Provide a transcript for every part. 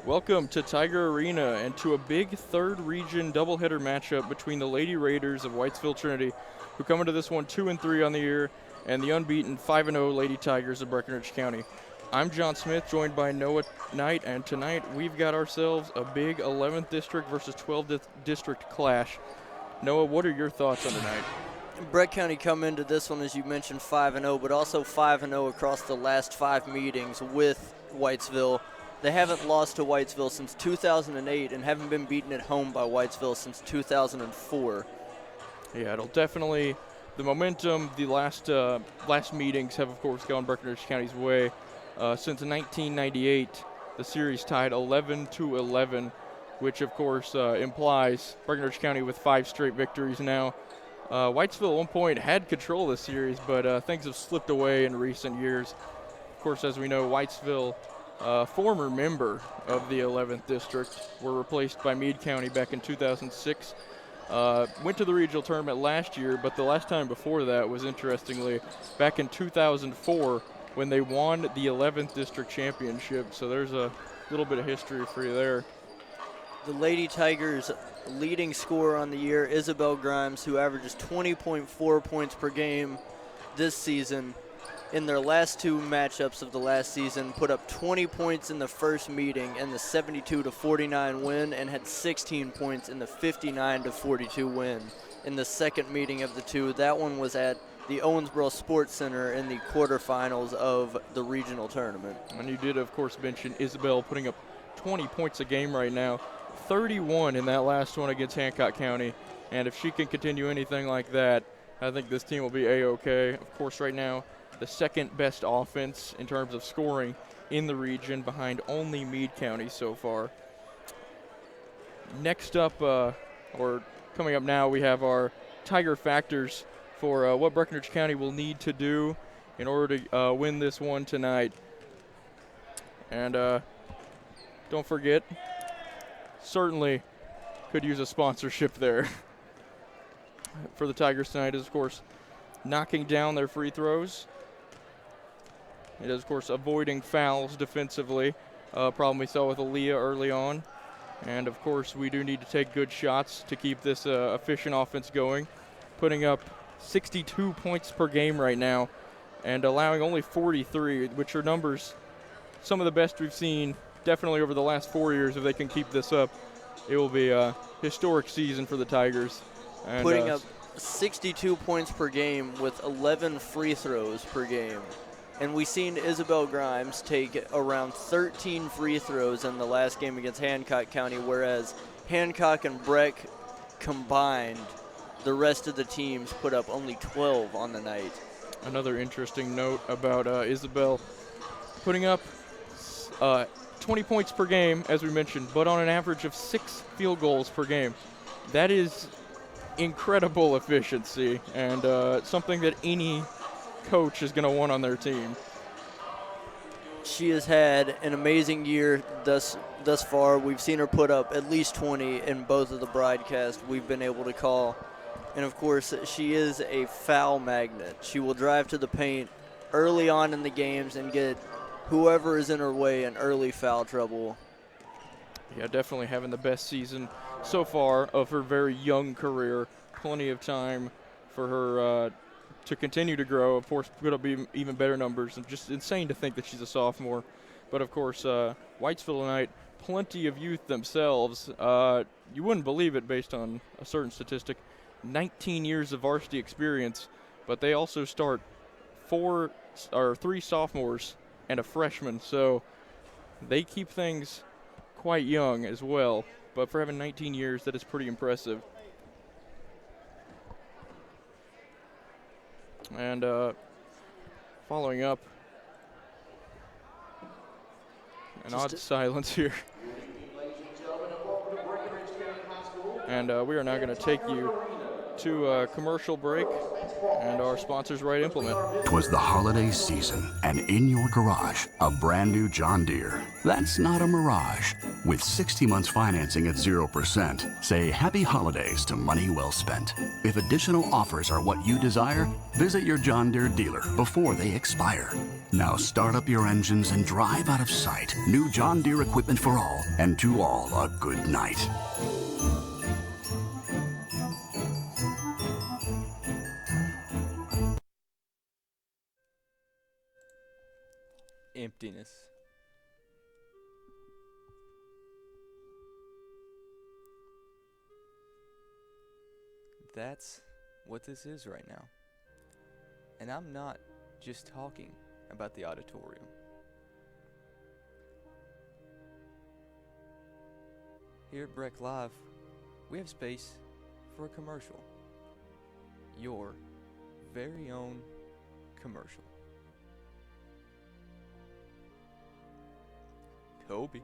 Welcome to Tiger Arena and to a big third region doubleheader matchup between the Lady Raiders of Whitesville Trinity, who come into this one 2-3 on the year, and the unbeaten 5-0 Lady Tigers of Breckinridge County. I'm John Smith, joined by Noah Knight, and tonight we've got ourselves a big 11th District versus 12th District clash. Noah, what are your thoughts on tonight? Breck County come into this one, as you mentioned, 5-0, but also 5-0 across the last 5 meetings with Whitesville. They haven't lost to Whitesville since 2008 and haven't been beaten at home by Whitesville since 2004. Yeah, it'll definitely, the momentum, the last meetings have, of course, gone Breckinridge County's way. Since 1998, the series tied 11-11, which, of course, implies Breckinridge County with 5 straight victories now. Whitesville at one point had control of the series, but things have slipped away in recent years. Of course, as we know, Whitesville, former member of the 11th District, were replaced by Meade County back in 2006. Went to the regional tournament last year, but the last time before that was, interestingly, back in 2004 when they won the 11th District Championship. So there's a little bit of history for you there. The Lady Tigers' leading scorer on the year, Isabel Grimes, who averages 20.4 points per game this season. In their last 2 matchups of the last season, put up 20 points in the first meeting in the 72-49 win, and had 16 points in the 59-42 win in the second meeting of the 2. That one was at the Owensboro Sports Center in the quarterfinals of the regional tournament. And you did, of course, mention Isabel putting up 20 points a game right now, 31 in that last one against Hancock County. And if she can continue anything like that, I think this team will be A-OK. Of course, right now, the second best offense in terms of scoring in the region, behind only Meade County so far. Next up, or coming up now, we have our Tiger factors for what Breckinridge County will need to do in order to win this one tonight. And don't forget, certainly could use a sponsorship there. For the Tigers tonight is, of course, knocking down their free throws. It is, of course, avoiding fouls defensively, problem we saw with Aaliyah early on. And, of course, we do need to take good shots to keep this efficient offense going, putting up 62 points per game right now and allowing only 43, which are numbers, some of the best we've seen definitely over the last 4 years. If they can keep this up, it will be a historic season for the Tigers. And, putting up 62 points per game with 11 free throws per game. And we've seen Isabel Grimes take around 13 free throws in the last game against Hancock County, whereas Hancock and Breck combined, the rest of the teams put up only 12 on the night. Another interesting note about Isabel, putting up 20 points per game, as we mentioned, but on an average of 6 field goals per game. That is incredible efficiency, and something that any coach is going to want on their team. She has had an amazing year thus far. We've seen her put up at least 20 in both of the broadcasts we've been able to call. And, of course, she is a foul magnet. She will drive to the paint early on in the games and get whoever is in her way in early foul trouble. Yeah, definitely having the best season so far of her very young career. Plenty of time for her to continue to grow. Of course, it'll be even better numbers, and just insane to think that she's a sophomore. But, of course, Whitesville tonight, plenty of youth themselves. You wouldn't believe it based on a certain statistic. 19 years of varsity experience, but they also start 3 sophomores and a freshman, so they keep things quite young as well. But for having 19 years, that is pretty impressive. And following up, an odd silence here. And we are now going to take you to a commercial break and our sponsors Right Implement. 'Twas the holiday season, and in your garage, a brand new John Deere. That's not a mirage. With 60 months financing at 0%, say happy holidays to money well spent. If additional offers are what you desire, visit your John Deere dealer before they expire. Now start up your engines and drive out of sight. New John Deere equipment for all, and to all a good night. Emptiness. That's what this is right now. And I'm not just talking about the auditorium. Here at Breck Live, we have space for a commercial. Your very own commercial. Kobe.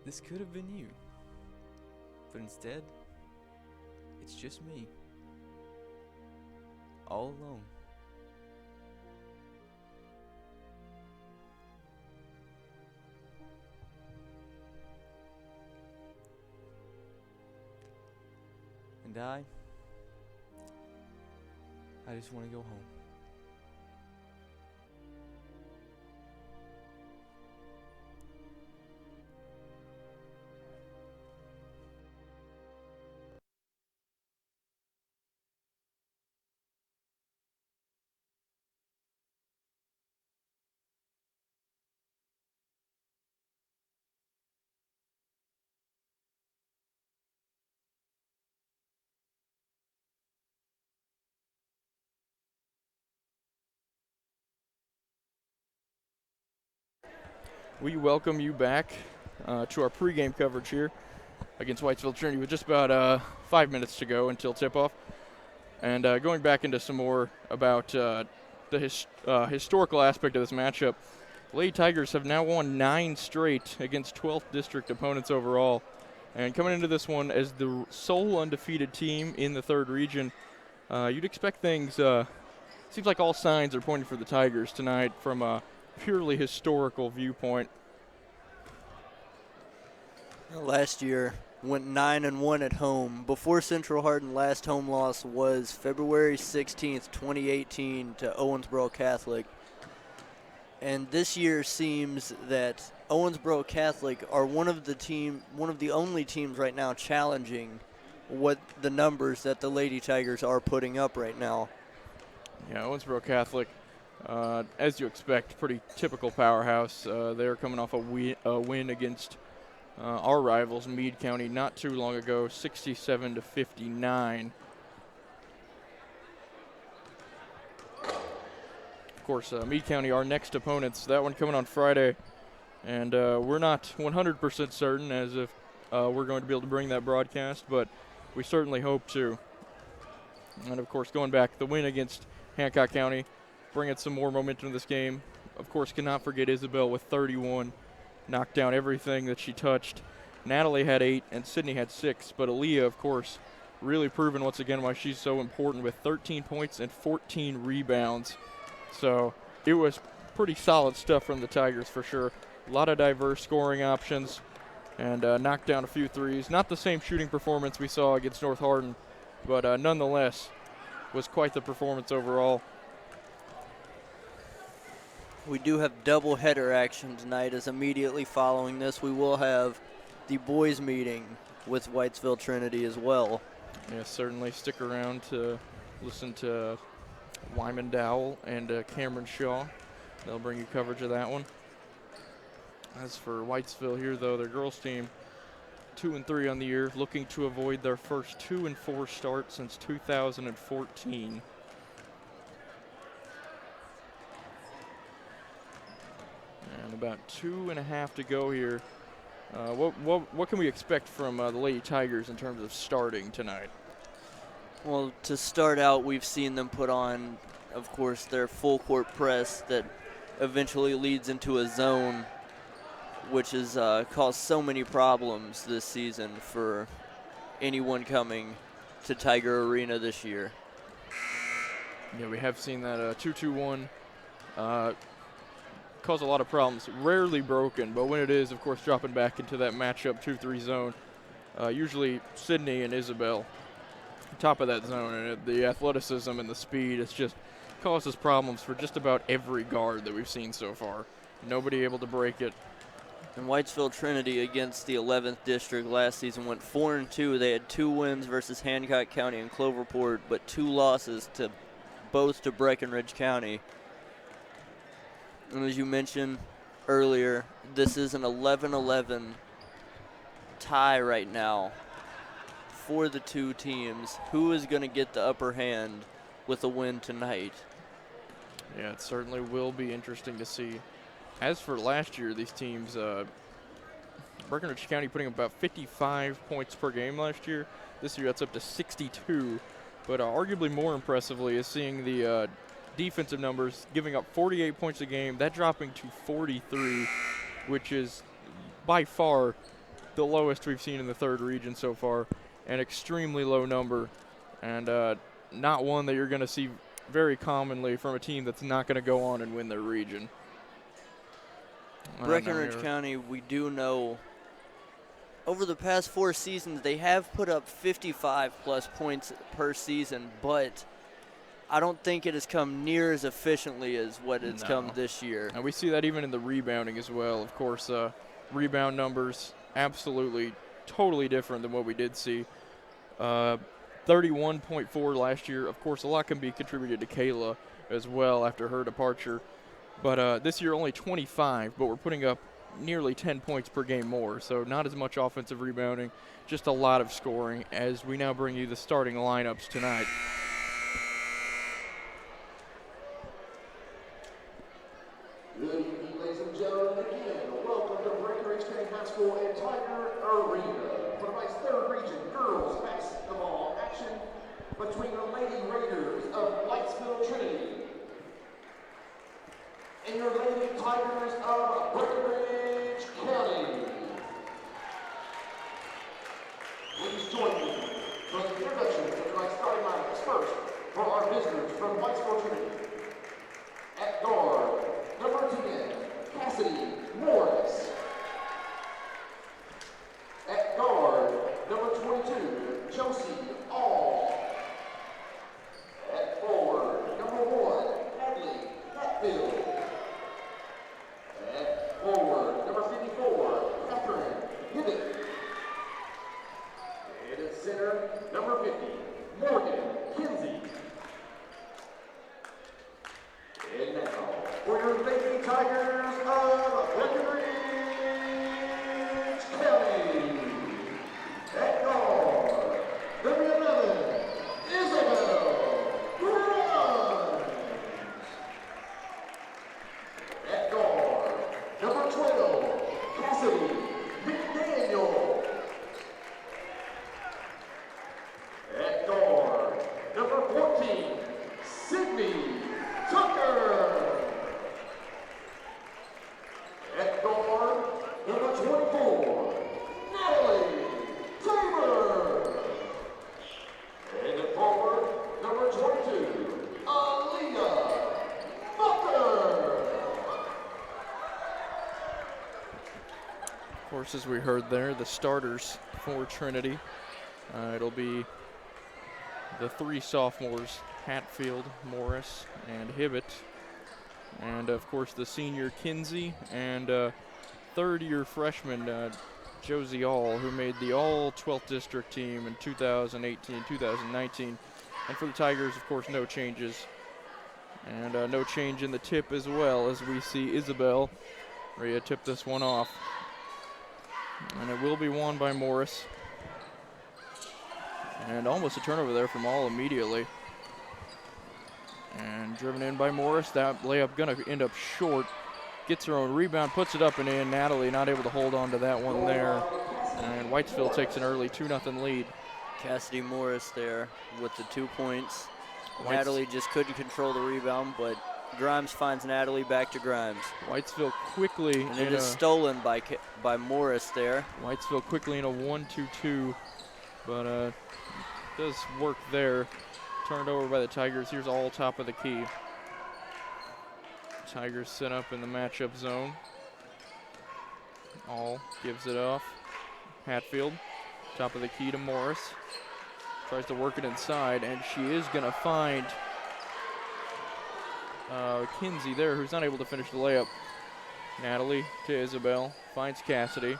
This could have been you, but instead, it's just me, all alone. And I just want to go home. We welcome you back to our pregame coverage here against Whitesville Trinity with just about 5 minutes to go until tip-off. And going back into some more about the historical aspect of this matchup, the Lady Tigers have now won 9 straight against 12th district opponents overall. And coming into this one as the sole undefeated team in the 3rd region, you'd expect things, seems like all signs are pointing for the Tigers tonight from a purely historical viewpoint. Last year went 9-1 at home. Before Central Hardin, last home loss was February 16th, 2018 to Owensboro Catholic. And this year seems that Owensboro Catholic are one of the only teams right now challenging what the numbers that the Lady Tigers are putting up right now. Yeah, Owensboro Catholic, as you expect, pretty typical powerhouse. They're coming off a win against our rivals, Meade County, not too long ago, 67-59. Of course, Meade County, our next opponents, that one coming on Friday. And we're not 100% certain as if we're going to be able to bring that broadcast, but we certainly hope to. And, of course, going back, the win against Hancock County, bringing some more momentum to this game. Of course, cannot forget Isabel with 31. Knocked down everything that she touched. Natalie had 8 and Sydney had 6, but Aaliyah, of course, really proven once again why she's so important with 13 points and 14 rebounds. So it was pretty solid stuff from the Tigers for sure. A lot of diverse scoring options and knocked down a few threes. Not the same shooting performance we saw against North Hardin, but nonetheless was quite the performance overall. We do have doubleheader action tonight, as immediately following this we will have the boys meeting with Whitesville Trinity as well. Yeah, certainly stick around to listen to Wyman Dowell and Cameron Shaw. They'll bring you coverage of that one. As for Whitesville here, though, their girls team 2-3 on the year, looking to avoid their first 2-4 start since 2014. And about 2.5 to go here. What can we expect from the Lady Tigers in terms of starting tonight? Well, to start out, we've seen them put on, of course, their full court press that eventually leads into a zone. which has caused so many problems this season for anyone coming to Tiger Arena this year. Yeah, we have seen that 2-2-1 cause a lot of problems. Rarely broken, but when it is, of course, dropping back into that matchup 2-3 zone. Usually Sydney and Isabel, top of that zone, and the athleticism and the speed, it's just causes problems for just about every guard that we've seen so far. Nobody able to break it. And Whitesville Trinity against the 11th District last season went 4-2. They had 2 wins versus Hancock County and Cloverport, but 2 losses to both to Breckinridge County. And as you mentioned earlier, this is an 11-11 tie right now for the 2 teams. Who is going to get the upper hand with a win tonight? Yeah, it certainly will be interesting to see. As for last year, these teams, Breckinridge County putting up about 55 points per game last year. This year that's up to 62. But arguably more impressively is seeing the defensive numbers, giving up 48 points a game, that dropping to 43, which is by far the lowest we've seen in the 3rd region so far, an extremely low number, and not one that you're going to see very commonly from a team that's not going to go on and win their region. Breckinridge County, we do know, over the past 4 seasons, they have put up 55-plus points per season, but I don't think it has come near as efficiently as what it's come this year. And we see that even in the rebounding as well. Of course, rebound numbers absolutely totally different than what we did see. 31.4 last year. Of course, a lot can be contributed to Kayla as well after her departure. But this year only 25, but we're putting up nearly 10 points per game more. So not as much offensive rebounding, just a lot of scoring as we now bring you the starting lineups tonight. Good evening, ladies and gentlemen. Again, welcome to Breckinridge County High School and Tiger Arena for tonight's 3rd region girls basketball action between the Lady Raiders of Whitesville Trinity and your Lady Tigers of Breckinridge County. Please join me for the introduction of tonight's starting lineups. First, for our visitors from Whitesville Trinity. At guard, number 10, Cassidy Morris. At guard, number 22, Josie All. At forward, number 1, Hadley Hatfield. At forward, number 54, Catherine Hibbett. And at center, number 50, Morgan Kinsey. And now, for your Lady Tigers of Breckinridge County. At guard, number 11, Isabel Grimes. At guard, number 12, Cassidy McDaniel. At guard, number 14, Sydney Tucker. At guard, number 24, Natalie Tabor. And at forward, number 22, Aaliyah Booker. Of course, as we heard there, the starters for Trinity. It'll be the 3 sophomores, Hatfield, Morris, and Hibbett. And, of course, the senior Kinsey and 3rd-year freshman Josie All, who made the all-12th district team in 2018-2019. And for the Tigers, of course, no changes. And no change in the tip as well, as we see Isabel ready to tip this one off. And it will be won by Morris. And almost a turnover there from All immediately. And driven in by Morris. That layup going to end up short. Gets her own rebound, puts it up and in. Natalie not able to hold on to that one there. And Whitesville takes an early 2-0 lead. Cassidy Morris there with the 2 points. Natalie just couldn't control the rebound, but Grimes finds Natalie, back to Grimes. Whitesville quickly. And it is stolen by Morris there. Whitesville quickly in a 1-2-2, but does work there. Turned over by the Tigers. Here's all top of the key. Tigers set up in the matchup zone. All gives it off. Hatfield, top of the key to Morris. Tries to work it inside, and she is going to find Kinsey there, who's not able to finish the layup. Natalie to Isabel, finds Cassidy.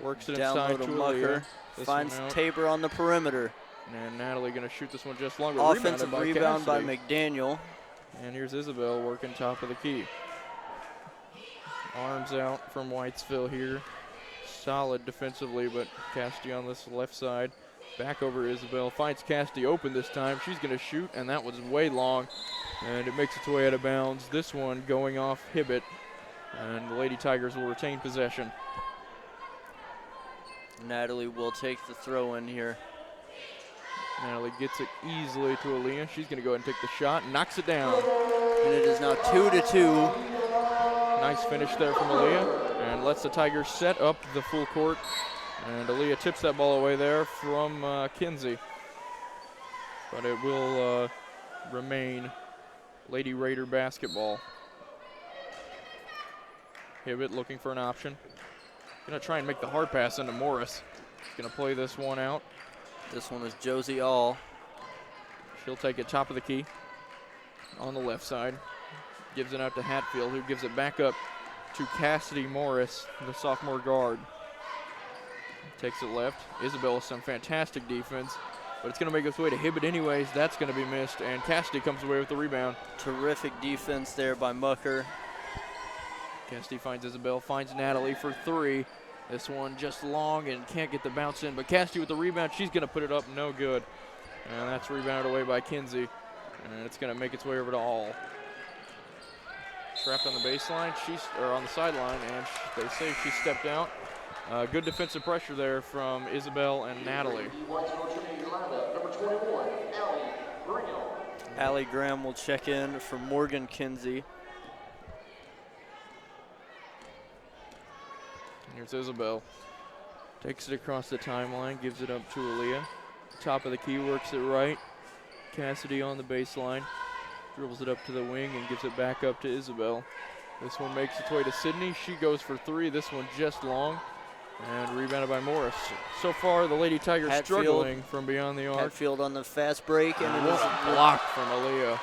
Works it inside to Mucker. Finds Tabor on the perimeter. And Natalie going to shoot this one just long. Offensive rebound by McDaniel. And here's Isabel working top of the key. Arms out from Whitesville here. Solid defensively, but Cassidy on this left side. Back over Isabel. Finds Cassidy open this time. She's going to shoot, and that was way long. And it makes its way out of bounds. This one going off Hibbett. And the Lady Tigers will retain possession. Natalie will take the throw in here. Natalie gets it easily to Aaliyah. She's going to go ahead and take the shot, knocks it down. And it is now 2-2. Nice finish there from Aaliyah, and lets the Tigers set up the full court. And Aaliyah tips that ball away there from Kinsey. But it will remain Lady Raider basketball. Hibbett looking for an option. Gonna try and make the hard pass into Morris. Gonna play this one out. This one is Josie All. She'll take it top of the key on the left side. Gives it out to Hatfield, who gives it back up to Cassidy Morris, the sophomore guard. Takes it left. Isabel with some fantastic defense, but it's going to make its way to Hibbett anyways. That's going to be missed, and Cassidy comes away with the rebound. Terrific defense there by Mucker. Cassidy finds Isabel, finds Natalie for three. This one just long and can't get the bounce in, but Cassidy with the rebound. She's going to put it up, no good. And that's rebounded away by Kinsey, and it's going to make its way over to All. Trapped on the baseline, or on the sideline, and they say she stepped out. Good defensive pressure there from Isabel and Natalie. Allie Graham will check in for Morgan Kinsey. Here's Isabel. Takes it across the timeline, gives it up to Aaliyah. Top of the key, works it right. Cassidy on the baseline. Dribbles it up to the wing and gives it back up to Isabel. This one makes its way to Sydney. She goes for three. This one just long. And rebounded by Morris. So far, the Lady Tigers struggling from beyond the arc. Hatfield on the fast break, and it is blocked from Aaliyah.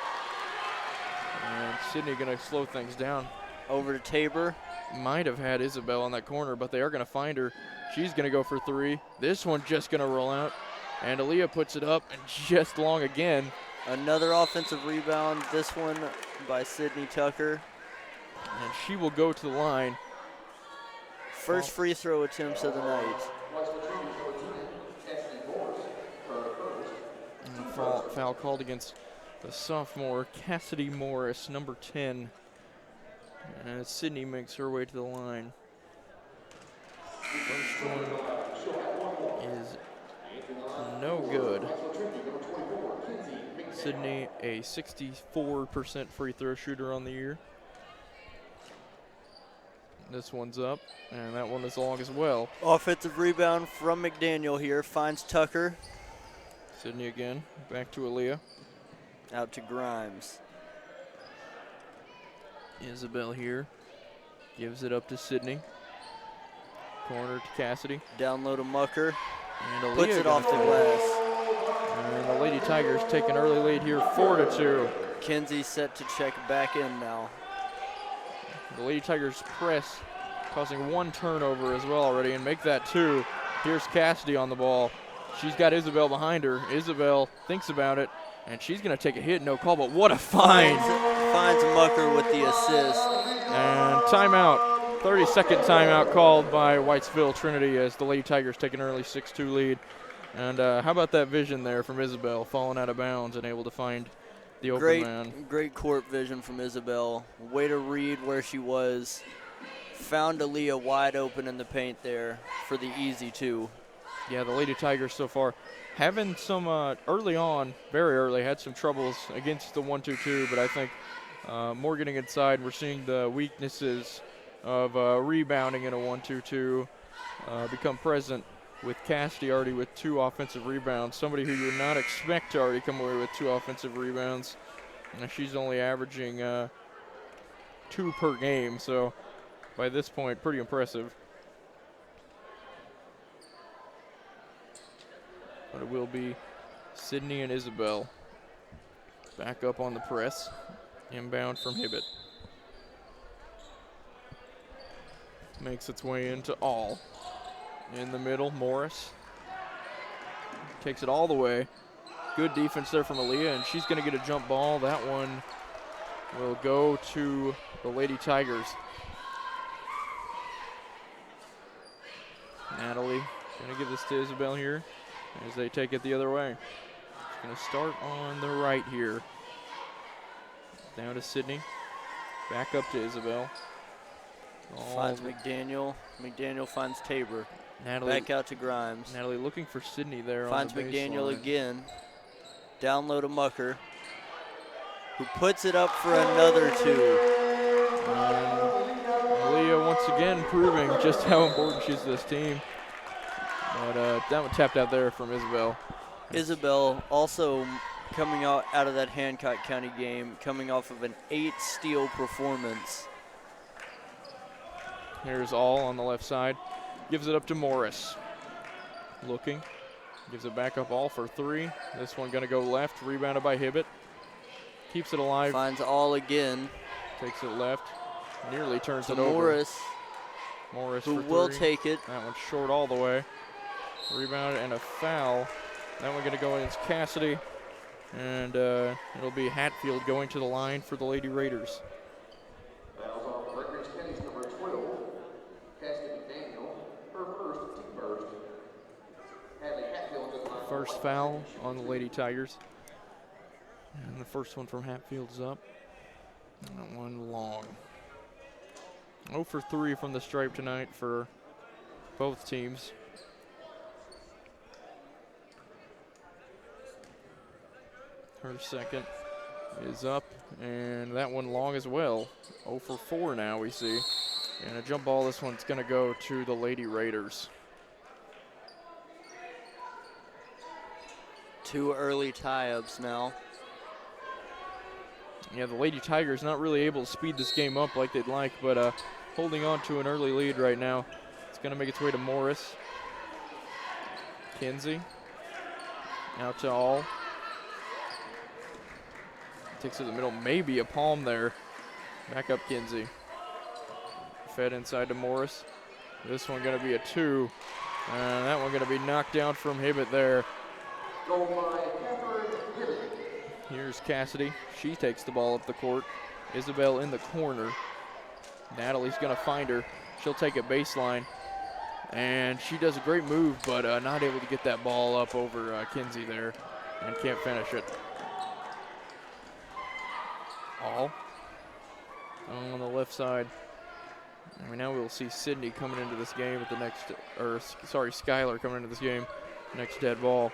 And Sydney going to slow things down. Over to Tabor. Might have had Isabel on that corner, but they are going to find her. She's going to go for three. This one just going to roll out. And Aaliyah puts it up and just long again. Another offensive rebound, this one by Sydney Tucker. And she will go to the line. First free throw attempts of the night. And a foul called against the sophomore, Cassidy Morris, number 10. And Sydney makes her way to the line. First one is no good. Sydney, a 64% free throw shooter on the year. This one's up, and that one is long as well. Offensive rebound from McDaniel here, finds Tucker. Sydney again, back to Aaliyah. Out to Grimes. Isabel here, gives it up to Sydney. Corner to Cassidy. Down low to Mucker, and Aaliyah puts it off the glass. And the Lady Tigers take an early lead here, 4-2. Kinsey set to check back in now. The Lady Tigers press, causing one turnover as well already, and make that two. Here's Cassidy on the ball. She's got Isabel behind her. Isabel thinks about it, and she's going to take a hit, no call, but what a find. Finds Mucker with the assist. And timeout, 30-second timeout called by Whitesville Trinity as the Lady Tigers take an early 6-2 lead. And how about that vision there from Isabel, falling out of bounds and able to find the open man. Great court vision from Isabel. Way to read where she was. Found Aaliyah wide open in the paint there for the easy two. Yeah, the Lady Tigers so far having some early on, very early, had some troubles against the 1-2-2, but I think more getting inside. We're seeing the weaknesses of rebounding in a 1-2-2 become present, with Cassidy already with 2 offensive rebounds, somebody who you would not expect to already come away with 2 offensive rebounds. And she's only averaging 2 per game, so by this point, pretty impressive. But it will be Sydney and Isabel back up on the press. Inbound from Hibbett. Makes its way into All. In the middle, Morris takes it all the way. Good defense there from Aaliyah, and she's going to get a jump ball. That one will go to the Lady Tigers. Natalie going to give this to Isabel here as they take it the other way. She's going to start on the right here. Down to Sydney. Back up to Isabel. Finds McDaniel. McDaniel finds Tabor. Natalie, back out to Grimes. Natalie looking for Sydney there. Finds on the McDaniel baseline. again. Down low to Mucker, who puts it up for another 2. Aaliyah once again proving just how important she's to this team. But that one tapped out there from Isabel. Isabel also coming out of that Hancock County game, coming off of an 8-steal performance. Here's All on the left side. Gives it up to Morris. Looking. Gives it back up All for 3. This one going to go left. Rebounded by Hibbett. Keeps it alive. Finds All again. Takes it left. Nearly turns To it over. Morris, Morris who for will 3. take it. That one's short all the way. Rebound and a foul. That one going to go against Cassidy. And it'll be Hatfield going to the line for the Lady Raiders. Fouls on Breckinridge County's number 12, Cassidy McDaniel, her first, team first. Hadley Hatfield to the line. First foul on the Lady Tigers. And the first one from Hatfield's up. And that one long. 0 for 3 from the stripe tonight for both teams. Her second is up, and that one long as well. 0 for 4 now we see. And a jump ball, this one's gonna go to the Lady Raiders. 2 early tie-ups now. Yeah, the Lady Tigers not really able to speed this game up like they'd like, but holding on to an early lead right now. It's gonna make its way to Morris. Kinsey, out to All. Takes it to the middle, maybe a palm there. Back up Kinsey. Fed inside to Morris. This one gonna be a 2. And that one gonna be knocked down from Hibbett there. Goal by Catherine Hibbett. Here's Cassidy. She takes the ball up the court. Isabel in the corner. Natalie's gonna find her. She'll take it baseline. And she does a great move, but not able to get that ball up over Kinsey there and can't finish it. All on the left side. And now we'll see Sydney coming into this game at the next, Skylar coming into this game. Next dead ball.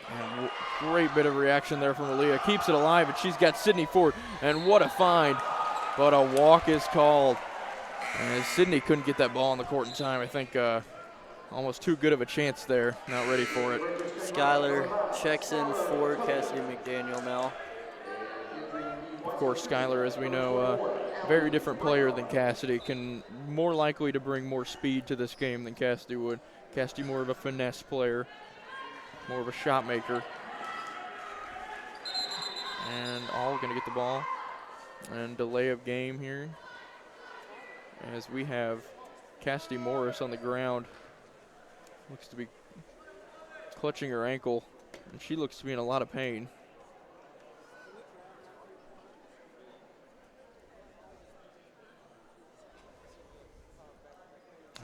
And great bit of reaction there from Aaliyah. Keeps it alive, and she's got Sydney forward. And what a find. But a walk is called. And Sydney couldn't get that ball on the court in time. I think almost too good of a chance there. Not ready for it. Skylar checks in for Cassidy McDaniel now. Of course, Skylar, as we know, very different player than Cassidy. More likely to bring more speed to this game than Cassidy would. Cassidy more of a finesse player, more of a shot maker. And All going to get the ball. And delay of game here, as we have Cassidy Morris on the ground. Looks to be clutching her ankle, and she looks to be in a lot of pain.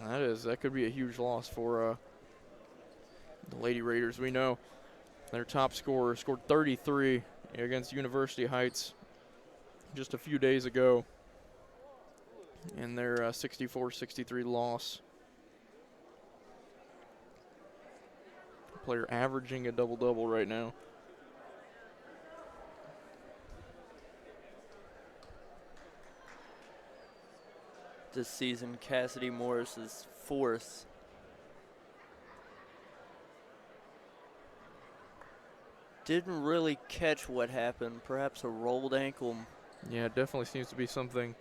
That could be a huge loss for the Lady Raiders. We know their top scorer scored 33 against University Heights just a few days ago in their 64-63 loss. Player averaging a double-double right now. this season. Cassidy Morris is 4th. Didn't really catch what happened. Perhaps a rolled ankle. Yeah, it definitely seems to be something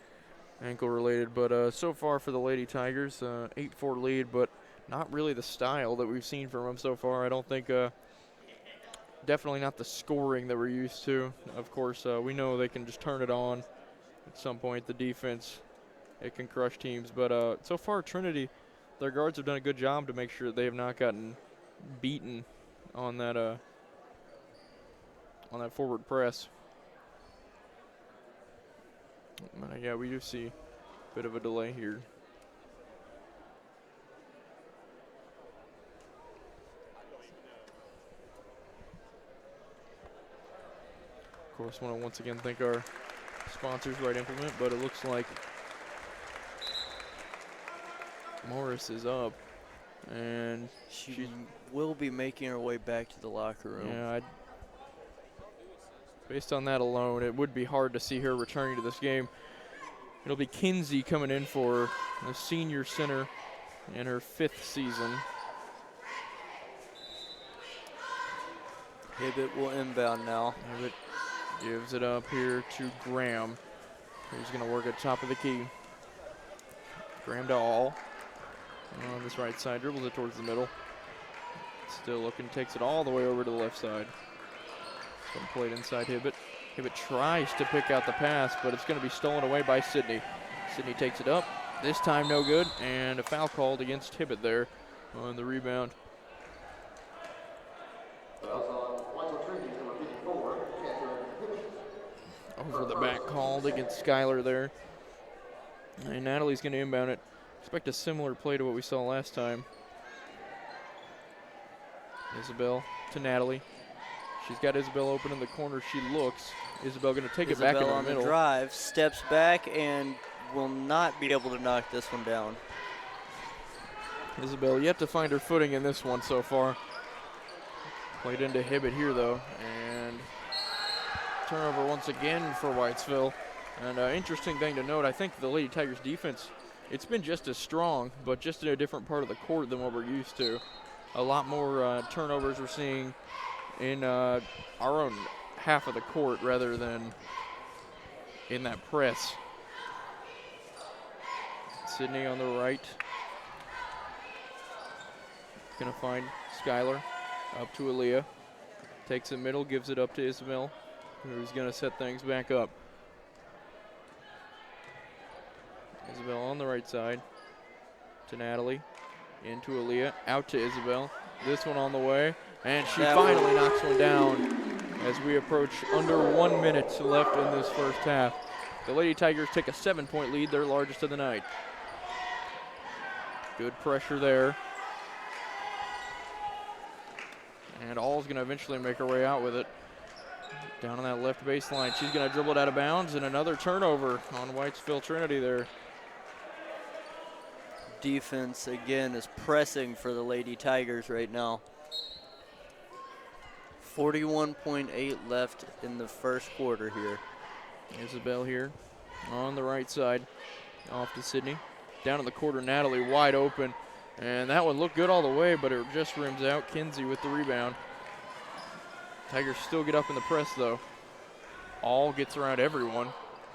ankle related, but so far for the Lady Tigers, 8-4 lead, but not really the style that we've seen from them so far. I don't think, definitely not the scoring that we're used to. Of course, we know they can just turn it on at some point. The defense, it can crush teams, but so far Trinity, their guards have done a good job to make sure they have not gotten beaten on that forward press. But yeah, we do see a bit of a delay here. Of course, want to once again thank our sponsors, Right Implement, but it looks like Morris is up, and She will be making her way back to the locker room. yeah, based on that alone, it would be hard to see her returning to this game. It'll be Kinsey coming in for the senior center in her 5th season. Hibbett will inbound now. Hibbett gives it up here to Graham, who's going to work at top of the key. Graham to All on this right side, dribbles it towards the middle. Still looking, takes it all the way over to the left side. Some played inside Hibbett. Hibbett tries to pick out the pass, but it's going to be stolen away by Sydney. Sydney takes it up. This time no good, and a foul called against Hibbett there on the rebound. Over the back called against Skylar there. And Natalie's going to inbound it. Expect a similar play to what we saw last time. Isabel to Natalie. She's got Isabel open in the corner. She looks. Isabel going to take it back in the on middle. The drive, steps back and will not be able to knock this one down. Isabel yet to find her footing in this one so far. Played into Hibbett here though, and turnover once again for Whitesville. And interesting thing to note, I think the Lady Tigers defense, it's been just as strong, but just in a different part of the court than what we're used to. A lot more turnovers we're seeing in our own half of the court rather than in that press. Sydney on the right. Gonna find Skylar. Up to Aaliyah. Takes it middle, gives it up to Isabel, who's gonna set things back up. Isabel on the right side to Natalie. Into Aaliyah, out to Isabel. This one on the way, and she finally knocks one down as we approach under 1 minute left in this first half. The Lady Tigers take a 7-point lead, their largest of the night. Good pressure there. And All's going to eventually make her way out with it. Down on that left baseline, she's going to dribble it out of bounds, and another turnover on Whitesville Trinity there. Defense again is pressing for the Lady Tigers right now. 41.8 left in the first quarter here. Isabel here on the right side. Off to Sydney. Down in the quarter, Natalie wide open. And that one looked good all the way, but it just rims out. Kinsey with the rebound. Tigers still get up in the press, though. All gets around everyone.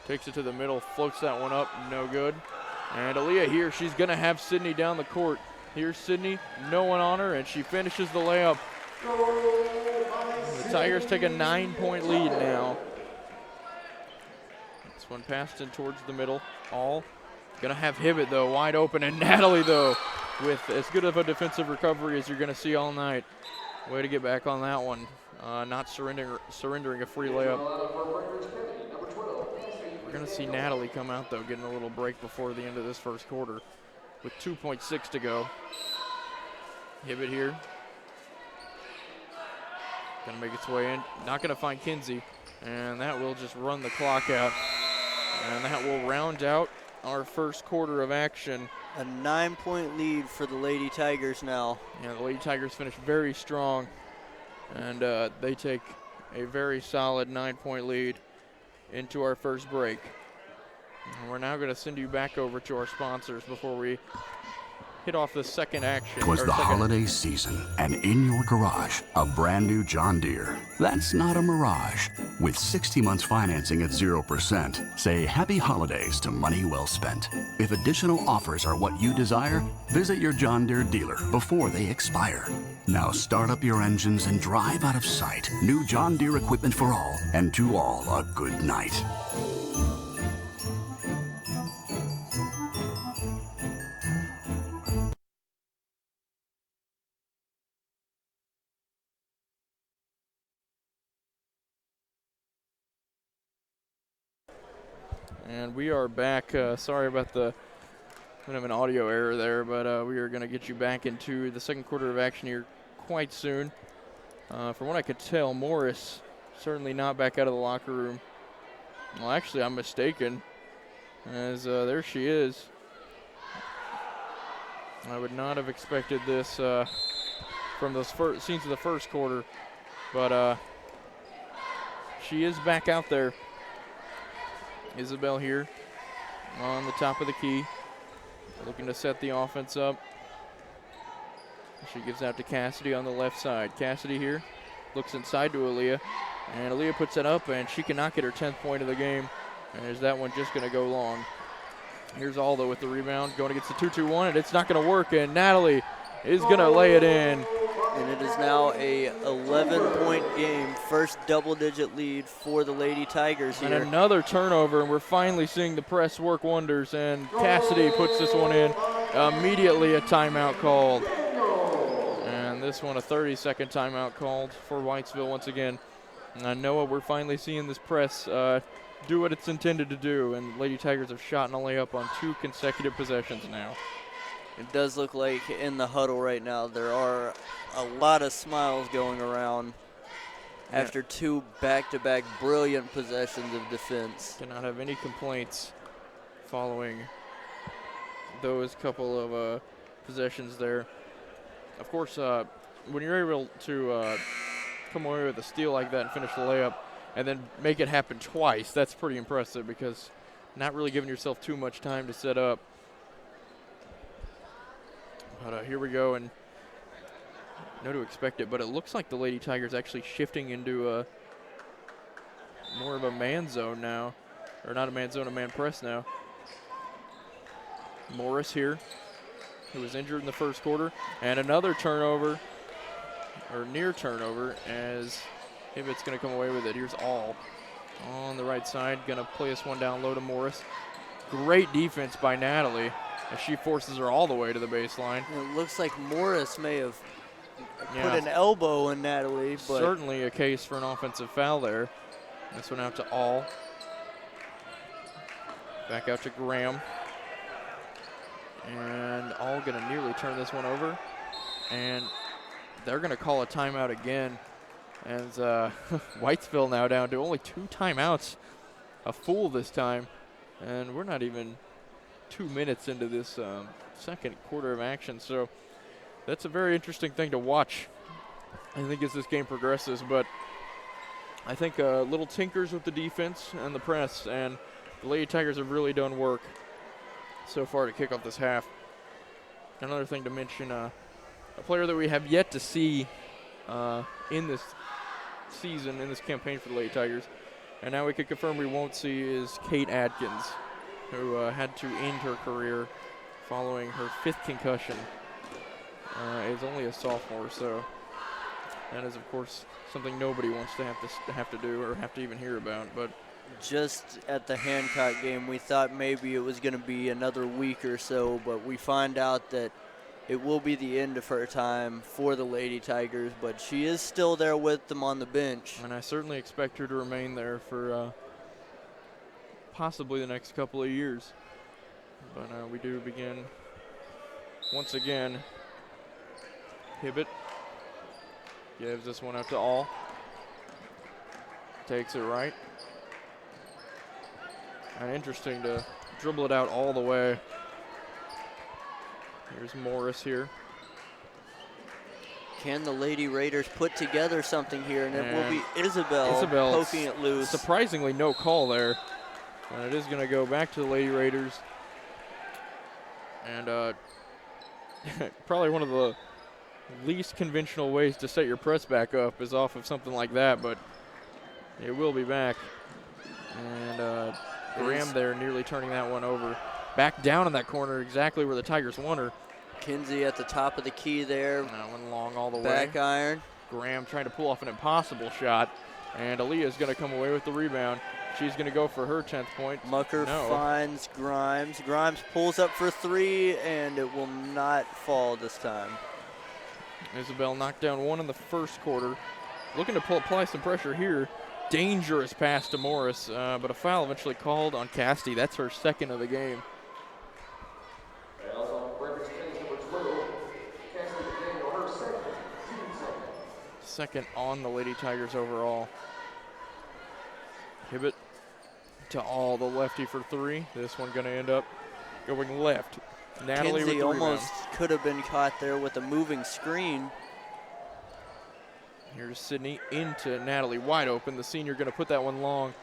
Takes it to the middle, floats that one up, no good. And Aaliyah here, she's going to have Sydney down the court. Here's Sydney, no one on her, and she finishes the layup. The Tigers take a 9-point lead now. This one passed in towards the middle. All going to have Hibbett, though, wide open. And Natalie, though, with as good of a defensive recovery as you're going to see all night. Way to get back on that one. Not surrendering a free layup. We're going to see Natalie come out, though, getting a little break before the end of this first quarter with 2.6 to go. Hibbett here. Going to make its way in. Not going to find Kinsey. And that will just run the clock out. And that will round out our first quarter of action. A 9-point lead for the Lady Tigers now. Yeah, the Lady Tigers finish very strong. And they take a very solid 9-point lead into our first break. And we're now going to send you back over to our sponsors before we hit off the second action. Twas or the second- holiday season, and in your garage, a brand new John Deere. That's not a mirage. With 60 months financing at 0%, say happy holidays to money well spent. If additional offers are what you desire, visit your John Deere dealer before they expire. Now start up your engines and drive out of sight. New John Deere equipment for all, and to all a good night. And we are back. Sorry about the bit of an audio error there, but we are going to get you back into the second quarter of action here quite soon. From what I could tell, Morris certainly not back out of the locker room. Well, actually, I'm mistaken, as there she is. I would not have expected this from those scenes of the first quarter, but she is back out there. Isabel here on the top of the key, looking to set the offense up. She gives out to Cassidy on the left side. Cassidy here looks inside to Aaliyah, and Aaliyah puts it up, and she cannot get her 10th point of the game. And is that one just going to go long? Here's Aldo with the rebound, going against the 2-2-1, and it's not going to work, and Natalie is going to lay it in. And it is now a 11-point game, first double-digit lead for the Lady Tigers here. And another turnover, and we're finally seeing the press work wonders, and Cassidy puts this one in. Immediately a timeout called. And this one a 30-second timeout called for Whitesville once again. And Noah, we're finally seeing this press do what it's intended to do, and Lady Tigers have shot and a layup on 2 consecutive possessions now. It does look like in the huddle right now there are a lot of smiles going around after 2 back-to-back brilliant possessions of defense. Cannot have any complaints following those couple of possessions there. Of course, when you're able to come away with a steal like that and finish the layup and then make it happen twice, that's pretty impressive, because not really giving yourself too much time to set up. But here we go, and no to expect it, but it looks like the Lady Tigers actually shifting into more of a man zone now, or not a man zone, a man press now. Morris here, who was injured in the first quarter, and another turnover, or near turnover, as Hibbett's going to come away with it. Here's All on the right side, going to play this one down low to Morris. Great defense by Natalie, as she forces her all the way to the baseline. It looks like Morris may have put an elbow in Natalie. But certainly a case for an offensive foul there. This one out to All. Back out to Graham. And All going to nearly turn this one over. And they're going to call a timeout again. As Whitesville now down to only 2 timeouts. A full this time. And we're not even 2 minutes into this second quarter of action. So that's a very interesting thing to watch, I think, as this game progresses. But I think little tinkers with the defense and the press, and the Lady Tigers have really done work so far to kick off this half. Another thing to mention, a player that we have yet to see in this season, in this campaign for the Lady Tigers, and now we can confirm we won't see, is Kate Adkins, who had to end her career following her 5th concussion. Is only a sophomore, so that is, of course, something nobody wants to have to do or have to even hear about. But just at the Hancock game, we thought maybe it was going to be another week or so, but we find out that it will be the end of her time for the Lady Tigers, but she is still there with them on the bench. And I certainly expect her to remain there for possibly the next couple of years. But we do begin once again. Hibbett gives this one up to All. Takes it right. And interesting to dribble it out all the way. Here's Morris here. Can the Lady Raiders put together something here? And it will be Isabel poking it loose. Surprisingly, no call there. And it is going to go back to the Lady Raiders. And probably one of the least conventional ways to set your press back up is off of something like that, but it will be back. And Graham there nearly turning that one over. Back down in that corner, exactly where the Tigers want her. Kinsey at the top of the key there. That one long all the way. Back iron. Graham trying to pull off an impossible shot. And Aaliyah is going to come away with the rebound. She's going to go for her 10th point. Mucker finds Grimes. Grimes pulls up for three, and it will not fall this time. Isabel knocked down one in the first quarter. Looking to apply some pressure here. Dangerous pass to Morris, but a foul eventually called on Casti. That's her second of the game. Fouls on Breckinridge County number 12. Casti McDaniel, her second, team second. Second on the Lady Tigers overall. Hibbett to all the lefty for three. This one going to end up going left. Natalie Kinsey with the almost rebound. could have been caught there with a moving screen. Here's Sydney into Natalie, wide open. The senior going to put that one long.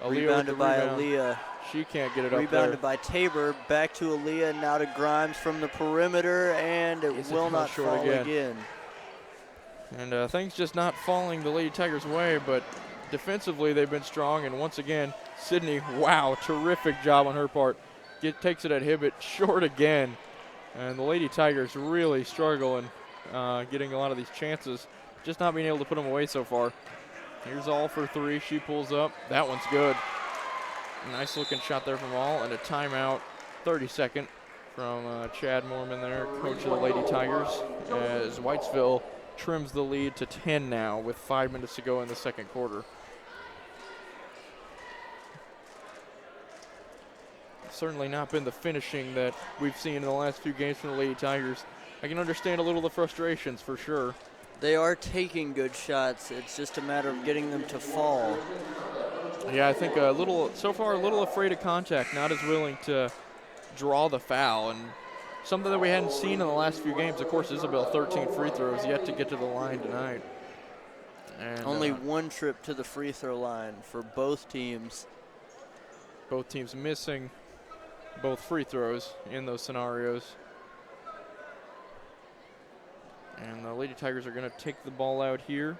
Aaliyah Rebounded by rebound. Aaliyah. She can't get it up Rebounded there. by Tabor. Back to Aaliyah. Now to Grimes from the perimeter, and it Is it will fell not short fall again? again. And things just not falling the Lady Tigers' way, but defensively they've been strong. And once again, Sydney, wow, terrific job on her part. Takes it at Hibbett, short again. And the Lady Tigers really struggling getting a lot of these chances, just not being able to put them away so far. Here's All for three. She pulls up. That one's good. Nice looking shot there from All, and a timeout, 32nd from Chad Mormon there, coach of the Lady Tigers, as Whitesville trims the lead to 10 now with 5 minutes to go in the second quarter. Certainly not been the finishing that we've seen in the last few games from the Lady Tigers. I can understand a little of the frustrations for sure. They are taking good shots. It's just a matter of getting them to fall. Yeah, I think so far a little afraid of contact, not as willing to draw the foul, and something that we hadn't seen in the last few games. Of course, Isabel 13 free throws, yet to get to the line tonight. And only one trip to the free throw line for both teams. Both teams missing both free throws in those scenarios. And the Lady Tigers are going to take the ball out here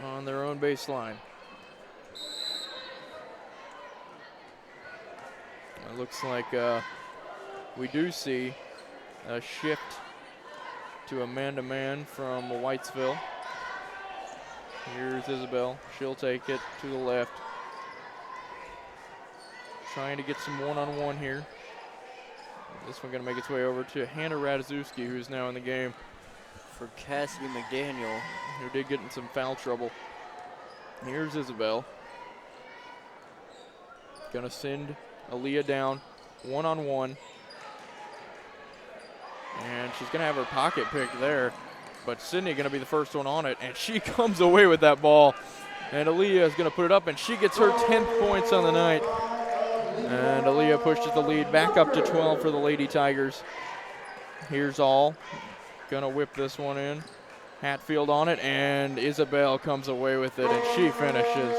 on their own baseline. It looks like we do see a shift to a man-to-man from Whitesville. Here's Isabel. She'll take it to the left. Trying to get some one-on-one here. This one going to make its way over to Hannah Radziewski, who's now in the game. For Cassidy McDaniel. Who did get in some foul trouble. Here's Isabel. Going to send Aaliyah down one-on-one. And she's going to have her pocket picked there. But Sydney going to be the first one on it. And she comes away with that ball. And Aaliyah is going to put it up, and she gets her 10th points on the night. And Aaliyah pushes the lead back up to 12 for the Lady Tigers. Here's All. Gonna whip this one in. Hatfield on it, and Isabel comes away with it, and she finishes.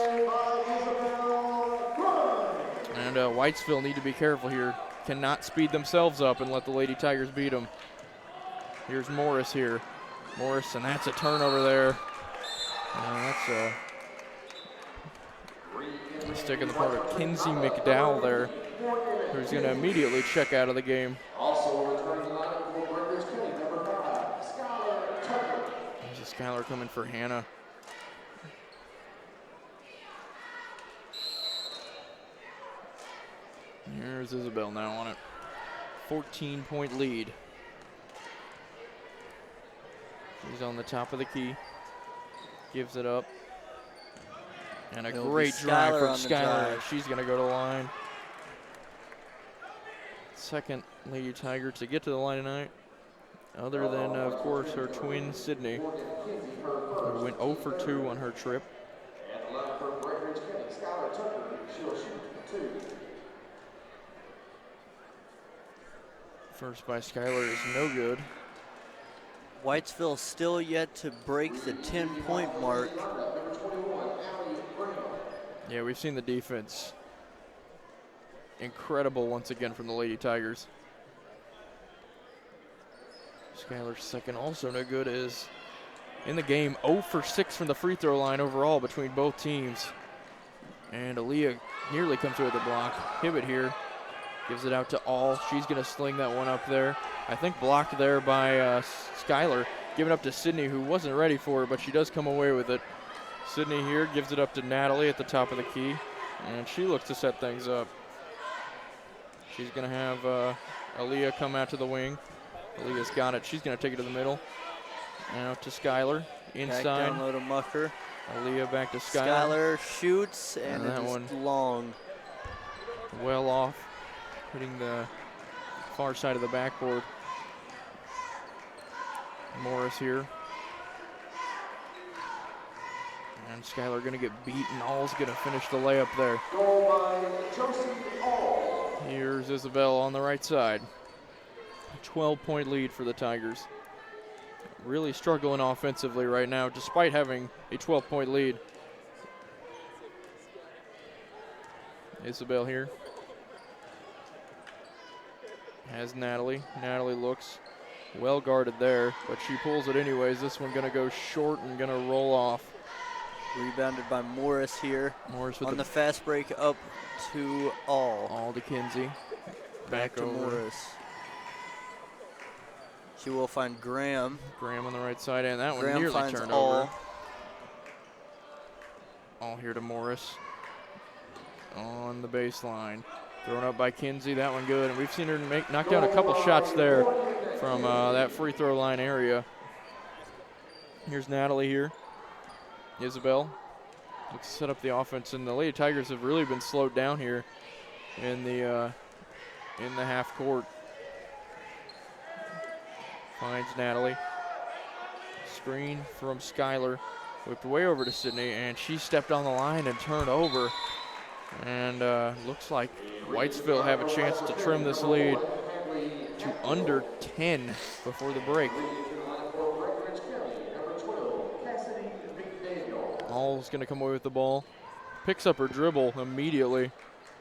And Whitesville need to be careful here. Cannot speed themselves up and let the Lady Tigers beat them. Here's Morris here. Morris, and that's a turnover there. And that's a stick in the part of Kinsey McDowell there, who's going to immediately check out of the game. Also returning to the lineup for Breckinridge County, number 5, Skylar Tucker. There's a Skylar coming for Hannah. Here's Isabel now on it. 14-point lead. She's on the top of the key. Gives it up. And a It'll be great drive from on the Skylar. drive. She's going to go to the line. Second Lady Tiger to get to the line tonight, other than, of course, her twin, Sydney, who went 0 for 2 on her trip. And the lineup for Breckinridge County, Skylar Tucker. She'll shoot 2. First by Skylar is no good. Whitesville still yet to break the 10-point mark. Yeah, we've seen the defense incredible once again from the Lady Tigers. Skylar's second also no good, is in the game 0 for 6 from the free throw line overall between both teams. And Aaliyah nearly comes away with the block. Hibbett here gives it out to All. She's going to sling that one up there. I think blocked there by Skylar. Giving up to Sydney, who wasn't ready for it, but she does come away with it. Sydney here gives it up to Natalie at the top of the key, and she looks to set things up. She's going to have Aaliyah come out to the wing. Aaliyah's got it. She's going to take it to the middle. Out to Skylar. Inside. Back down low to Mucker. Aaliyah back to Skylar. Skylar shoots, and that it is one long. Well off, hitting the far side of the backboard. Morris here. And Skylar going to get beat, and All's going to finish the layup there. Goal by Josie All. Here's Isabel on the right side. A 12-point lead for the Tigers. Really struggling offensively right now, despite having a 12-point lead. Isabel here. Has Natalie. Natalie looks well guarded there, but she pulls it anyways. This one going to go short and going to roll off. Rebounded by Morris here. Morris with on the fast break up to All. All to Kinsey. Back to over. Morris. She will find Graham. Graham on the right side, and that Graham one nearly finds turned All. over. All here to Morris. On the baseline. Thrown up by Kinsey, that one good. And we've seen her knock down a couple shots there from that free throw line area. Here's Natalie here. Isabel looks to set up the offense, and the Lady Tigers have really been slowed down here in the half court. Finds Natalie. Screen from Skylar. Whipped way over to Sydney, and she stepped on the line and turned over. And looks like Whitesville have a chance to trim this lead to under 10 before the break. All's going to come away with the ball. Picks up her dribble immediately,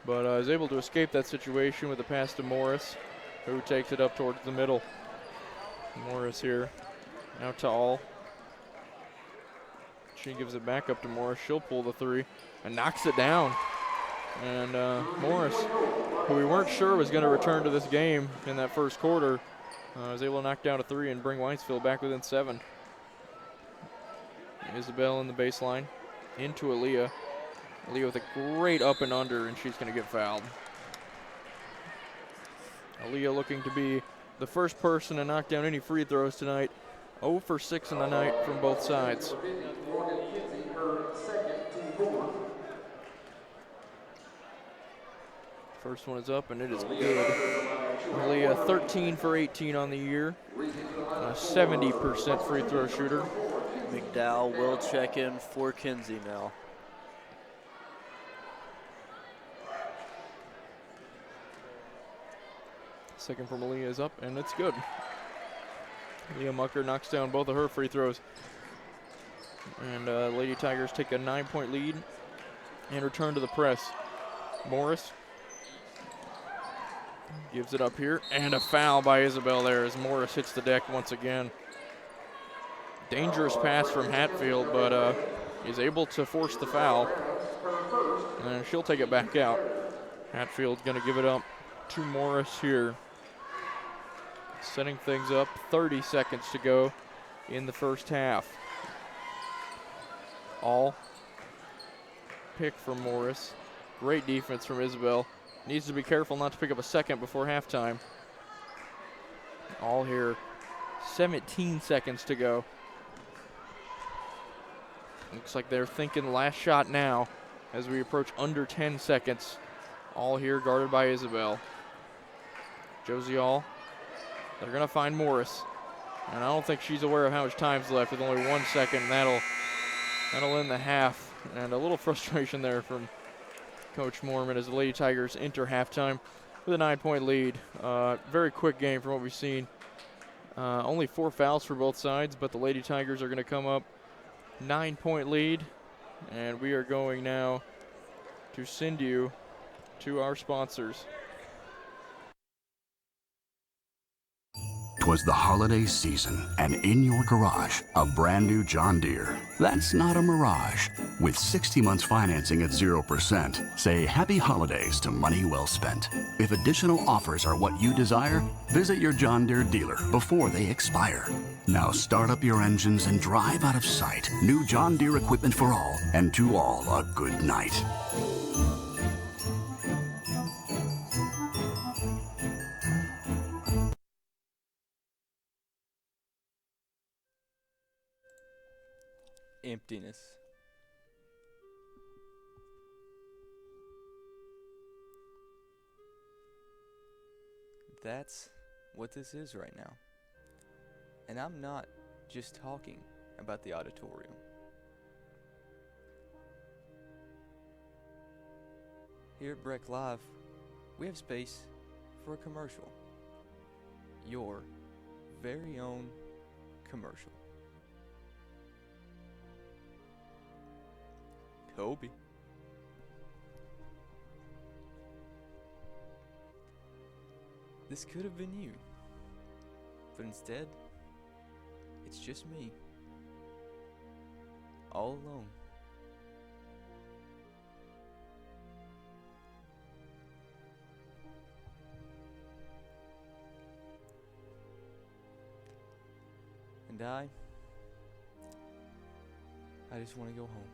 but is able to escape that situation with a pass to Morris, who takes it up towards the middle. Morris here, out to All. She gives it back up to Morris. She'll pull the three and knocks it down. And Morris, who we weren't sure was going to return to this game in that first quarter, was able to knock down a three and bring Whitesville back within 7. Isabel in the baseline, into Aaliyah. Aaliyah with a great up and under, and she's going to get fouled. Aaliyah looking to be the first person to knock down any free throws tonight. 0 for 6 in the night from both sides. First one is up, and it is good. Aaliyah 13 for 18 on the year. A 70% free throw shooter. McDowell will check in for Kinsey now. Second from Aaliyah is up, and it's good. Leah Mucker knocks down both of her free throws. And Lady Tigers take a 9-point lead and return to the press. Morris gives it up here, and a foul by Isabel there as Morris hits the deck once again. Dangerous pass from Hatfield, but is able to force the foul. And she'll take it back out. Hatfield's going to give it up to Morris here. Setting things up, 30 seconds to go in the first half. All pick from Morris. Great defense from Isabel. Needs to be careful not to pick up a second before halftime. All here, 17 seconds to go. Looks like they're thinking last shot now as we approach under 10 seconds. All here guarded by Isabel. Josie All. They're going to find Morris. And I don't think she's aware of how much time's left with only 1 second. That'll end the half. And a little frustration there from Coach Mormon as the Lady Tigers enter halftime with a 9-point lead. Very quick game from what we've seen. Only 4 fouls for both sides, but the Lady Tigers are going to come up 9-point lead. And we are going now to send you to our sponsors. 'Twas the holiday season, and in your garage, a brand new John Deere. That's not a mirage. With 60 months financing at 0%, say happy holidays to money well spent. If additional offers are what you desire, visit your John Deere dealer before they expire. Now start up your engines and drive out of sight. New John Deere equipment for all, and to all a good night. Emptiness. That's what this is right now. And I'm not just talking about the auditorium. Here at Breck Live, we have space for a commercial. Your very own commercial. Kobe. This could have been you, but instead, it's just me, all alone. And I just want to go home.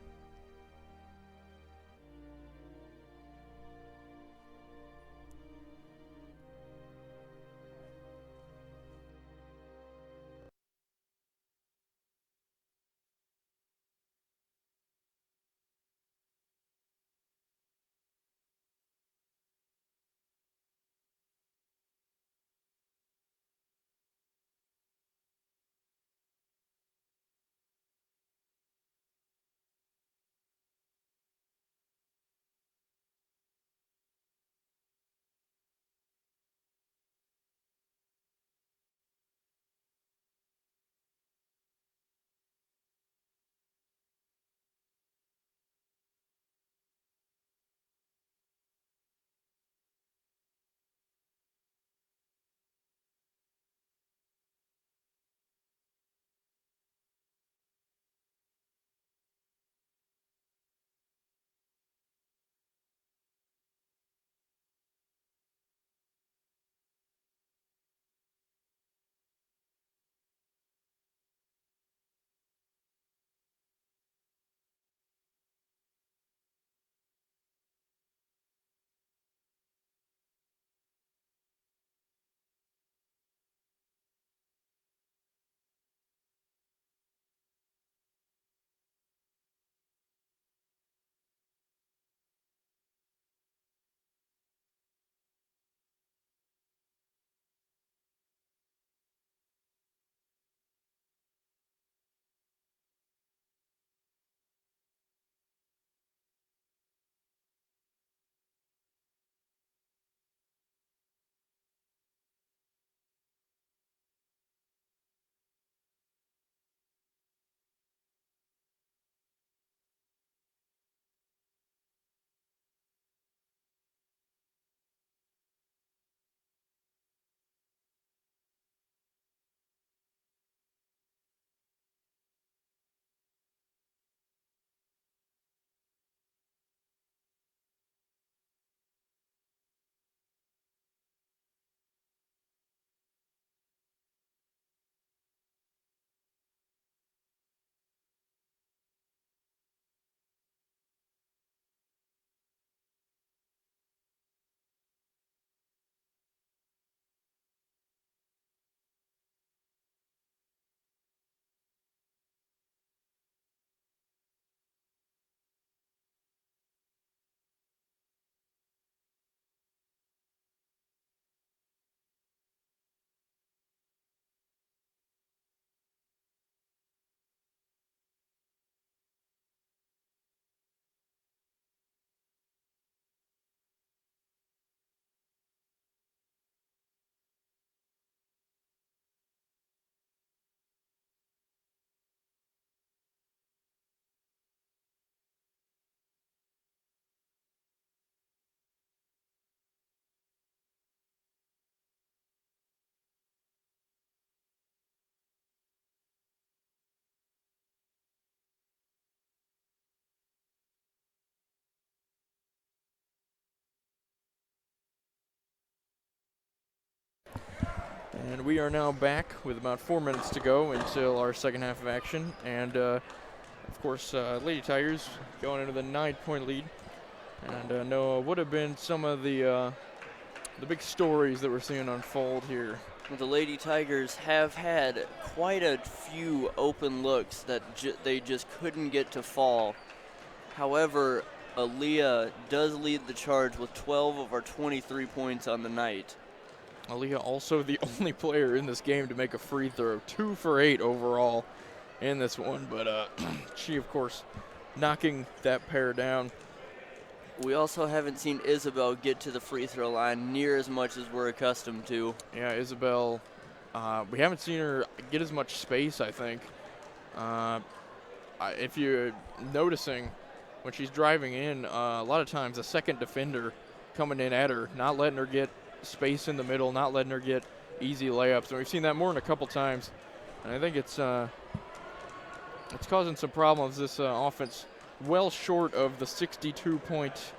And we are now back with about 4 minutes to go until our second half of action. And, of course, Lady Tigers going into the 9-point lead. And Noah, what have been some of the big stories that we're seeing unfold here? The Lady Tigers have had quite a few open looks that they just couldn't get to fall. However, Aaliyah does lead the charge with 12 of our 23 points on the night. Aaliyah also the only player in this game to make a free throw. 2 for 8 overall in this one, but she, of course, knocking that pair down. We also haven't seen Isabel get to the free throw line near as much as we're accustomed to. Yeah, Isabel, we haven't seen her get as much space, I think. If you're noticing, when she's driving in, a lot of times a second defender coming in at her, not letting her get space in the middle, not letting her get easy layups. And we've seen that more than a couple times. And I think it's causing some problems, this offense, well short of the 62-point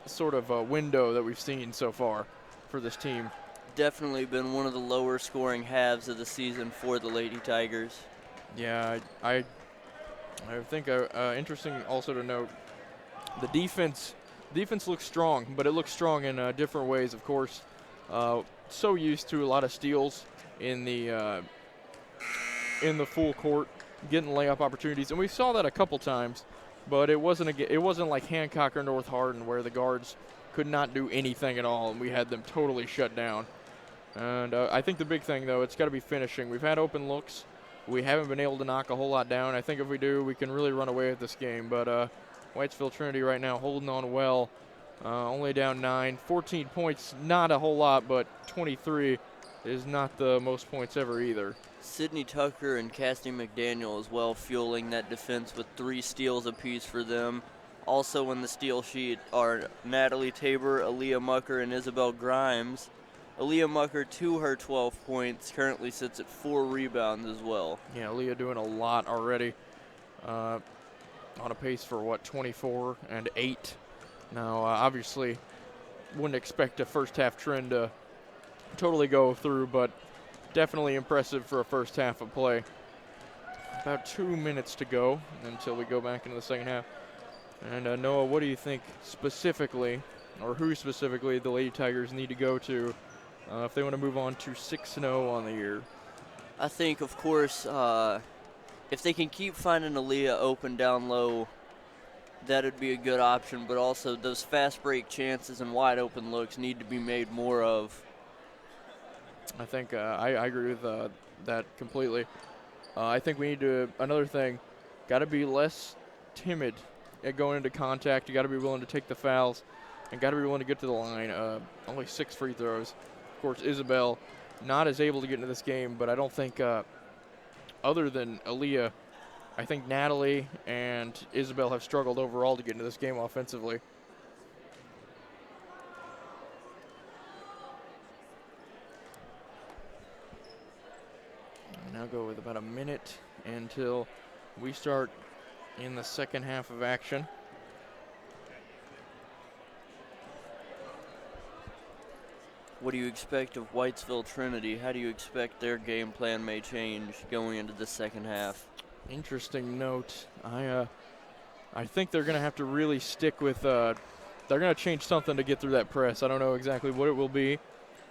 sort of window that we've seen so far for this team. Definitely been one of the lower scoring halves of the season for the Lady Tigers. Yeah, I think interesting also to note, the defense looks strong, but it looks strong in different ways, of course. So used to a lot of steals in the full court, getting layup opportunities, and we saw that a couple times, but it wasn't like Hancock or North Hardin where the guards could not do anything at all, and we had them totally shut down. And I think the big thing, though, it's got to be finishing. We've had open looks. We haven't been able to knock a whole lot down. I think if we do, we can really run away with this game. But Whitesville Trinity right now holding on well, only down 9. 14 points, not a whole lot, but 23 is not the most points ever either. Sydney Tucker and Cassidy McDaniel as well fueling that defense with 3 steals apiece for them. Also in the steal sheet are Natalie Tabor, Aaliyah Mucker, and Isabel Grimes. Aaliyah Mucker, to her 12 points, currently sits at 4 rebounds as well. Yeah, Aaliyah doing a lot already. On a pace for, 24 and 8. Now, obviously, wouldn't expect a first half trend to totally go through, but definitely impressive for a first half of play. About 2 minutes to go until we go back into the second half. And Noah, what do you think specifically, or who specifically the Lady Tigers need to go to if they want to move on to 6-0 on the year? I think, of course, if they can keep finding Aaliyah open down low, that would be a good option, but also those fast break chances and wide open looks need to be made more of. I think I agree with that completely. I think we need to, another thing, got to be less timid at going into contact. You got to be willing to take the fouls and got to be willing to get to the line. Only 6 free throws. Of course, Isabel not as able to get into this game, but I don't think other than Aaliyah, I think Natalie and Isabel have struggled overall to get into this game offensively. Now go with about a minute until we start in the second half of action. What do you expect of Whitesville Trinity? How do you expect their game plan may change going into the second half? Interesting note. I think they're going to have to really stick with they're going to change something to get through that press. I don't know exactly what it will be,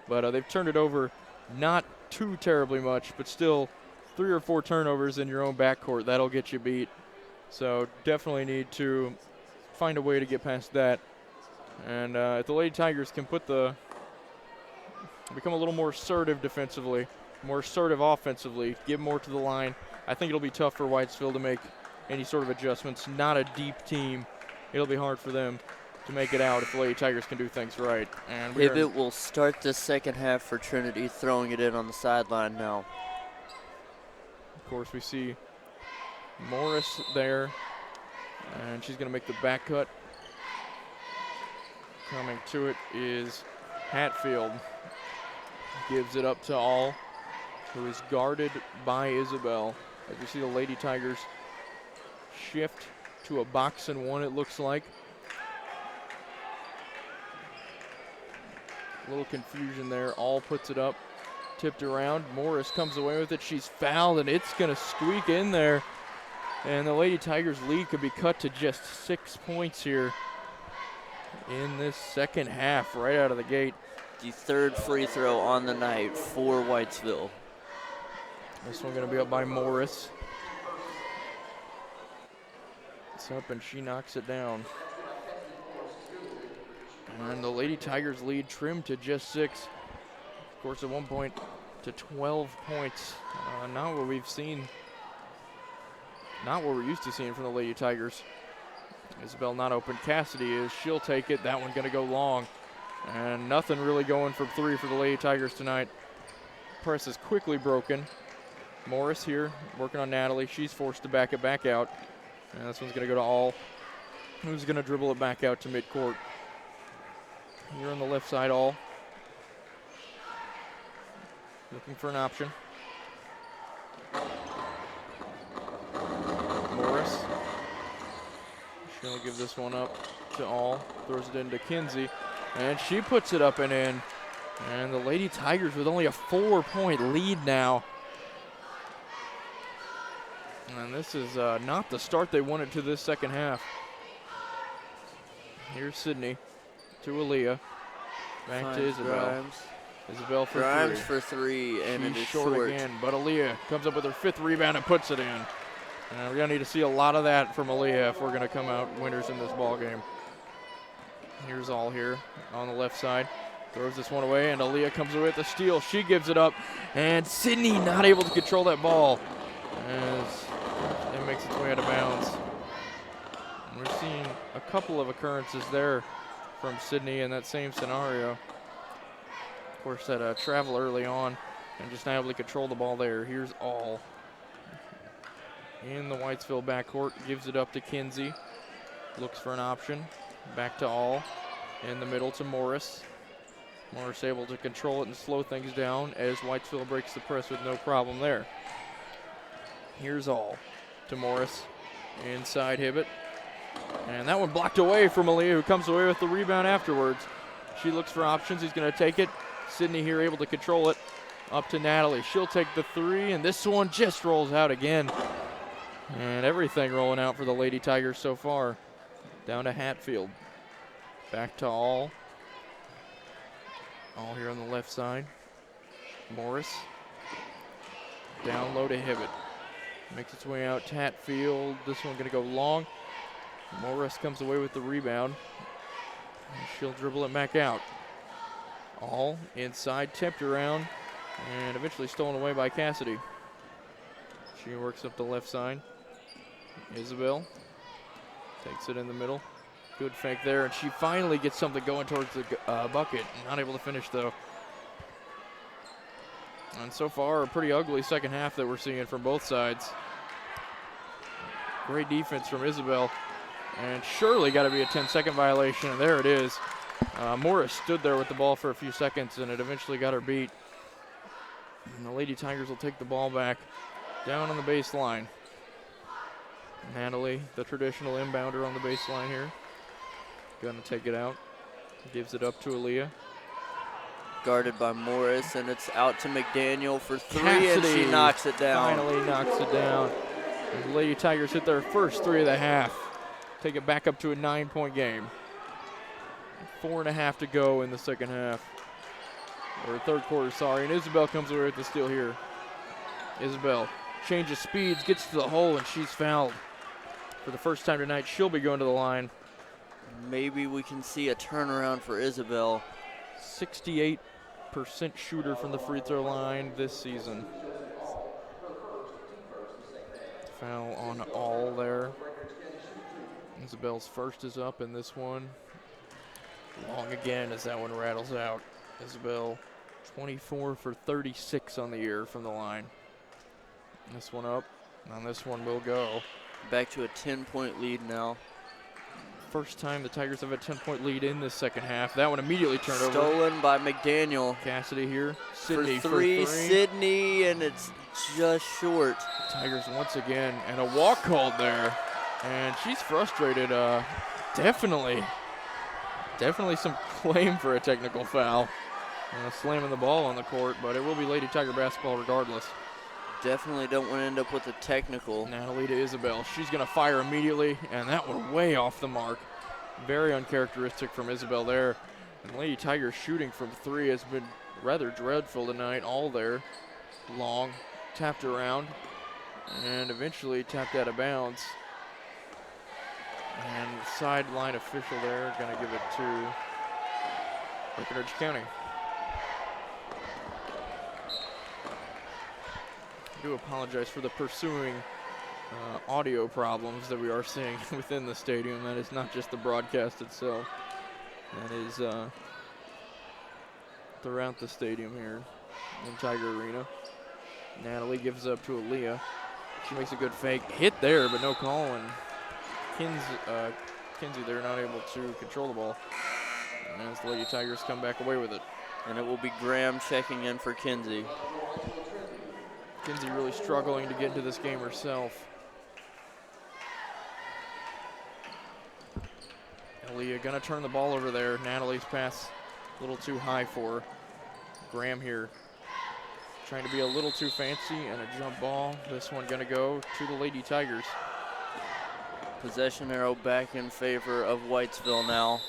but they've turned it over not too terribly much, but still 3 or 4 turnovers in your own backcourt. That'll get you beat. So definitely need to find a way to get past that. And if the Lady Tigers can become a little more assertive defensively, more assertive offensively, give more to the line, I think it'll be tough for Whitesville to make any sort of adjustments. Not a deep team. It'll be hard for them to make it out if the Lady Tigers can do things right. And Pivot will start the second half for Trinity, throwing it in on the sideline now. Of course, we see Morris there, and she's going to make the back cut. Coming to it is Hatfield. Gives it up to All, who is guarded by Isabel. As you see the Lady Tigers shift to a box and one, it looks like. little confusion there. All puts it up, tipped around. Morris comes away with it. She's fouled, and it's going to squeak in there. And the Lady Tigers lead could be cut to just 6 points here in this second half, right out of the gate. The third free throw on the night for Whitesville. This one going to be up by Morris. It's up, and she knocks it down. And the Lady Tigers lead trimmed to just 6. Of course, at one point to 12 points. Not what we've seen. Not what we're used to seeing from the Lady Tigers. Isabel not open. Cassidy is. She'll take it. That one's going to go long. And nothing really going for 3 for the Lady Tigers tonight. Press is quickly broken. Morris here working on Natalie. She's forced to back it back out. And this one's going to go to All, who's going to dribble it back out to midcourt. Here on the left side, All. Looking for an option. Morris. She'll give this one up to All. Throws it into Kinsey. And she puts it up and in. And the Lady Tigers with only a 4-point lead now. And this is not the start they wanted to this second half. Here's Sydney to Aaliyah. Back to Isabel. Grimes. Isabel for Grimes 3. for 3, and She's it is short again, but Aaliyah comes up with her 5th rebound and puts it in. And we're going to need to see a lot of that from Aaliyah if we're going to come out winners in this ball game. Here's All here on the left side. Throws this one away, and Aaliyah comes away with the steal. She gives it up, and Sydney not able to control that ball as it makes its way out of bounds. And we're seeing a couple of occurrences there from Sydney in that same scenario. Of course, that travel early on and just not able to control the ball there. Here's All in the Whitesville backcourt. Gives it up to Kinsey. Looks for an option. Back to All. In the middle to Morris. Morris able to control it and slow things down as Whitesville breaks the press with no problem there. Here's All to Morris. Inside Hibbett. And that one blocked away from Aaliyah, who comes away with the rebound afterwards. She looks for options. He's going to take it. Sydney here able to control it. Up to Natalie. She'll take the 3, and this one just rolls out again. And everything rolling out for the Lady Tigers so far. Down to Hatfield. Back to All. All here on the left side. Morris. Down low to Hibbett. Makes its way out to Hatfield. This one going to go long. Morris comes away with the rebound. And she'll dribble it back out. All inside, tipped around, and eventually stolen away by Cassidy. She works up the left side. Isabel takes it in the middle. Good fake there, and she finally gets something going towards the bucket. Not able to finish, though. And so far, a pretty ugly second half that we're seeing from both sides. Great defense from Isabel. And surely got to be a 10-second violation, and there it is. Morris stood there with the ball for a few seconds, and it eventually got her beat. And the Lady Tigers will take the ball back down on the baseline. Natalie, the traditional inbounder on the baseline here. Going to take it out. Gives it up to Aaliyah. Guarded by Morris, and it's out to McDaniel for 3, Cassidy and she knocks it down. Finally knocks it down. And the Lady Tigers hit their first 3 of the half. Take it back up to a 9-point game. 4.5 to go in the second half. Or third quarter, sorry. And Isabel comes away with the steal here. Isabel changes speeds, gets to the hole, and she's fouled. For the first time tonight, she'll be going to the line. Maybe we can see a turnaround for Isabel. 68% shooter from the free throw line this season. Foul on All there. Isabel's first is up in this one. Long again as that one rattles out. Isabel 24 for 36 on the year from the line. This one up, and this one will go. Back to a 10-point lead now. First time the Tigers have a 10-point lead in this second half. That one immediately turned over. Stolen by McDaniel. Cassidy here. Sydney for 3. Sydney, and it's just short. Tigers once again, and a walk called there. And she's frustrated. Definitely some claim for a technical foul. slamming the ball on the court, but it will be Lady Tiger basketball regardless. Definitely don't want to end up with a technical. Natalie to Isabel. She's going to fire immediately, and that one way off the mark. Very uncharacteristic from Isabel there. And Lady Tiger shooting from 3 has been rather dreadful tonight. All there. Long. Tapped around. And eventually tapped out of bounds. And the sideline official there going to give it to Breckinridge County. I do apologize for the pursuing audio problems that we are seeing within the stadium. That is not just the broadcast itself. That is throughout the stadium here in Tiger Arena. Natalie gives up to Aaliyah. She makes a good fake. Hit there, but no call. And Kinsey, they're not able to control the ball. And as the Lady Tigers come back away with it. And it will be Graham checking in for Kinsey. Kinsey really struggling to get into this game herself. Aaliyah gonna turn the ball over there. Natalie's pass a little too high for her. Graham here trying to be a little too fancy, and a jump ball. This one gonna go to the Lady Tigers. Possession arrow back in favor of Whitesville now.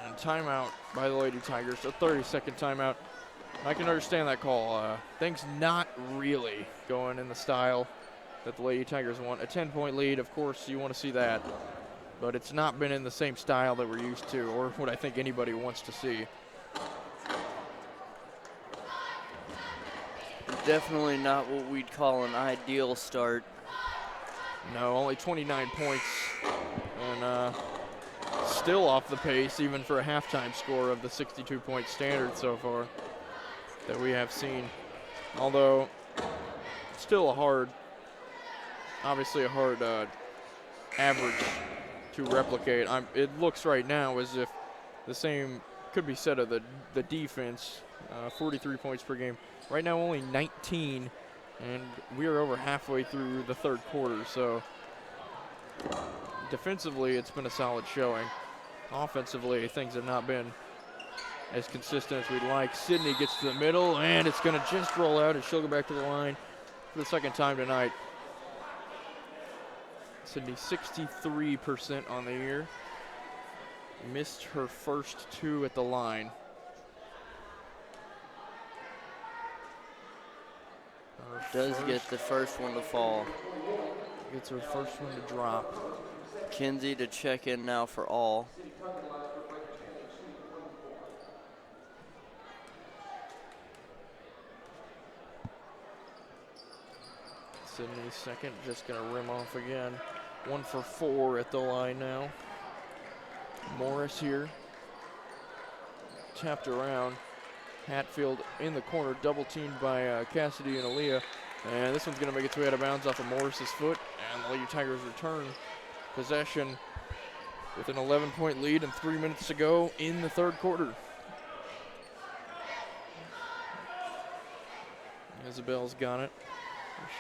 And timeout by the Lady Tigers, a 30-second timeout. I can understand that call. Things not really going in the style that the Lady Tigers want. A 10-point lead, of course, you want to see that. But it's not been in the same style that we're used to, or what I think anybody wants to see. Definitely not what we'd call an ideal start. No, only 29 points. And still off the pace, even for a halftime score of the 62-point standard so far that we have seen. Although, still obviously a hard average to replicate. It looks right now as if the same could be said of the defense, 43 points per game. Right now only 19, and we are over halfway through the third quarter, so defensively it's been a solid showing. Offensively, things have not been as consistent as we'd like. Sydney gets to the middle, and it's going to just roll out, and she'll go back to the line for the second time tonight. Sydney 63% on the year. Missed her first 2 at the line. Does get the first one to fall. Gets her first one to drop. Kinsey to check in now for all. Sydney's second, just gonna rim off again. 1 for 4 at the line now. Morris here. Tapped around. Hatfield in the corner, double teamed by Cassidy and Aaliyah. And this one's gonna make its way out of bounds off of Morris's foot. And the Lady Tigers return possession with an 11-point lead and 3 minutes to go in the third quarter. Isabel's got it.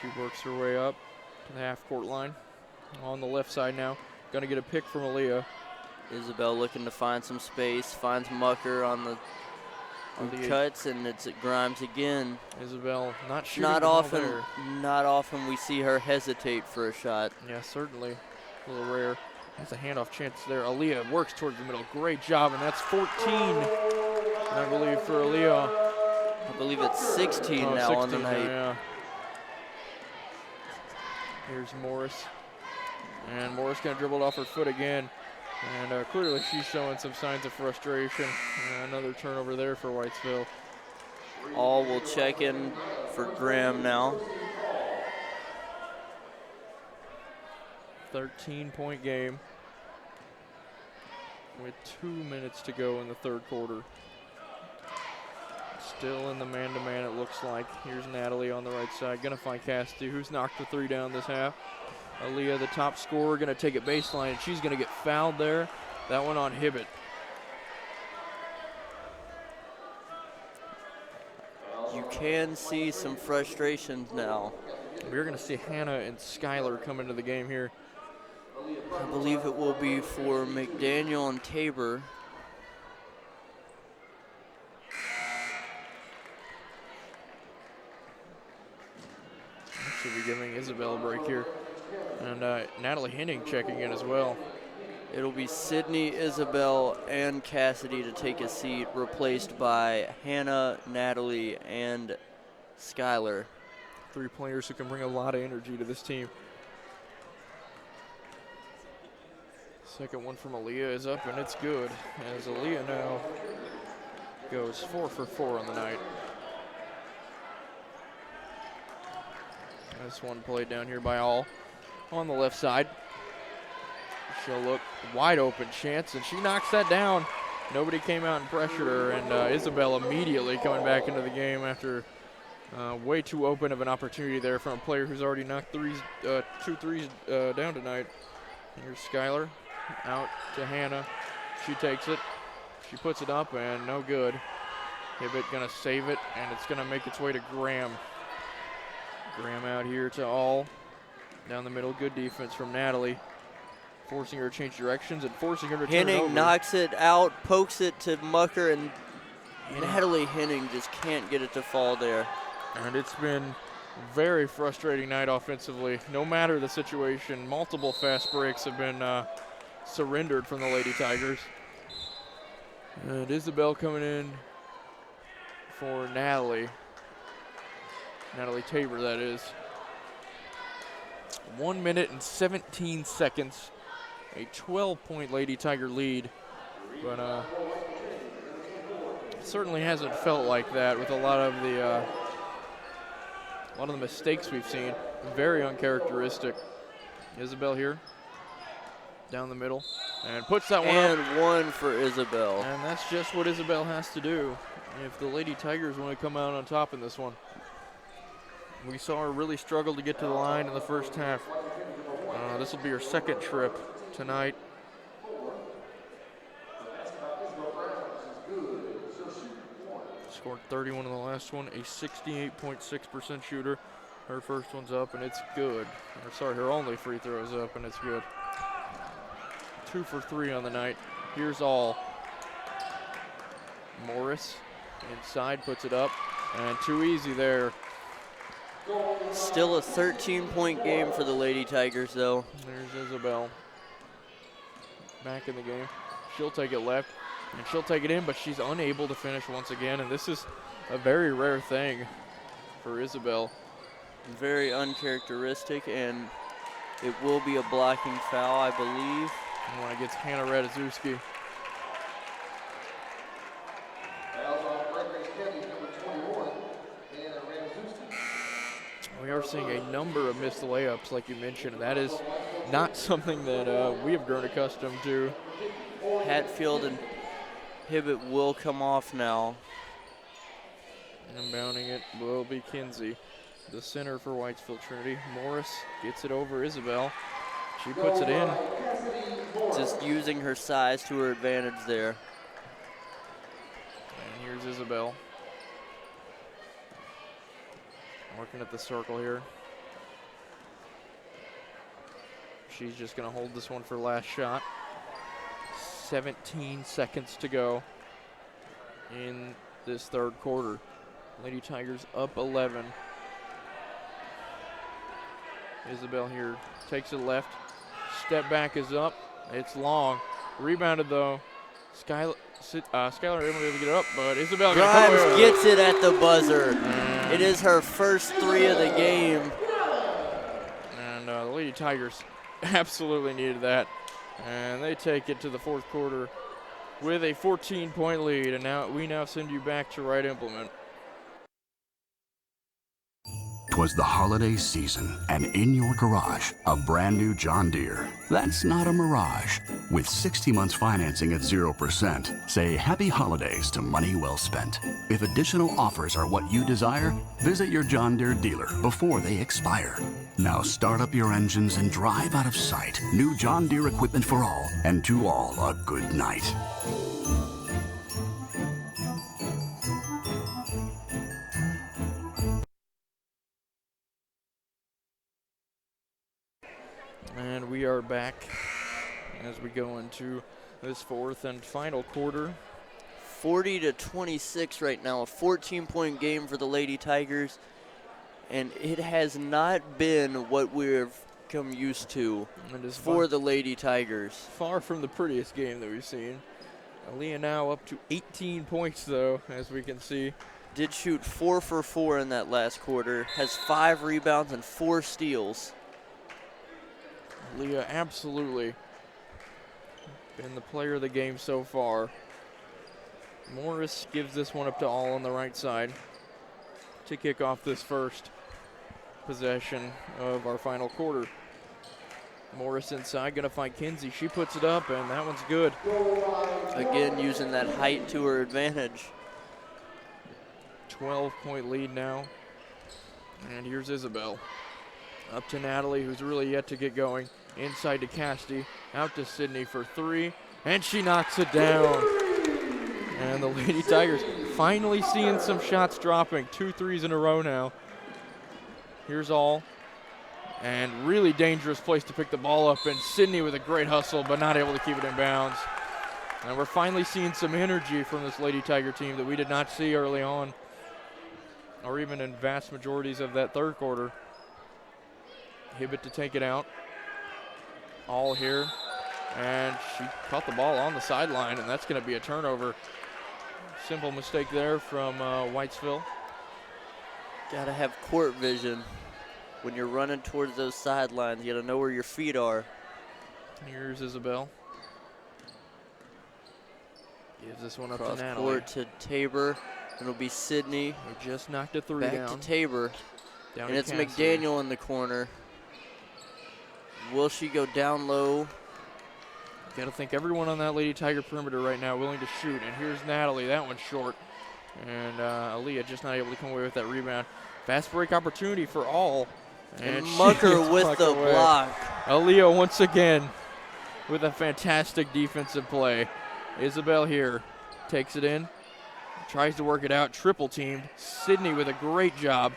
She works her way up to the half-court line. On the left side now. Gonna get a pick from Aaliyah. Isabel looking to find some space, finds Mucker on the cuts, and it's at Grimes again. Isabel not shooting. Not often we see her hesitate for a shot. Yeah, certainly a little rare. Has a handoff chance there. Aaliyah works towards the middle. Great job, and that's 14, I believe, for Aaliyah. I believe it's 16 now 16 on the night. Yeah. Here's Morris. And Morris gonna dribble it off her foot again. And clearly she's showing some signs of frustration. Another turnover there for Whitesville. All will check in for Graham now. 13-point game with 2 minutes to go in the third quarter. Still in the man-to-man, it looks like. Here's Natalie on the right side. Gonna find Cassidy, who's knocked the 3 down this half. Aaliyah, the top scorer, gonna take it baseline, and she's gonna get fouled there. That one on Hibbett. You can see some frustrations now. We're gonna see Hannah and Skylar come into the game here. I believe it will be for McDaniel and Tabor. giving Isabel a break here. And Natalie Henning checking in as well. It'll be Sydney, Isabel, and Cassidy to take a seat, replaced by Hannah, Natalie, and Skylar. 3 players who can bring a lot of energy to this team. Second one from Aaliyah is up, and it's good, as Aaliyah now goes 4 for 4 on the night. This one played down here by All on the left side. She'll look wide open chance, and she knocks that down. Nobody came out and pressured her, and Isabel immediately coming back into the game after way too open of an opportunity there from a player who's already knocked 2 threes down tonight. Here's Skylar out to Hannah. She takes it. She puts it up, and no good. Hibbett gonna save it, and it's gonna make its way to Graham. Graham out here to All. Down the middle, good defense from Natalie. Forcing her to change directions and forcing her to turn it over. Henning knocks it out, pokes it to Mucker, and Natalie Henning just can't get it to fall there. And it's been very frustrating night offensively. No matter the situation, multiple fast breaks have been surrendered from the Lady Tigers. And Isabel coming in for Natalie. Natalie Tabor, that is. 1 minute and 17 seconds. A 12-point Lady Tiger lead. But it certainly hasn't felt like that with a lot of the mistakes we've seen. Very uncharacteristic. Isabel here. Down the middle. And puts that one up. And one for Isabel. And that's just what Isabel has to do if the Lady Tigers want to come out on top in this one. We saw her really struggle to get to the line in the first half. This will be her second trip tonight. Scored 31 in the last one, a 68.6% shooter. Her first one's up, and it's good. Or sorry, her only free throw is up, and it's good. 2 for 3 on the night. Here's All. Morris inside, puts it up, and too easy there. Still a 13-point game for the Lady Tigers, though. There's Isabel. Back in the game. She'll take it left, and she'll take it in, but she's unable to finish once again, and this is a very rare thing for Isabel. Very uncharacteristic, and it will be a blocking foul, I believe. And when it gets Hannah Ratajewski. We are seeing a number of missed layups, like you mentioned, and that is not something that we have grown accustomed to. Hatfield and Hibbett will come off now. Inbounding it will be Kinsey, the center for Whitesville Trinity. Morris gets it over Isabel. She puts it in. Just using her size to her advantage there. And here's Isabel. Working at the circle here. She's just going to hold this one for last shot. 17 seconds to go in this third quarter. Lady Tigers up 11. Isabel here takes it left. Step back is up. It's long. Rebounded though. Skylar able to get it up, but Isabel Grimes gets it at the buzzer. It is her first 3 of the game. And the Lady Tigers absolutely needed that. And they take it to the fourth quarter with a 14-point lead. And now we send you back to right implement. 'Twas the holiday season, and in your garage, a brand new John Deere. That's not a mirage. With 60 months financing at 0%, say happy holidays to money well spent. If additional offers are what you desire, visit your John Deere dealer before they expire. Now start up your engines and drive out of sight. New John Deere equipment for all, and to all a good night. And we are back as we go into this fourth and final quarter. 40-26 right now, a 14-point game for the Lady Tigers. And it has not been what we've come used to for the Lady Tigers. Far from the prettiest game that we've seen. Aaliyah now up to 18 points, though, as we can see. Did shoot 4 for 4 in that last quarter. Has 5 rebounds and 4 steals. Aaliyah absolutely been the player of the game so far. Morris gives this one up to All on the right side to kick off this first possession of our final quarter. Morris inside, gonna find Kinsey. She puts it up, and that one's good. Again, using that height to her advantage. 12-point lead now. And here's Isabel. Up to Natalie, who's really yet to get going. Inside to Casti, out to Sydney for 3, and she knocks it down. And the Lady Tigers finally seeing some shots dropping. 2 threes in a row now. Here's All. And really dangerous place to pick the ball up, and Sydney with a great hustle, but not able to keep it in bounds. And we're finally seeing some energy from this Lady Tiger team that we did not see early on, or even in vast majorities of that third quarter. Hibbett to take it out. All here, and she caught the ball on the sideline, and that's going to be a turnover. Simple mistake there from Whitesville. Gotta have court vision. When you're running towards those sidelines, you gotta know where your feet are. Here's Isabel. Gives this one up Cross to Natalie. court to Tabor. It'll be Sydney. Who just knocked a 3 Back down. to Tabor. Down And to it's Cassidy. McDaniel in the corner. Will she go down low? Gotta think everyone on that Lady Tiger perimeter right now willing to shoot. And here's Natalie. That one's short. And Aaliyah just not able to come away with that rebound. Fast break opportunity for All. And she Mucker gets with mucked the away. block. Aaliyah once again with a fantastic defensive play. Isabel here takes it in, tries to work it out, triple teamed. Sydney with a great job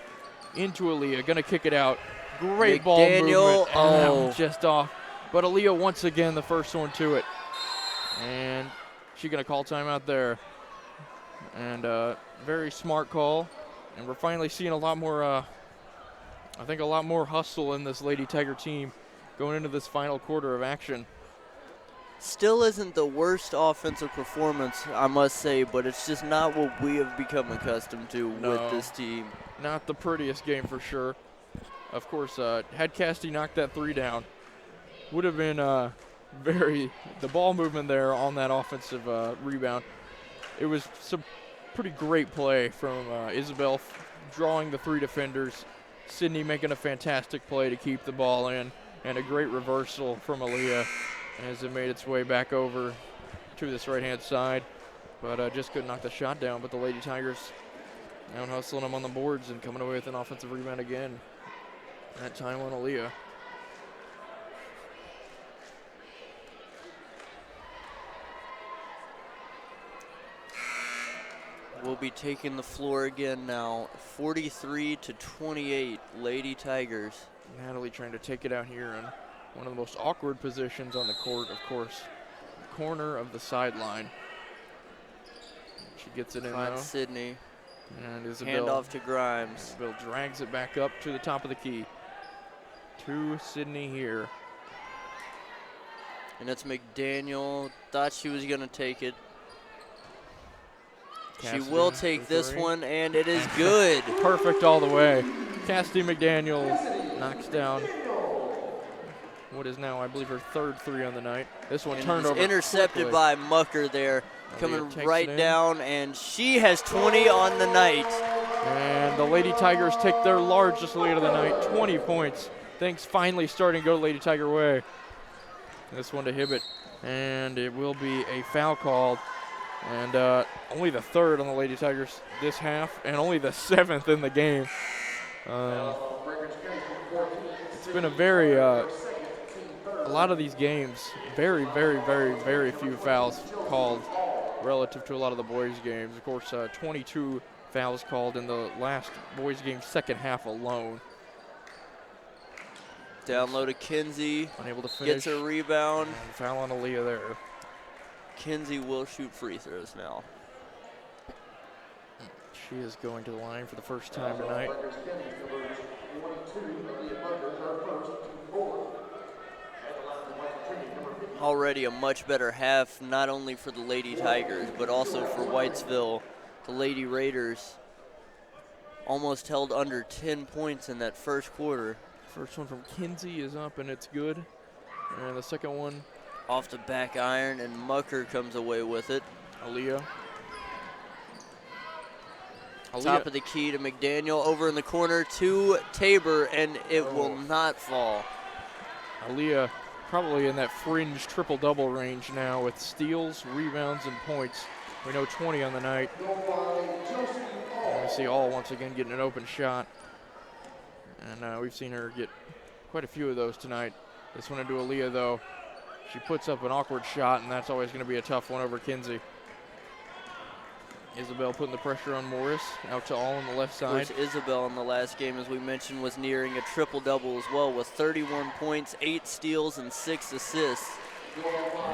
into Aaliyah, gonna kick it out. Great ball movement, and that one's just off. But Aaliyah once again the first one to it. And she's gonna call timeout there. And very smart call. And we're finally seeing a lot more, I think a lot more hustle in this Lady Tiger team going into this final quarter of action. Still isn't the worst offensive performance, I must say, but it's just not what we have become accustomed to with this team. Not the prettiest game for sure. Of course, had Casti knocked that 3 down, would have been the ball movement there on that offensive rebound. It was some pretty great play from Isabel drawing the 3 defenders. Sydney making a fantastic play to keep the ball in, and a great reversal from Aaliyah as it made its way back over to this right-hand side. But just couldn't knock the shot down, but the Lady Tigers out hustling them on the boards and coming away with an offensive rebound again. That time on Aaliyah. We'll be taking the floor again now. 43-28, Lady Tigers. Natalie trying to take it out here in one of the most awkward positions on the court, of course. Corner of the sideline. She gets it in now. Sydney. And Isabel. Handoff to Grimes. Isabel drags it back up to the top of the key. To Sydney here. And it's McDaniel. Thought she was going to take it. Cassidy she will take this 3. one, and it is good. Perfect all the way. Casti McDaniel knocks down what is now, I believe, her 3rd 3 on the night. This one turned over intercepted quickly by Mucker there. Coming right it down, and she has 20 on the night. And the Lady Tigers take their largest lead of the night, 20 points. Things finally starting to go Lady Tiger way. This one to Hibbett, and it will be a foul called. And only the 3rd on the Lady Tigers this half, and only the 7th in the game. It's been a very, a lot of these games, very, very, very, very few fouls called relative to a lot of the boys' games. Of course, 22 fouls called in the last boys' game second half alone. Down low to Kinsey. Unable to finish. Gets a rebound. And foul on Aaliyah there. Kinsey will shoot free throws now. She is going to the line for the first time tonight. Already a much better half, not only for the Lady Tigers, but also for Whitesville. The Lady Raiders almost held under 10 points in that first quarter. First one from Kinsey is up and it's good. And the second one, off the back iron, and Mucker comes away with it. Aaliyah. Top of the key to McDaniel, over in the corner to Tabor, and it will not fall. Aaliyah probably in that fringe triple-double range now with steals, rebounds, and points. We know 20 on the night. And we see All once again getting an open shot. And we've seen her get quite a few of those tonight. This one into Aaliyah, though. She puts up an awkward shot, and that's always going to be a tough one over Kinsey. Isabel putting the pressure on Morris, out to All on the left side. Of course, Isabel in the last game, as we mentioned, was nearing a triple-double as well with 31 points, 8 steals, and 6 assists.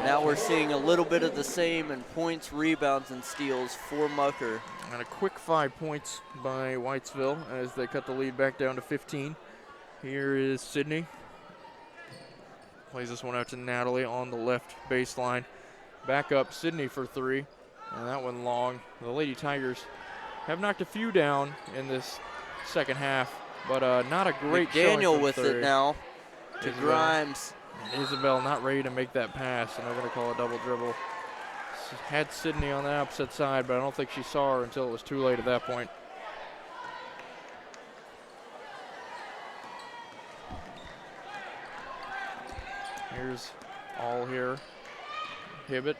Now we're seeing a little bit of the same in points, rebounds, and steals for Mucker. And a quick 5 points by Whitesville as they cut the lead back down to 15. Here is Sydney. Plays this one out to Natalie on the left baseline. Back up, Sydney for 3. And that one long. The Lady Tigers have knocked a few down in this second half, but not a great showing McDaniel from with three. it now to Isabel. Grimes. And Isabel not ready to make that pass, and they're going to call a double dribble. Had Sydney on the opposite side, but I don't think she saw her until it was too late at that point. Here's All here. Hibbett.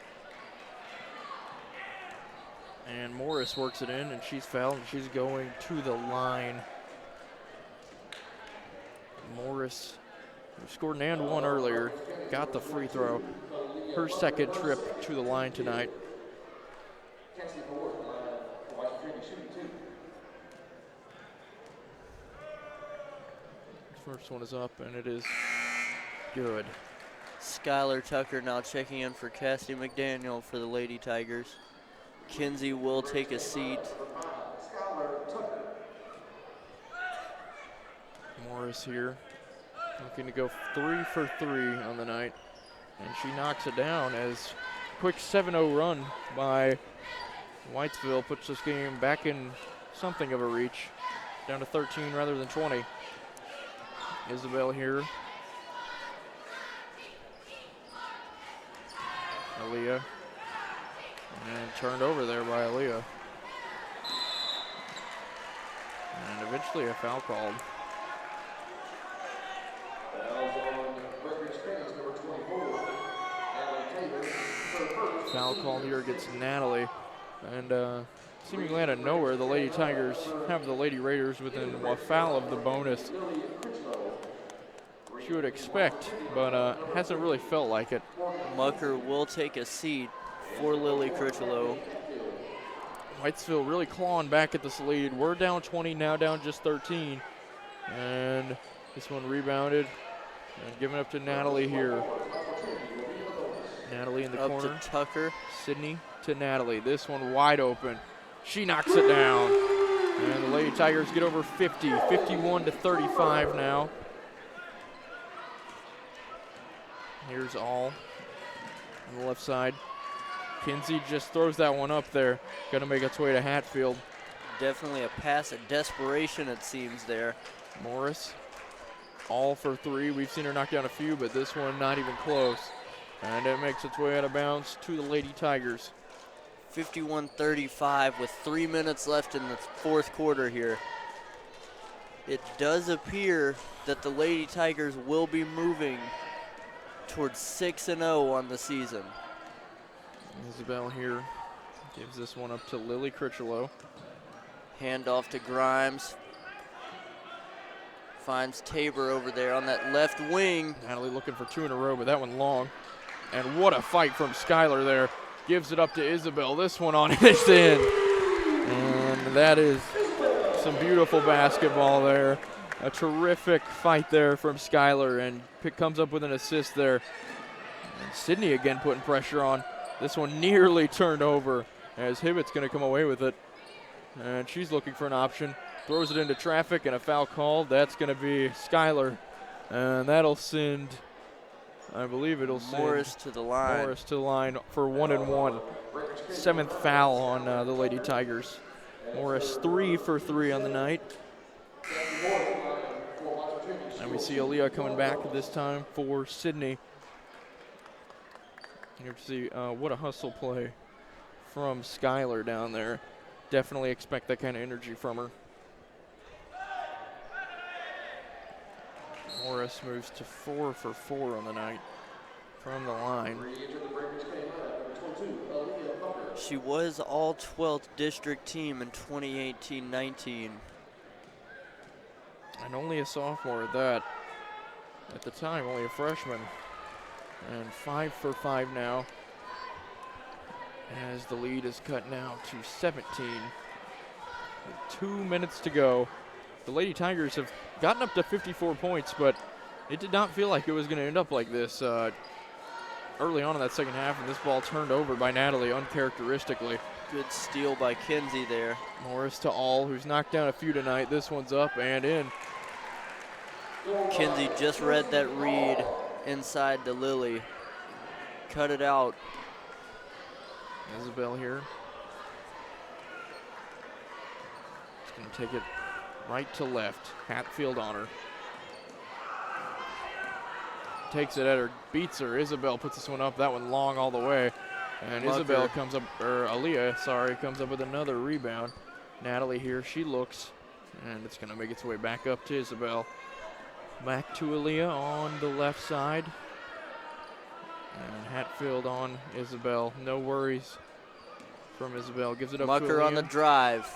And Morris works it in, and she's fouled, and she's going to the line. Morris, who scored an and one earlier, got the free throw. Her second trip to the line tonight. First one is up, and it is good. Skylar Tucker now checking in for Cassidy McDaniel for the Lady Tigers. Kinsey will take a seat. Morris here, looking to go 3 for 3 on the night. And she knocks it down as quick 7-0 run by Whitesville puts this game back in something of a reach. Down to 13 rather than 20. Isabel here. Aaliyah. And turned over there by Aaliyah. And eventually a foul called. Foul called here against Natalie. And seemingly out of nowhere, the Lady Tigers have the Lady Raiders within a foul of the bonus. You would expect, but hasn't really felt like it. Mucker will take a seat for Lily Critchlow. Whitesville really clawing back at this lead. We're down 20, now down just 13. And this one rebounded and given up to Natalie here. Natalie in the Up corner. to Tucker. Sydney to Natalie. This one wide open. She knocks it down. And the Lady Tigers get over 50, 51 to 35 now. Here's All on the left side. Kinsey just throws that one up there. Going to make its way to Hatfield. Definitely a pass of desperation, it seems, there. Morris, All for 3. We've seen her knock down a few, but this one not even close. And it makes its way out of bounds to the Lady Tigers. 51-35 with 3 minutes left in the fourth quarter here. It does appear that the Lady Tigers will be moving towards 6-0 on the season. Isabel here gives this one up to Lily Critchlow. Hand off to Grimes. Finds Tabor over there on that left wing. Natalie looking for 2 in a row, but that one long. And what a fight from Skylar there. Gives it up to Isabel. This one on is in. And that is some beautiful basketball there. A terrific fight there from Skylar, and comes up with an assist there. And Sydney again putting pressure on. This one nearly turned over as Hibbett's going to come away with it. And she's looking for an option. throws it into traffic and a foul called. That's going to be Skylar, and that'll send, I believe it'll send Morris to the line. Morris to the line for 1 and 1. 7th foul on the Lady Tigers. Morris 3 for 3 on the night. And we see Aaliyah coming back this time for Sydney. You have to see what a hustle play from Skylar down there. Definitely expect that kind of energy from her. Morris moves to 4 for 4 on the night from the line. She was all 12th district team in 2018-19. And only a sophomore at that. At the time, only a freshman. And 5 for 5 now, as the lead is cut now to 17. With 2 minutes to go. The Lady Tigers have gotten up to 54 points, but it did not feel like it was going to end up like this early on in that second half, and this ball turned over by Natalie uncharacteristically. Good steal by Kinsey there. Morris to All, who's knocked down a few tonight. This one's up and in. Kinsey just read that read inside to Lily. Cut it out. Isabel here. She's going to take it right to left. Hatfield on her. Takes it at her, beats her. Isabel puts this one up. That one long all the way. And Isabel comes up, or Aaliyah, sorry, comes up with another rebound. Natalie here, she looks, and it's going to make its way back up to Isabel. Back to Aaliyah on the left side. And Hatfield on Isabel. No worries from Isabel. Gives it up to Mucker Aaliyah. on the drive.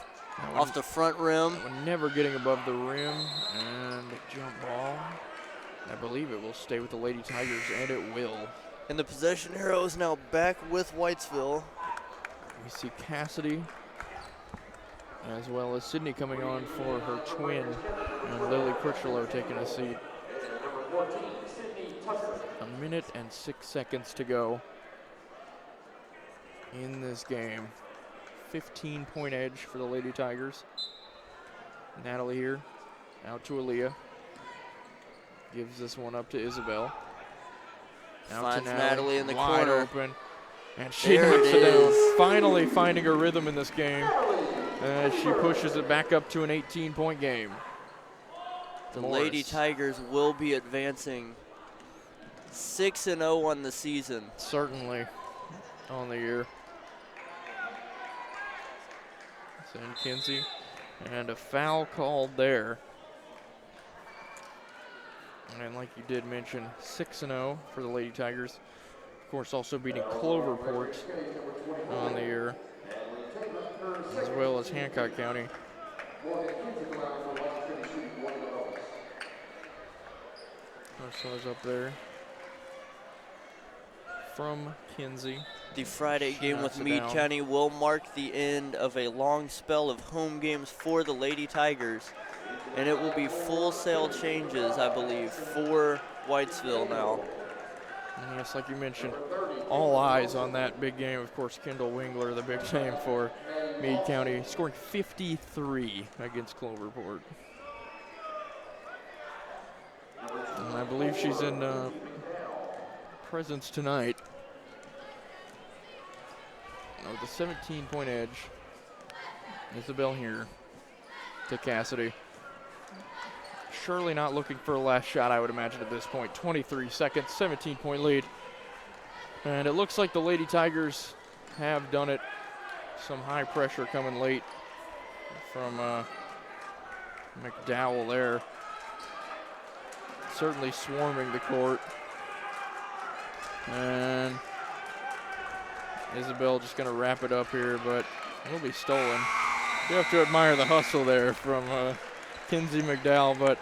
Off the front rim. That one never getting above the rim. And jump ball. I believe it will stay with the Lady Tigers, and it will. And the possession arrow is now back with Whitesville. We see Cassidy, as well as Sydney coming on for her twin, and Lily Critchlow taking a seat. 1 minute and 6 seconds to go in this game. 15-point edge for the Lady Tigers. Natalie here, out to Aaliyah. Gives this one up to Isabel. Out Finds to Natalie in the wide corner. Open. And she There knocks it it down. is. Finally finding her rhythm in this game as she pushes it back up to an 18-point game. The Morris. Lady Tigers will be advancing 6-0 on the season. Certainly on the year. Send Kinsey. And a foul called there. And like you did mention, 6-0 for the Lady Tigers. Of course, also beating Cloverport on the year, as well as Hancock County. Marcella's up there from Kinsey. The Friday game Knocks with it Meade down. County will mark the end of a long spell of home games for the Lady Tigers. And it will be full sail changes, I believe, for Whitesville now. And yes, like you mentioned, all eyes on that big game. Of course, Kendall Wingler, the big name for Meade County, scoring 53 against Cloverport. And I believe she's in presence tonight. With a 17-point edge. Isabel here to Cassidy. Surely not looking for a last shot, I would imagine, at this point. 23 seconds, 17-point lead. And it looks like the Lady Tigers have done it. Some high pressure coming late from McDowell there. Certainly swarming the court. And Isabel just going to wrap it up here, but it will be stolen. You have to admire the hustle there from Kinsey McDowell, but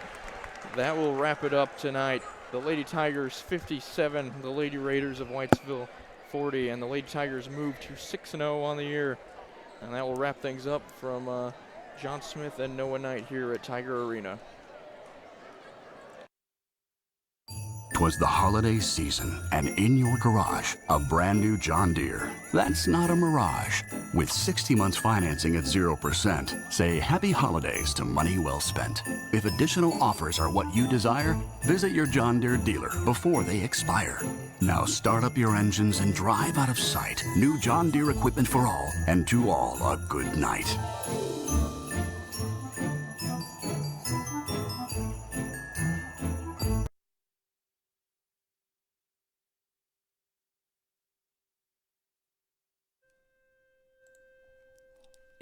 that will wrap it up tonight. The Lady Tigers 57, the Lady Raiders of Whitesville 40, and the Lady Tigers move to 6-0 on the year. And that will wrap things up from John Smith and Noah Knight here at Tiger Arena. 'Twas the holiday season, and in your garage, a brand new John Deere. That's not a mirage. With 60 months financing at 0%, say happy holidays to money well spent. If additional offers are what you desire, visit your John Deere dealer before they expire. Now start up your engines and drive out of sight. New John Deere equipment for all, and to all a good night.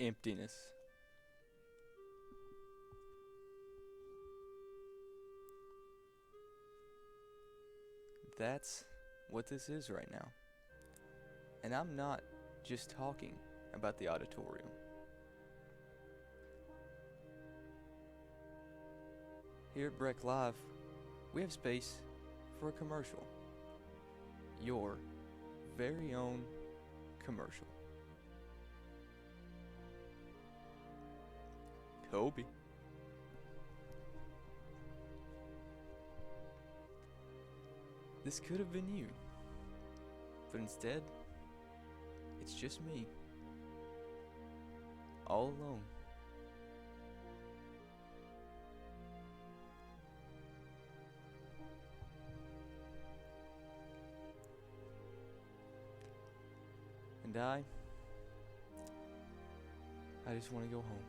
Emptiness. That's what this is right now. And I'm not just talking about the auditorium. Here at Breck Live, we have space for a commercial. Your very own commercial. Kobe. This could have been you, but instead, it's just me, all alone. And I just want to go home.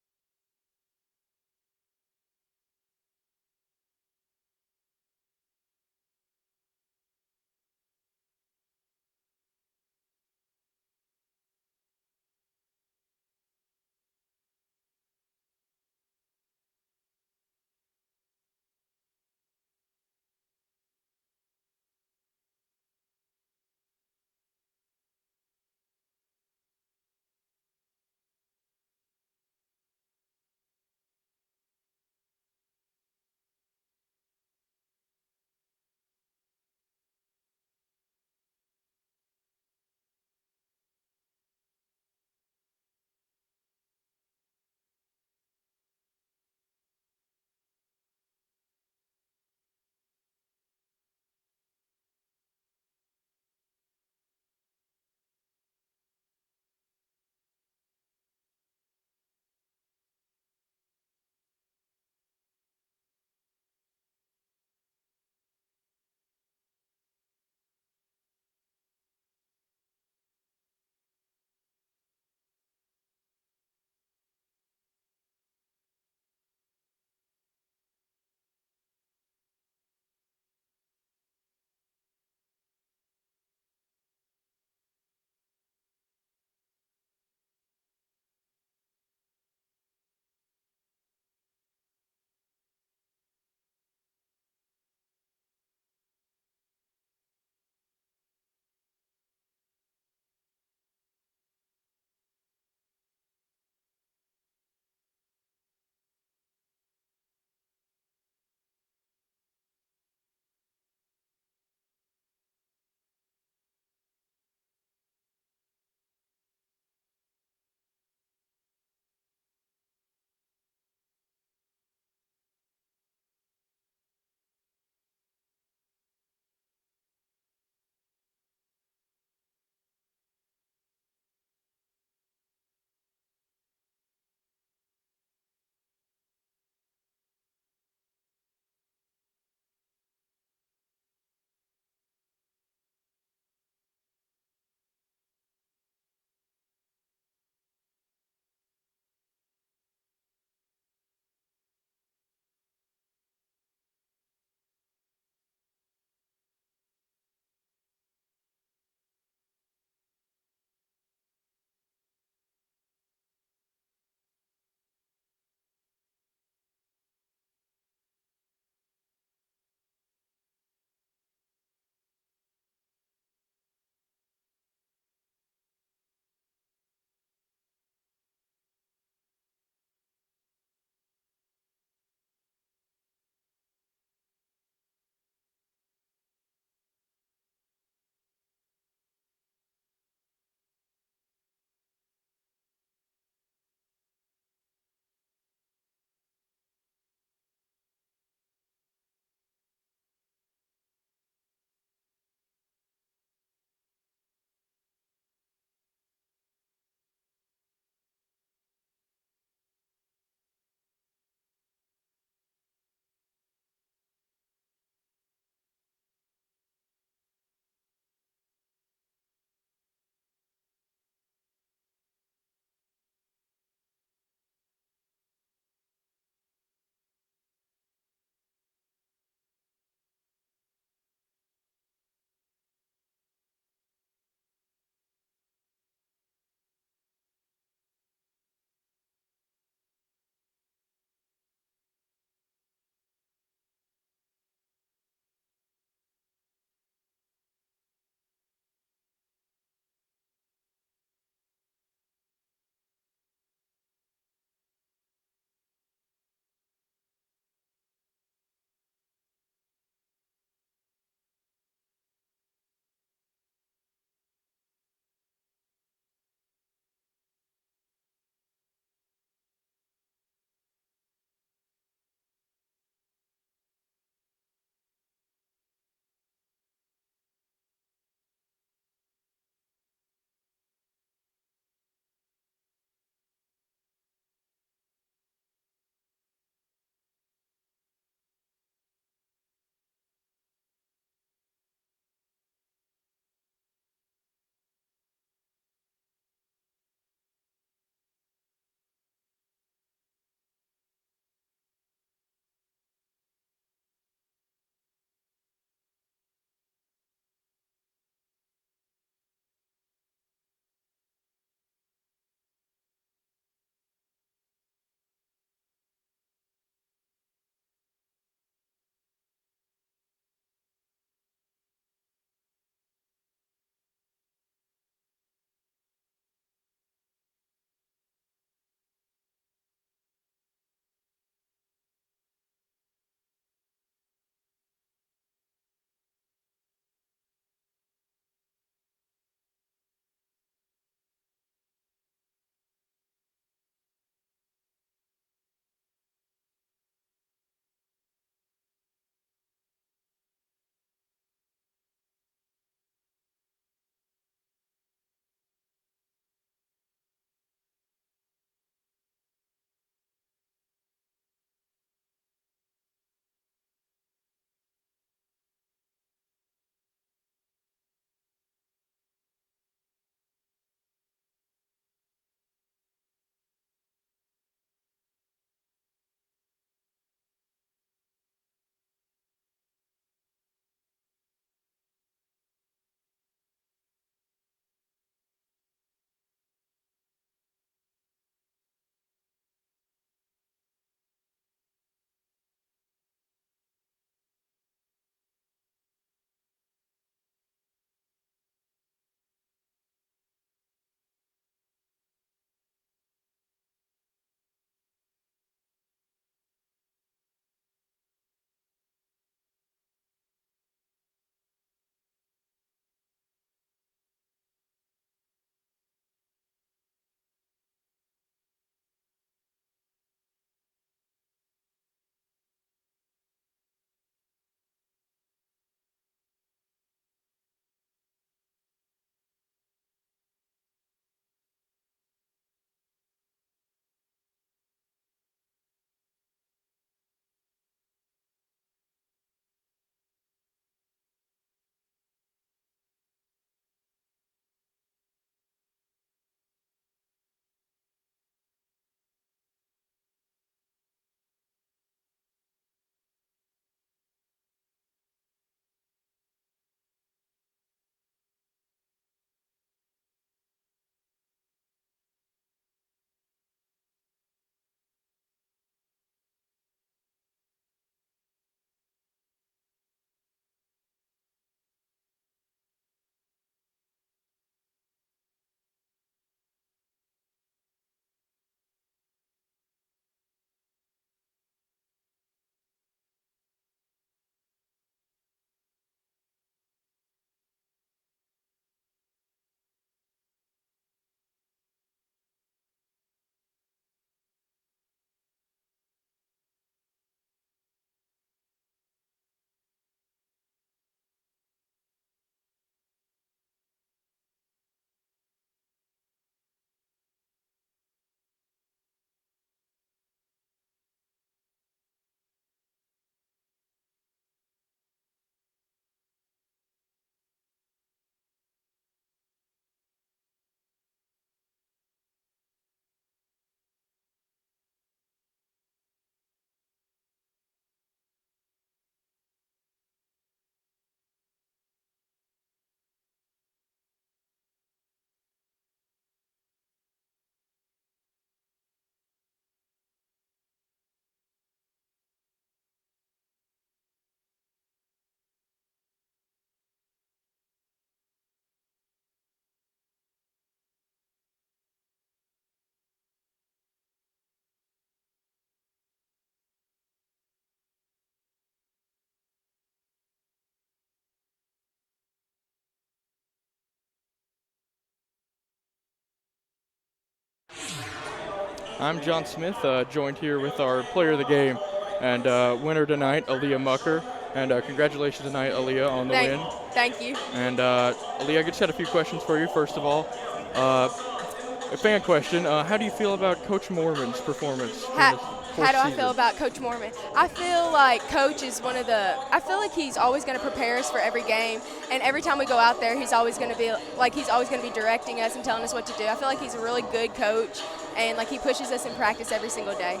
I'm John Smith, joined here with our player of the game and winner tonight, Aaliyah Mucker. And congratulations tonight, Aaliyah, on the win. Thank you. And Aaliyah, I just had a few questions for you. First of all, a fan question: how do you feel about Coach Mormon's performance? How do I feel about Coach Mormon? I feel like Coach is I feel like he's always going to prepare us for every game, and every time we go out there, he's always going to be directing us and telling us what to do. I feel like he's a really good coach, and like he pushes us in practice every single day.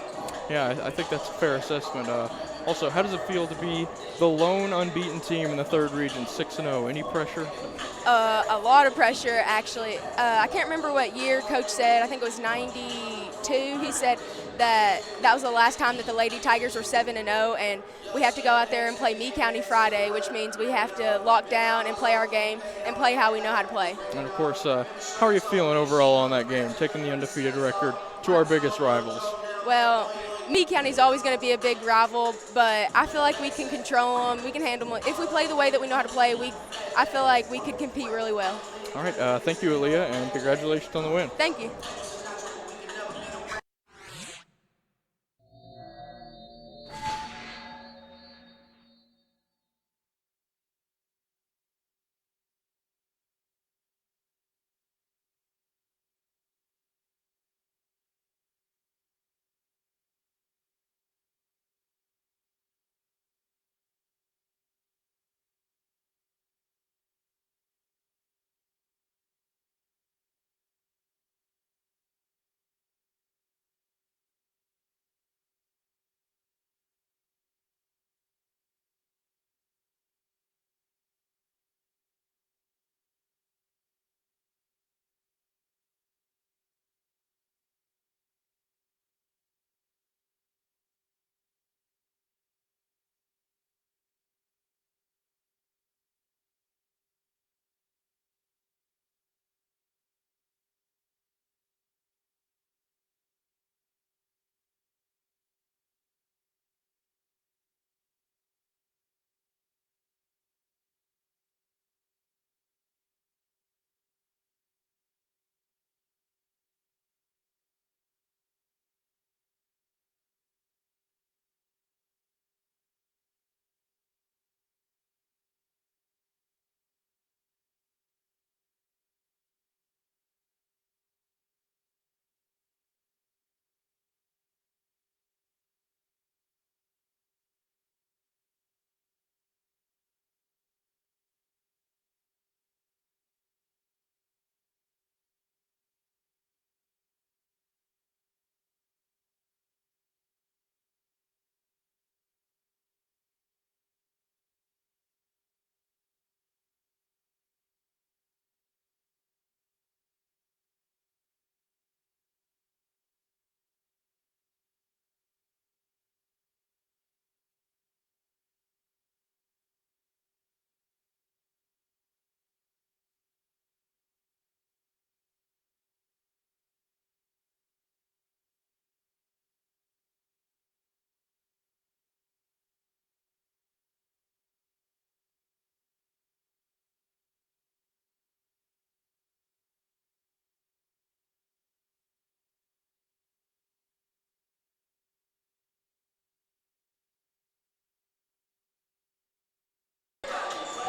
Yeah, I think that's a fair assessment. Also, how does it feel to be the lone unbeaten team in the 3rd region, 6-0? Any pressure? A lot of pressure, actually. I can't remember what year Coach said. I think it was 92. He said that was the last time that the Lady Tigers were 7-0, and we have to go out there and play Meade County Friday, which means we have to lock down and play our game and play how we know how to play. And, of course, how are you feeling overall on that game, taking the undefeated record to our biggest rivals? Well, Meade County is always going to be a big rival, but I feel like we can control them. We can handle them. If we play the way that we know how to play, I feel like we could compete really well. All right. Thank you, Aaliyah, and congratulations on the win. Thank you.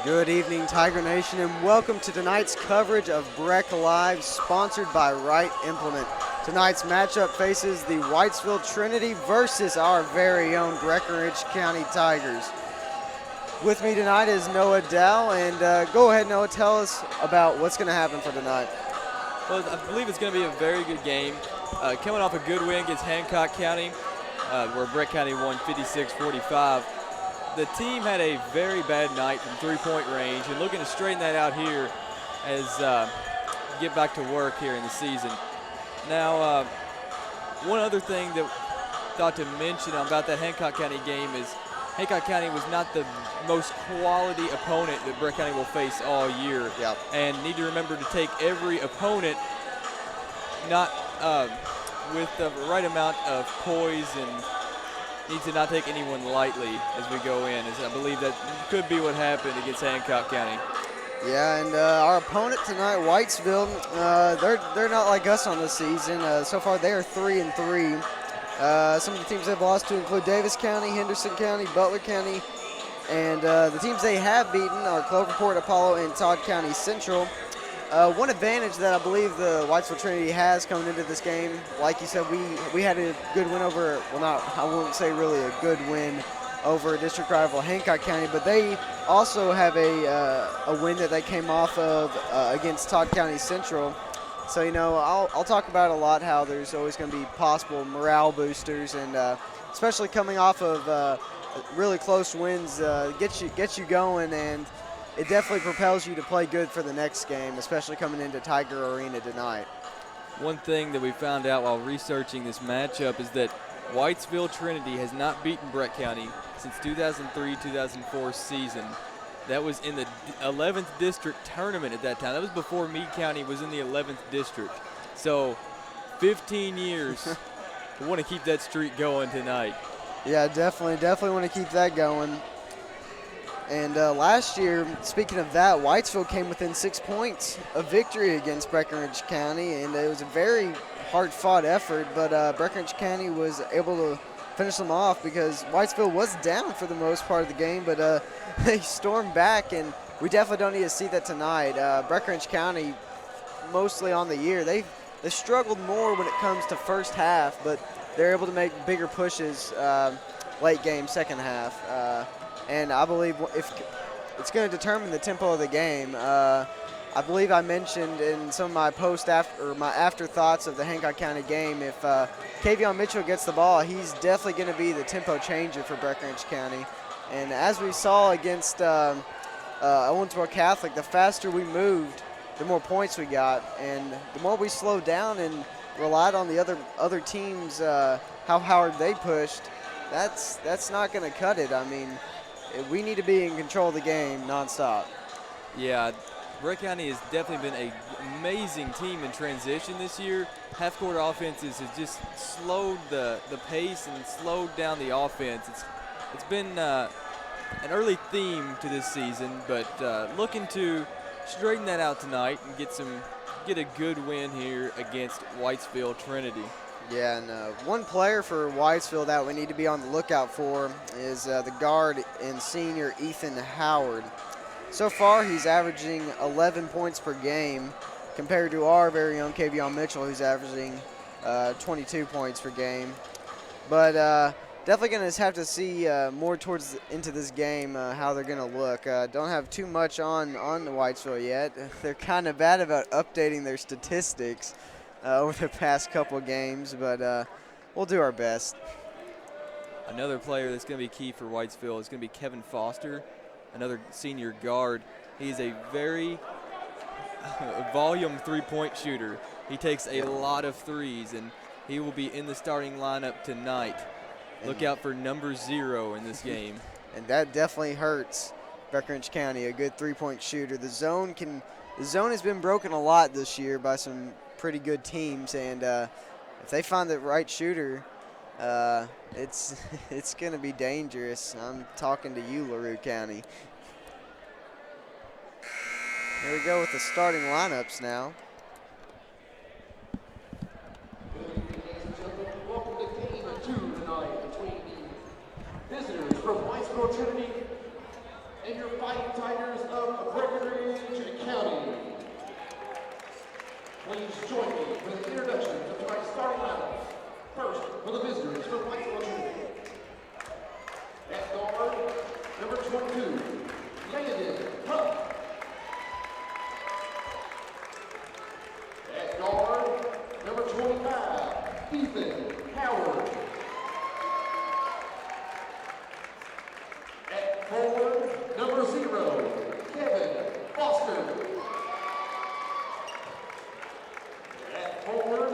Good evening, Tiger Nation, and welcome to tonight's coverage of Breck Live, sponsored by Wright Implement. Tonight's matchup faces the Whitesville Trinity versus our very own Breckinridge County Tigers. With me tonight is Noah Dow, and go ahead, Noah, tell us about what's going to happen for tonight. Well, I believe it's going to be a very good game. Coming off a good win against Hancock County, where Breck County won 56-45. The team had a very bad night from three-point range, and looking to straighten that out here as get back to work here in the season. Now, one other thing that I thought to mention about that Hancock County game is Hancock County was not the most quality opponent that Breck County will face all year. Yep. And need to remember to take every opponent not with the right amount of poise, and need to not take anyone lightly as we go in, as I believe that could be what happened against Hancock County. Yeah, and our opponent tonight, Whitesville, they're not like us on this season. So far, they are 3-3. Some of the teams they've lost to include Davis County, Henderson County, Butler County, and the teams they have beaten are Cloverport, Apollo, and Todd County Central. One advantage that I believe the Whitesville Trinity has coming into this game, like you said, we had a good win over, well, not, I won't say really a good win over district rival Hancock County, but they also have a win that they came off of against Todd County Central. So, you know, I'll talk about a lot how there's always going to be possible morale boosters, and especially coming off of really close wins gets you going, and it definitely propels you to play good for the next game, especially coming into Tiger Arena tonight. One thing that we found out while researching this matchup is that Whitesville Trinity has not beaten Breck County since 2003-2004 season. That was in the 11th district tournament at that time. That was before Meade County was in the 11th district. So 15 years. We want to keep that streak going tonight. Yeah, definitely want to keep that going. And last year, speaking of that, Whitesville came within 6 points of victory against Breckinridge County, and it was a very hard-fought effort, but Breckinridge County was able to finish them off because Whitesville was down for the most part of the game, but they stormed back, and we definitely don't need to see that tonight. Breckinridge County, mostly on the year, they struggled more when it comes to first half, but they're able to make bigger pushes late game, second half. And I believe if it's going to determine the tempo of the game. I believe I mentioned in some of my my afterthoughts of the Hancock County game, if Kavion Mitchell gets the ball, he's definitely going to be the tempo changer for Breckinridge County. And as we saw against Owensboro Catholic, the faster we moved, the more points we got, and the more we slowed down and relied on the other teams, how hard they pushed. That's not going to cut it. I mean, we need to be in control of the game nonstop. Yeah, Breck County has definitely been an amazing team in transition this year. Half-court offenses has just slowed the pace and slowed down the offense. It's been an early theme to this season, but looking to straighten that out tonight and get a good win here against Whitesville Trinity. Yeah, and one player for Whitesville that we need to be on the lookout for is the guard and senior Ethan Howard. So far, he's averaging 11 points per game compared to our very own Kavion Mitchell, who's averaging 22 points per game. But definitely going to have to see more into this game how they're going to look. Don't have too much on the Whitesville yet. They're kind of bad about updating their statistics over the past couple games, but we'll do our best. Another player that's going to be key for Whitesville is going to be Kevin Foster, another senior guard. He's a very volume three-point shooter. He takes a lot of threes, and he will be in the starting lineup tonight. Look out for number 0 in this game. And that definitely hurts Breckinridge County, a good three-point shooter. The zone has been broken a lot this year by some pretty good teams, and if they find the right shooter, it's going to be dangerous. I'm talking to you, LaRue County. Here we go with the starting lineups now. Welcome to Game 2 tonight between the visitors from Whitesville Trinity and your Fighting Tigers of Breckinridge County. Please join me with the introduction of tonight's starting lineup. First, for the visitors from Whitesville Trinity. At guard, number 22, Landon Hunt. At guard, number 25, Ethan Howard. At forward, number 0, Kevin Foster. At forward,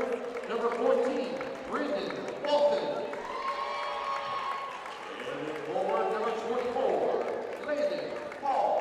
number 14, Brendan Walton. And at forward, number 24, Landon Paul.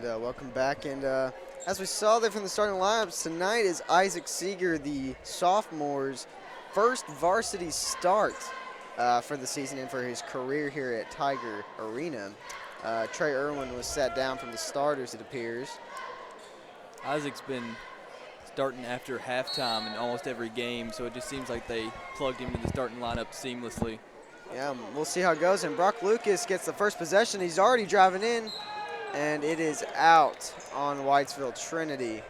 And welcome back. And as we saw there from the starting lineups, tonight is Isaac Seeger, the sophomore's first varsity start for the season and for his career here at Tiger Arena. Trey Irwin was sat down from the starters, it appears. Isaac's been starting after halftime in almost every game, so it just seems like they plugged him into the starting lineup seamlessly. Yeah, we'll see how it goes. And Brock Lucas gets the first possession. He's already driving in, and it is out on Whitesville Trinity.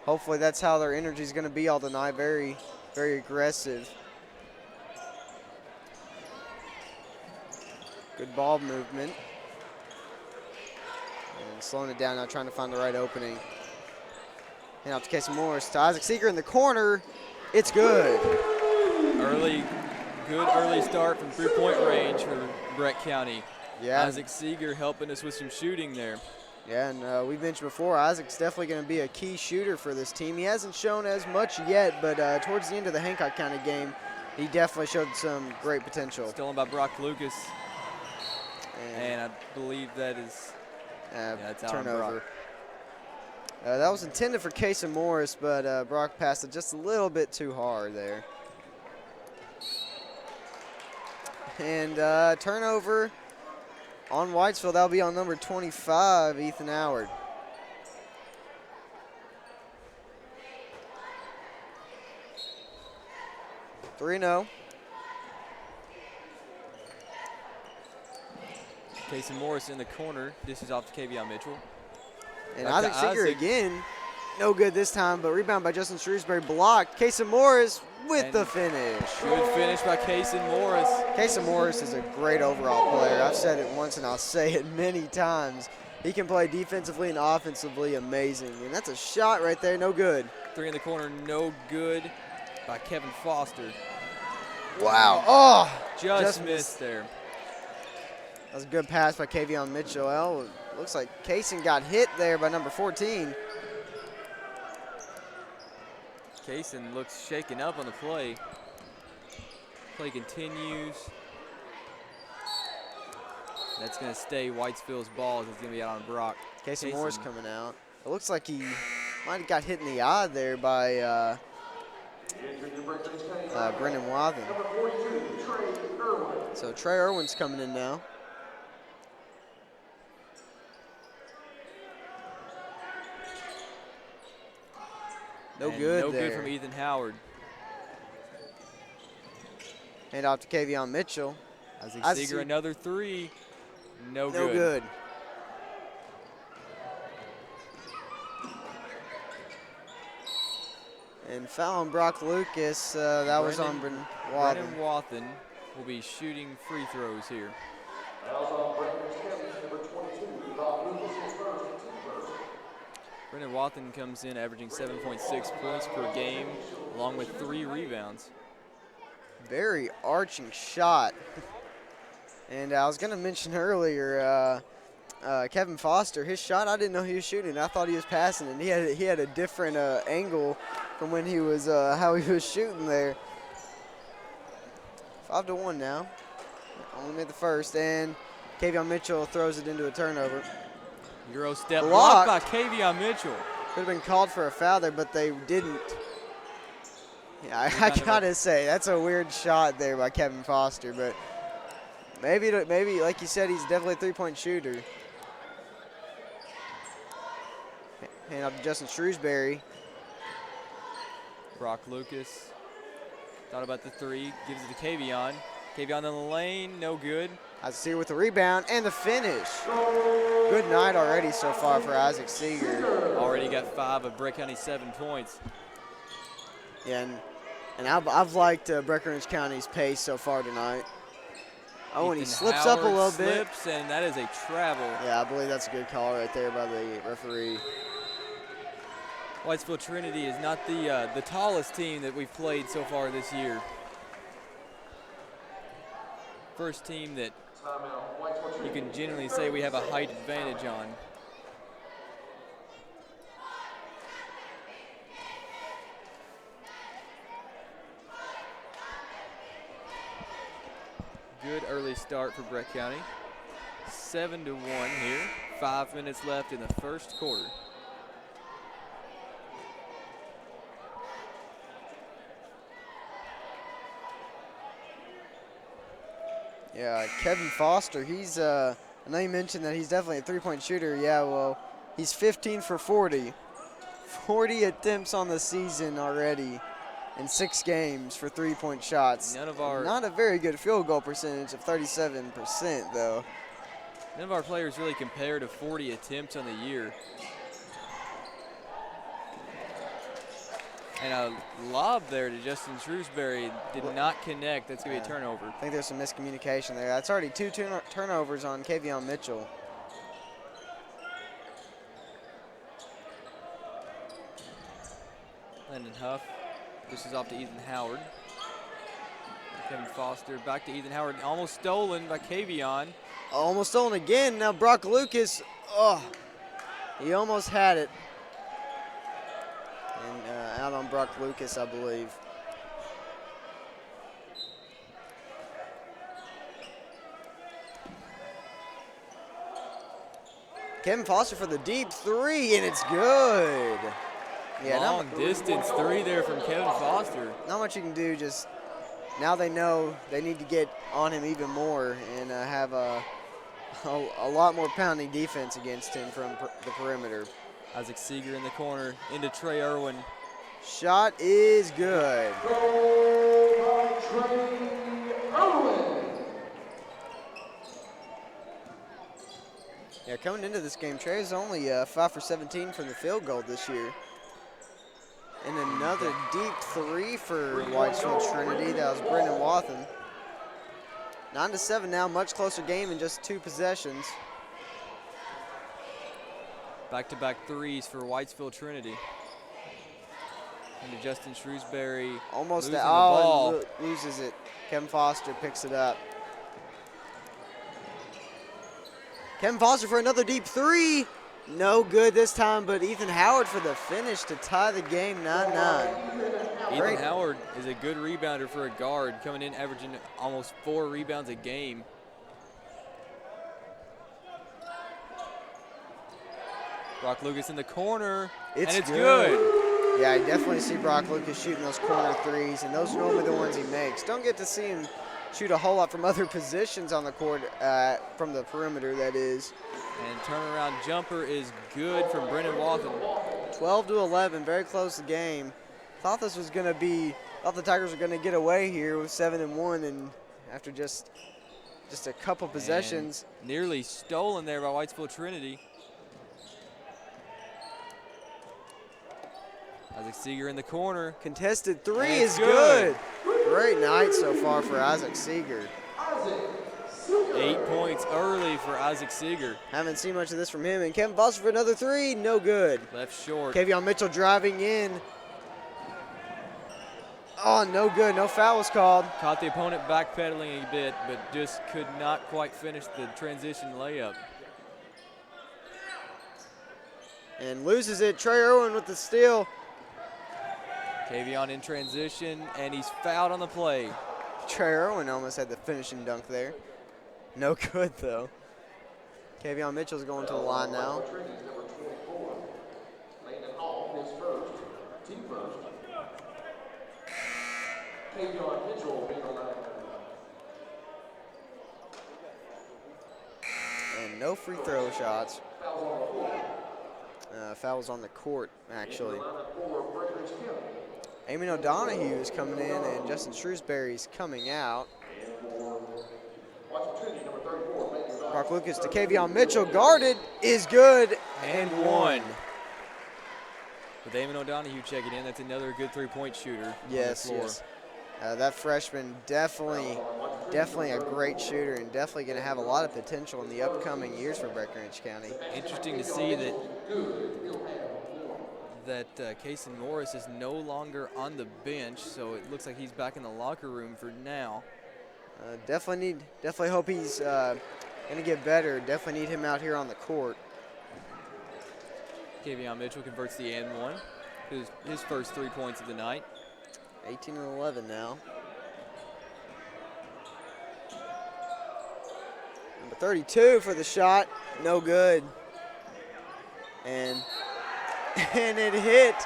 Hopefully that's how their energy is going to be all tonight. Very, very aggressive. Good ball movement. And slowing it down now, trying to find the right opening. And off to Casey Morris to Isaac Seeger in the corner. It's good. Good early start from three-point range for Breck County. Yeah. Isaac Seeger helping us with some shooting there. Yeah, and we mentioned before, Isaac's definitely going to be a key shooter for this team. He hasn't shown as much yet, but towards the end of the Hancock County game, he definitely showed some great potential. Stolen by Brock Lucas. And I believe that is that's out on turnover. Brock. That was intended for Casey Morris, but Brock passed it just a little bit too hard there. And turnover on Whitesville. That'll be on number 25, Ethan Howard. (3-0). Casey Morris in the corner. This is off to Kavion Mitchell. And Back to Isaac Seeger Isaac. again. No good this time, but rebound by Justin Shrewsbury blocked. Casey Morris with And the finish. Good finish by Casey Morris. Casey Morris is a great overall player. I've said it once and I'll say it many times. He can play defensively and offensively amazing. And that's a shot right there, no good. Three in the corner, no good by Kevin Foster. Wow. Oh, Just missed there. that was a good pass by Kavion Mitchell. Well, looks like Kaysen got hit there by number 14. Kaysen looks shaken up on the play. Play continues. That's going to stay Whitesville's ball as it's going to be out on Brock. Casey Kaysen. Morris coming out. It looks like he might have got hit in the eye there by Brendan Wathen. So Trey Irwin's coming in now. No And good no there. good from Ethan Howard. Hand off to Kavion Mitchell. Isaac Isaac Seeger, another three. No No good. good. And foul on Brock Lucas. That was on Brendan Wathen. Brendan Wathen will be shooting free throws here. Brendan Wathen comes in averaging 7.6 points per game, along with 3 rebounds. Very arching shot. And I was going to mention earlier, Kevin Foster, his shot, I didn't know he was shooting. I thought he was passing, and he had a different angle from when he was how he was shooting there. 5-1 now. Only made the first, and Kavion Mitchell throws it into a turnover. Euro step Blocked. blocked by Kavion Mitchell. Could have been called for a foul there, but they didn't. Yeah, I gotta say, that's a weird shot there by Kevin Foster, but maybe, like you said, he's definitely a three-point shooter. Hand up to Justin Shrewsbury. Brock Lucas thought about the three, gives it to Kavion. Kavion in the lane, no good. Isaac Seeger with the rebound and the finish. Good night already so far for Isaac Seeger. Already got 5 of Breck County's 7 points. Yeah, and I've liked Breckinridge County's pace so far tonight. Oh, and he Ethan slips up a Howard little bit. slips, and that is a travel. Yeah, I believe that's a good call right there by the referee. Whitesville Trinity is not the tallest team that we've played so far this year. First team that you can generally say we have a height advantage on. Good early start for Breck County. 7-1 here. 5 minutes left in the first quarter. Yeah, Kevin Foster, he's, I know you mentioned that he's definitely a three-point shooter. Yeah, well, he's 15 for 40. 40 attempts on the season already in 6 games for three-point shots. Not a very good field goal percentage of 37%, though. None of our players really compare to 40 attempts on the year. And a lob there to Justin Shrewsbury did not connect. That's going to be a turnover. I think there's some miscommunication there. That's already 2 turnovers on Kavion Mitchell. Landon Huff pushes off to Ethan Howard. Kevin Foster back to Ethan Howard. Almost stolen by Kavion. Almost stolen again. Now Brock Lucas, he almost had it. And out on Brock Lucas, I believe. Kevin Foster for the deep three, and it's good. Yeah, long distance three there from Kevin Foster. Not much you can do, just now they know they need to get on him even more and have a lot more pounding defense against him from the perimeter. Isaac Seeger in the corner into Trey Irwin. Shot is good. Yeah, coming into this game, Trey is only 5 for 17 from the field goal this year. And another deep three for Whitesville Trinity. That was Brendan Wathen. 9-7 now, much closer game in just 2 possessions. Back-to-back threes for Whitesville Trinity. Into Justin Shrewsbury. Almost losing the ball. Loses it. Kevin Foster picks it up. Kevin Foster for another deep three. No good this time, but Ethan Howard for the finish to tie the game 9-9. Ethan Howard is a good rebounder for a guard, coming in averaging almost 4 rebounds a game. Brock Lucas in the corner, and it's good. Yeah, I definitely see Brock Lucas shooting those corner threes, and those are normally the ones he makes. Don't get to see him shoot a whole lot from other positions on the court, from the perimeter, that is. And turnaround jumper is good from Brendan Wathen. 12-11, very close to game. Thought this was going to be, thought the Tigers were going to get away here with 7-1, and after just a couple possessions. And nearly stolen there by Whitesville Trinity. Isaac Seeger in the corner. Contested three is good. Great night so far for Isaac Seeger. 8 points early for Isaac Seeger. Haven't seen much of this from him. And Kevin Foster for another three, no good. Left short. Kavion Mitchell driving in. Oh, no good. No foul was called. Caught the opponent backpedaling a bit, but just could not quite finish the transition layup. And loses it. Trey Irwin with the steal. Kavion in transition, and he's fouled on the play. Trey Irwin almost had the finishing dunk there. No good, though. Kavion Mitchell's going to the line now. And no free throw shots. Fouls on the court, actually. Eamon O'Donohue is coming in, and Justin Shrewsbury's coming out. Brock Lucas to Kavion Mitchell, guarded, is good, and one. With Eamon O'Donohue checking in, that's another good three-point shooter. Yes, yes. That freshman definitely a great shooter, and definitely going to have a lot of potential in the upcoming years for Breckinridge County. Interesting to see that Kaysen Morris is no longer on the bench, so it looks like he's back in the locker room for now. Definitely hope he's going to get better. Definitely need him out here on the court. Kavion Mitchell converts the and one. His first 3 points of the night. 18-11 now. Number 32 for the shot, no good. And it hit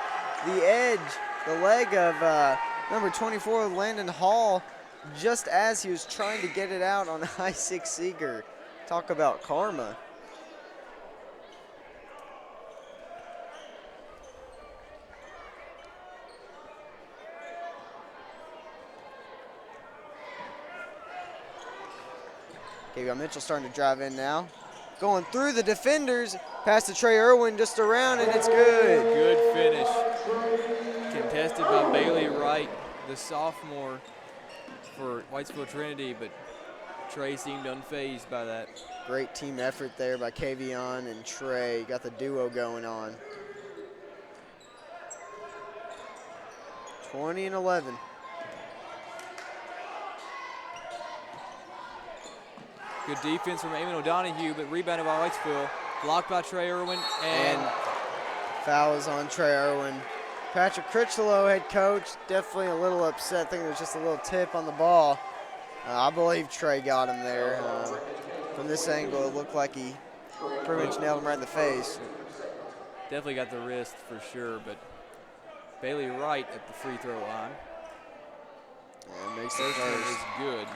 the edge, the leg of number 24, Landon Hall, just as he was trying to get it out on I-6 Seeger. Talk about karma. Kavion Mitchell starting to drive in now. Going through the defenders, past to Trey Irwin, just around, and it's good. Good finish. Contested by Bailey Wright, the sophomore for Whitesville Trinity, but Trey seemed unfazed by that. Great team effort there by Kavion and Trey. Got the duo going on. 20 and 11. Good defense from Eamon O'Donohue, but rebounded by Whitesville. Blocked by Trey Irwin, and foul is on Trey Irwin. Patrick Critchlow, head coach, definitely a little upset. I think there's just a little tip on the ball. I believe Trey got him there. From this angle, it looked like he pretty much nailed him right in the face. Definitely got the wrist for sure, but Bailey Wright at the free throw line. Yeah, makes First one is good.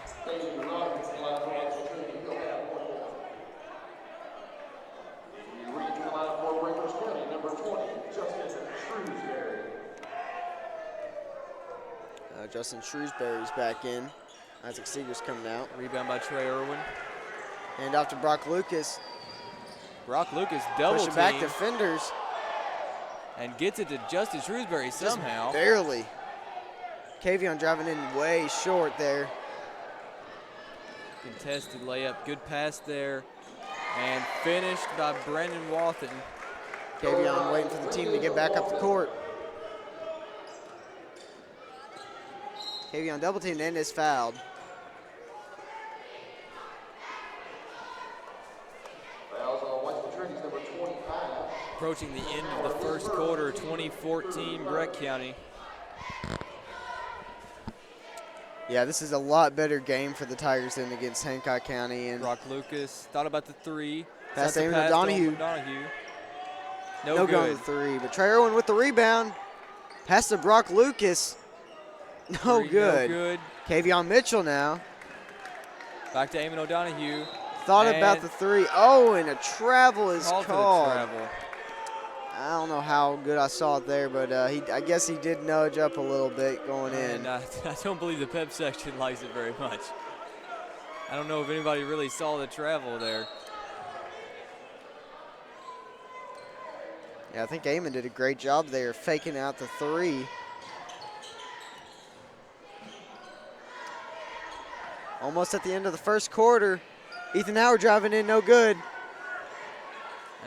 Justin Shrewsbury's back in. Isaac Seeger's coming out. Rebound by Trey Irwin. And off to Brock Lucas. Brock Lucas double pushing back defenders. And gets it to Justin Shrewsbury somehow. Just barely. Kavion driving in way short there. Contested layup. Good pass there. And finished by Brandon Wathen. Kavion waiting for the team to get back up the court. Kavion double teamed and is fouled. Approaching the end of the first quarter, 2014 Breck County. Yeah, this is a lot better game for the Tigers than against Hancock County. And Brock Lucas thought about the three. Pass to O'Donohue. No good on the three, but Trey Irwin with the rebound. Pass to Brock Lucas. No good. No good. Kavion Mitchell now. Back to Eamon O'Donohue. Thought about the three. Oh, and a travel is called. Travel. I don't know how good I saw it there, but I guess he did nudge up a little bit going in. And I don't believe the pep section likes it very much. I don't know if anybody really saw the travel there. Yeah, I think Eamon did a great job there faking out the three. Almost at the end of the first quarter. Ethan Howard driving in, no good.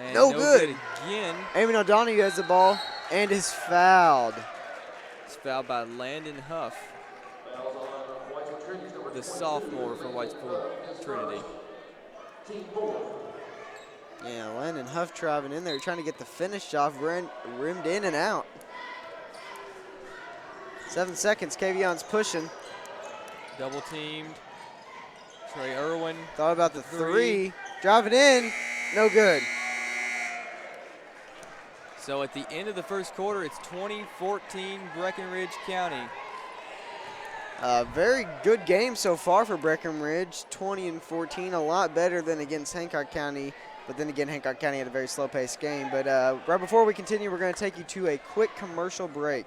And no good again. Eamon O'Donohue has the ball and is fouled. It's fouled by Landon Huff, the sophomore for Whitesville Trinity. Yeah, Landon Huff driving in there, trying to get the finish off, rimmed in and out. 7 seconds, Kavion's pushing. Double teamed. Trey Irwin. Thought about the three. Driving in, no good. So at the end of the first quarter, it's 2014 Breckinridge County. Very good game so far for Breckinridge. 20 and 14, a lot better than against Hancock County. But then again, Hancock County had a very slow-paced game. But right before we continue, we're going to take you to a quick commercial break.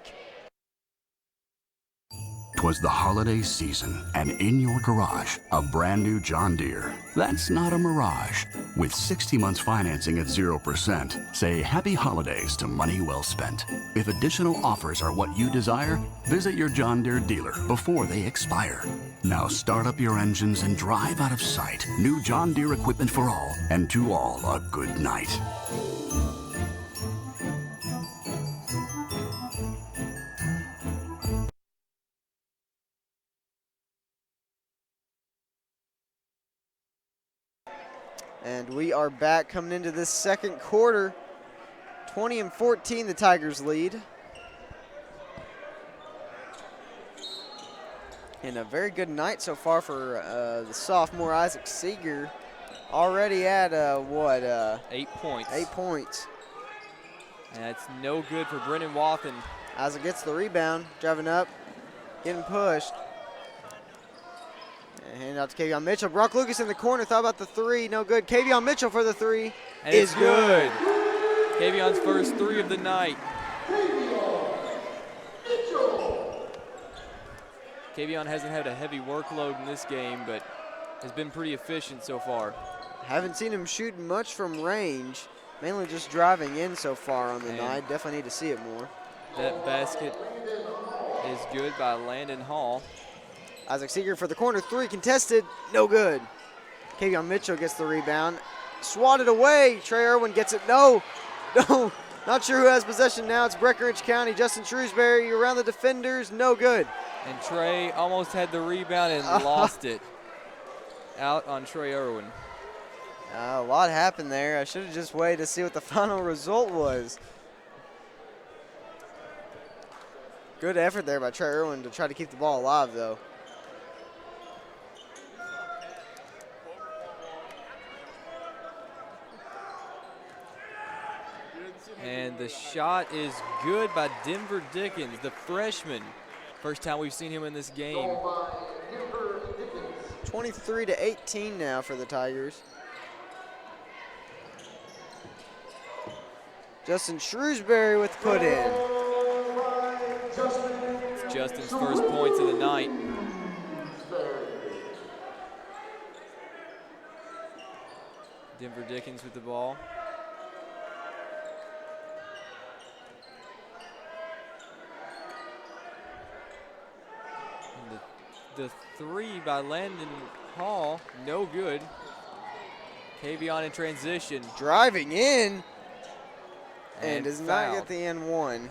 'Twas the holiday season, and in your garage, a brand new John Deere. That's not a mirage. With 60 months financing at 0%, say happy holidays to money well spent. If additional offers are what you desire, visit your John Deere dealer before they expire. Now start up your engines and drive out of sight. New John Deere equipment for all, and to all a good night. And we are back coming into this second quarter. 20 and 14, the Tigers lead. And a very good night so far for the sophomore Isaac Seeger. already at, 8 points. 8 points. And that's no good for Brennan Wathen. Isaac gets the rebound, driving up, getting pushed. And hand out to Kavion Mitchell. Brock Lucas in the corner, thought about the three, no good. Kavion Mitchell for the three. And it's good. Kavion's first three of the night. Kavion hasn't had a heavy workload in this game, but has been pretty efficient so far. Haven't seen him shoot much from range, mainly just driving in so far on the night. Definitely need to see it more. That basket is good by Landon Hall. Isaac Seeger for the corner three, contested, no good. Kavion Mitchell gets the rebound, swatted away. Trey Irwin gets it, no, not sure who has possession now. It's Breckinridge County. Justin Shrewsbury around the defenders, no good. And Trey almost had the rebound and lost it out on Trey Irwin. A lot happened there. I should have just waited to see what the final result was. Good effort there by Trey Irwin to try to keep the ball alive, though. And the shot is good by Denver Dickens, the freshman. First time we've seen him in this game. 23-18 now for the Tigers. Justin Shrewsbury with the put in. It's Justin's first points of the night. Denver Dickens with the ball. And the three by Landon Hall, no good. Kavion in transition. Driving in. And does not fouled. get the N1.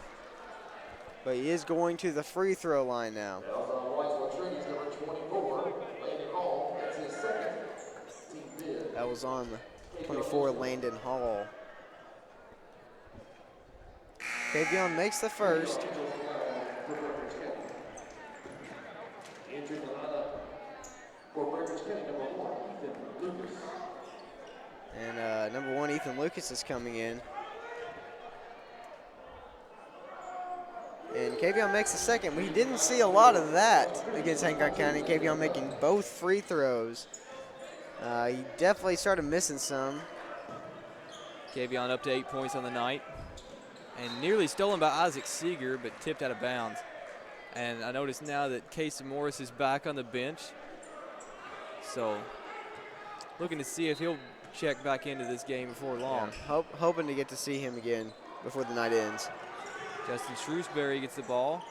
But he is going to the free throw line now. That was on the 24, Landon Hall. Kavion makes the first. And number 1, Ethan Lucas is coming in. And Kavion makes the second. We didn't see a lot of that against Hancock County. Kavion making both free throws. He definitely started missing some. Kavion up to 8 points on the night. And nearly stolen by Isaac Seeger, but tipped out of bounds. And I notice now that Casey Morris is back on the bench. So looking to see if he'll check back into this game before long. Yeah, hoping to get to see him again before the night ends. Justin Shrewsbury gets the ball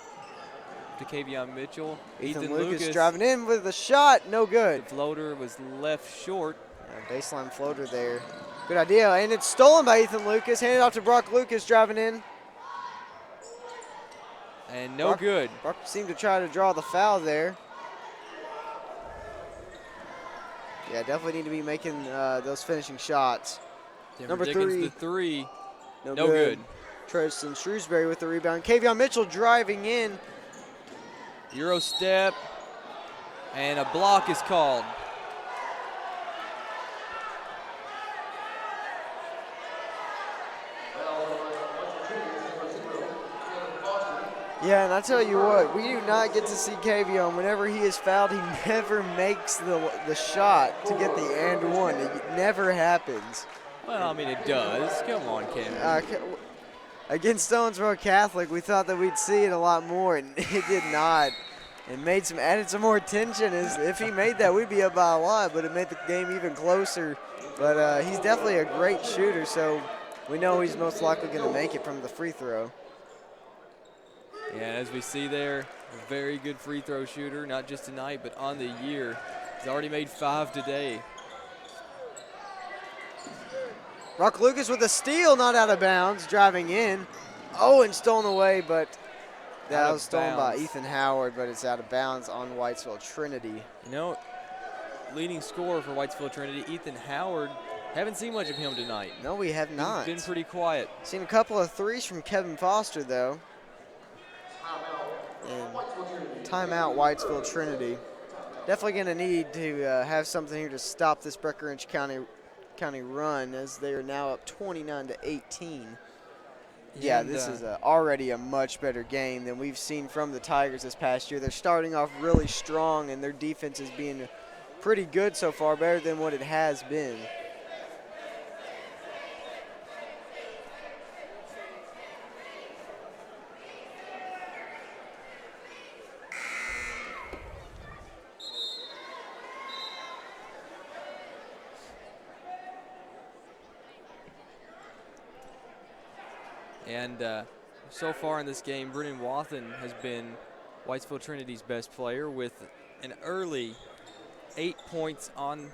to Kavion Mitchell. Ethan Lucas driving in with a shot, no good. The floater was left short. Yeah, baseline floater there. Good idea, and it's stolen by Ethan Lucas. Handed off to Brock Lucas, driving in. And no good. Brock seemed to try to draw the foul there. Yeah, definitely need to be making those finishing shots. Number Dickens, 3. the three. No good. Tristan Shrewsbury with the rebound. Kavion Mitchell driving in. Euro step. And a block is called. Yeah, and I tell you what, we do not get to see Kavion. Whenever he is fouled, he never makes the shot to get the and one. It never happens. Well, I mean, it does. Come on, Cam. Against Stonesboro Catholic, we thought that we'd see it a lot more, and it did not. It added some more tension. As if he made that, we'd be up by a lot, but it made the game even closer. But he's definitely a great shooter, so we know he's most likely going to make it from the free throw. Yeah, as we see there, a very good free throw shooter, not just tonight, but on the year. He's already made 5 today. Brock Lucas with a steal, not out of bounds, driving in. Oh, and stolen away, but that was stolen by Ethan Howard, but it's out of bounds on Whitesville Trinity. You know, leading scorer for Whitesville Trinity, Ethan Howard. Haven't seen much of him tonight. No, we have not. He's been pretty quiet. Seen a couple of threes from Kevin Foster, though. And timeout, Whitesville Trinity. definitely going to need to have something here to stop this Breckinridge County run, as they are now up 29-18. Yeah, And, this is already a much better game than we've seen from the Tigers this past year. They're starting off really strong, and their defense is being pretty good so far, better than what it has been. And so far in this game, Brennan Wathen has been Whitesville Trinity's best player with an early 8 points on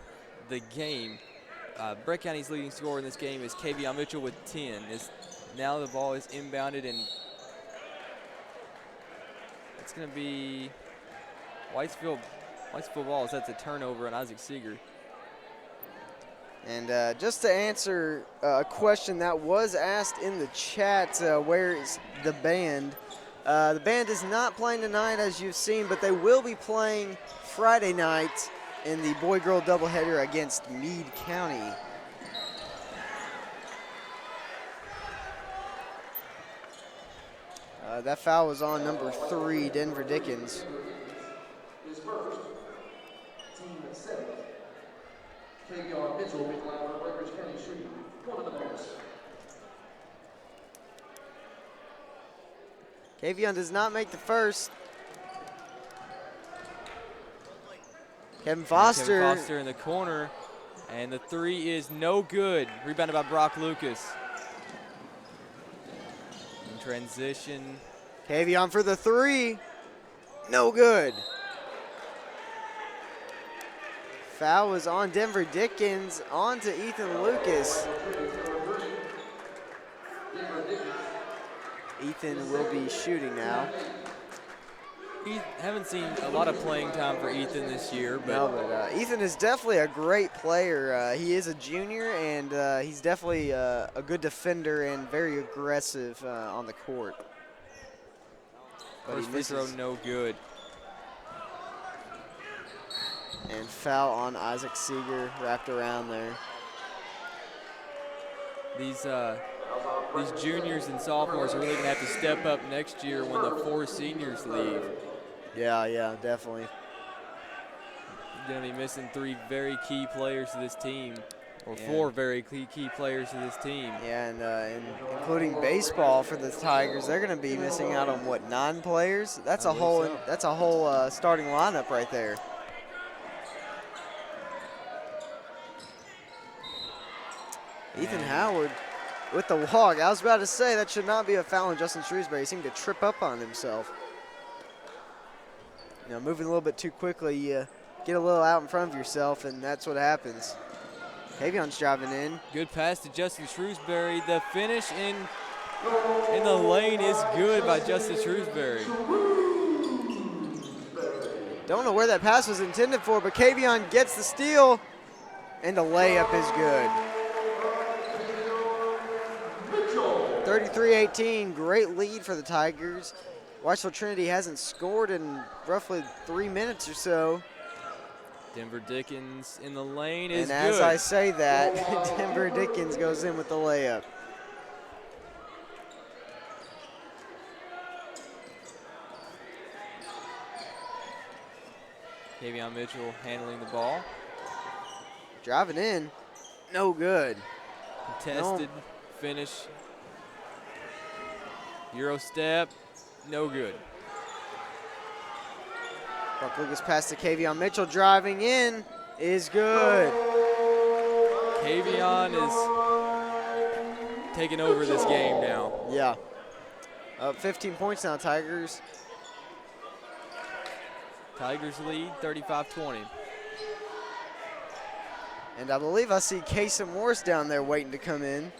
the game. Breck County's leading scorer in this game is Kavion Mitchell with 10. Now the ball is inbounded, and it's going to be Whitesville ball. That's a turnover on Isaac Seeger. And just to answer a question that was asked in the chat, where is the band? The band is not playing tonight, as you've seen, but they will be playing Friday night in the boy-girl doubleheader against Meade County. That foul was on number 3, Denver Dickens. His first, team 7. Kavion Mitchell, big line for Breckinridge County shooting 1 of the bonus. Kavion does not make the first. Kevin Foster. Kevin Foster in the corner, and the 3 is no good. Rebounded by Brock Lucas. In transition. Kavion for the 3. No good. Foul was on Denver Dickens, on to Ethan Lucas. Ethan will be shooting now. Haven't seen a lot of playing time for Ethan this year, but, Ethan is definitely a great player. He is a junior, and he's definitely a good defender and very aggressive on the court. But first free throw no good. And foul on Isaac Seeger, wrapped around there. These juniors and sophomores are really going to have to step up next year when the 4 seniors leave. Yeah, definitely. Going to be missing 3 very key players to this team, or 4 very key players to this team. Yeah, and including baseball for the Tigers, they're going to be missing out on what, 9 players? That's a whole starting lineup right there. Ethan Howard with the walk. I was about to say that should not be a foul on Justin Shrewsbury. He seemed to trip up on himself. Now moving a little bit too quickly, you get a little out in front of yourself, and that's what happens. Kavion's driving in. Good pass to Justin Shrewsbury. The finish in the lane is good by Justin Shrewsbury. Don't know where that pass was intended for, but Kavion gets the steal, and the layup is good. 33-18, great lead for the Tigers. Whitesville Trinity hasn't scored in roughly 3 minutes or so. Denver Dickens in the lane is good. And as I say that, Denver Dickens goes in with the layup. Kavion Mitchell handling the ball. Driving in, no good. Contested finish. Euro step, no good. Brock Lucas pass to Kavion Mitchell, driving in, is good. Kavion is taking over this game now. Yeah. Up 15 points now, Tigers. Tigers lead 35-20. And I believe I see Casey Morris down there waiting to come in.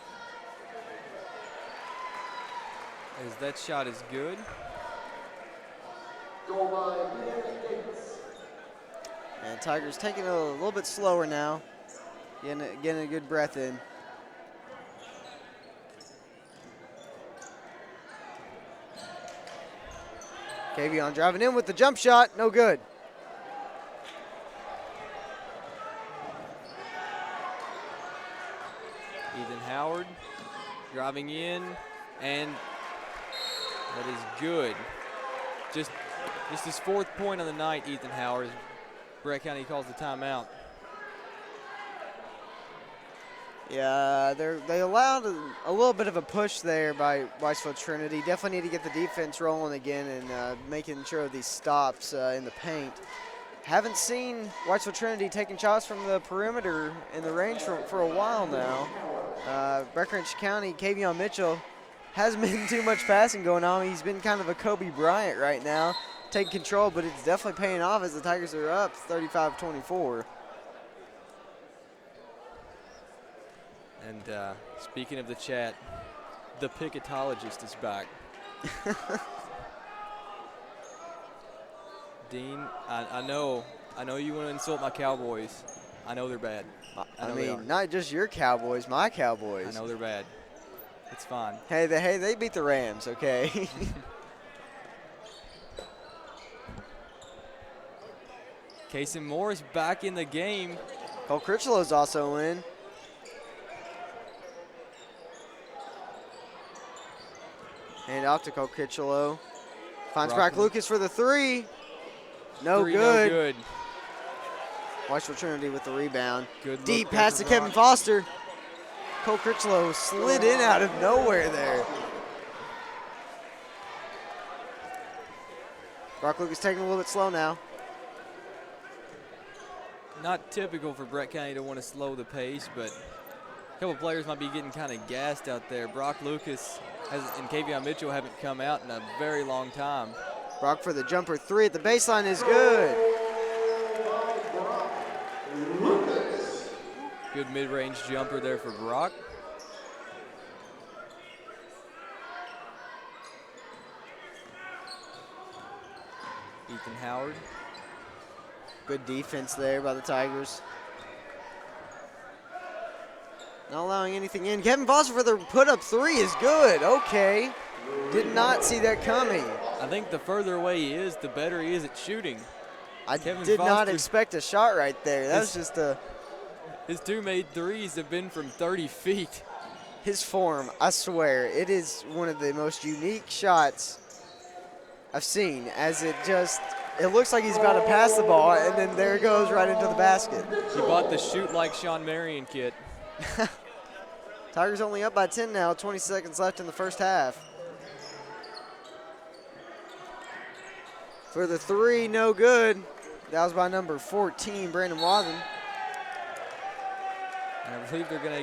As that shot is good. And Tigers taking it a little bit slower now. Getting a good breath in. Kavion driving in with the jump shot, no good. driving in, and that is good. Just his 4th point on the night, Ethan Howard, as Brett County calls the timeout. Yeah, they allowed a little bit of a push there by Whitesville Trinity. Definitely need to get the defense rolling again and making sure of these stops in the paint. Haven't seen Whitesville Trinity taking shots from the perimeter in the range for a while now. Breckinridge County, Kavion Mitchell, hasn't been too much passing going on. He's been kind of a Kobe Bryant right now, taking control, but it's definitely paying off as the Tigers are up 35-24. And speaking of the chat, the Picketologist is back. Dean, I know you want to insult my Cowboys. I know they're bad. I mean, not just your Cowboys, my Cowboys. I know they're bad. It's fine. Hey, they beat the Rams, okay? Kason Morris back in the game. Cole Critchlow's also in. And off to Cole Critchlow. Finds Brock Lucas for the 3. No good. No good. Whitesville Trinity with the rebound. Good deep pass to Kevin Foster. Cole Critchlow slid in out of nowhere there. Brock Lucas taking a little bit slow now. Not typical for Brett County to want to slow the pace, but a couple players might be getting kind of gassed out there. Brock Lucas and Kavion Mitchell haven't come out in a very long time. Brock for the jumper 3 at the baseline is good. Good mid-range jumper there for Brock. Ethan Howard. Good defense there by the Tigers. Not allowing anything in. Kevin Foster for the put-up 3 is good. Okay. Did not see that coming. I think the further away he is, the better he is at shooting. I did not expect a shot right there. That was just a... His 2 made threes have been from 30 feet. His form, I swear, it is one of the most unique shots I've seen, as it looks like he's about to pass the ball, and then there it goes right into the basket. He bought the shoot like Sean Marion kit. Tigers only up by 10 now, 20 seconds left in the first half. For the 3, no good. That was by number 14, Brandon Wathen. And I believe they're going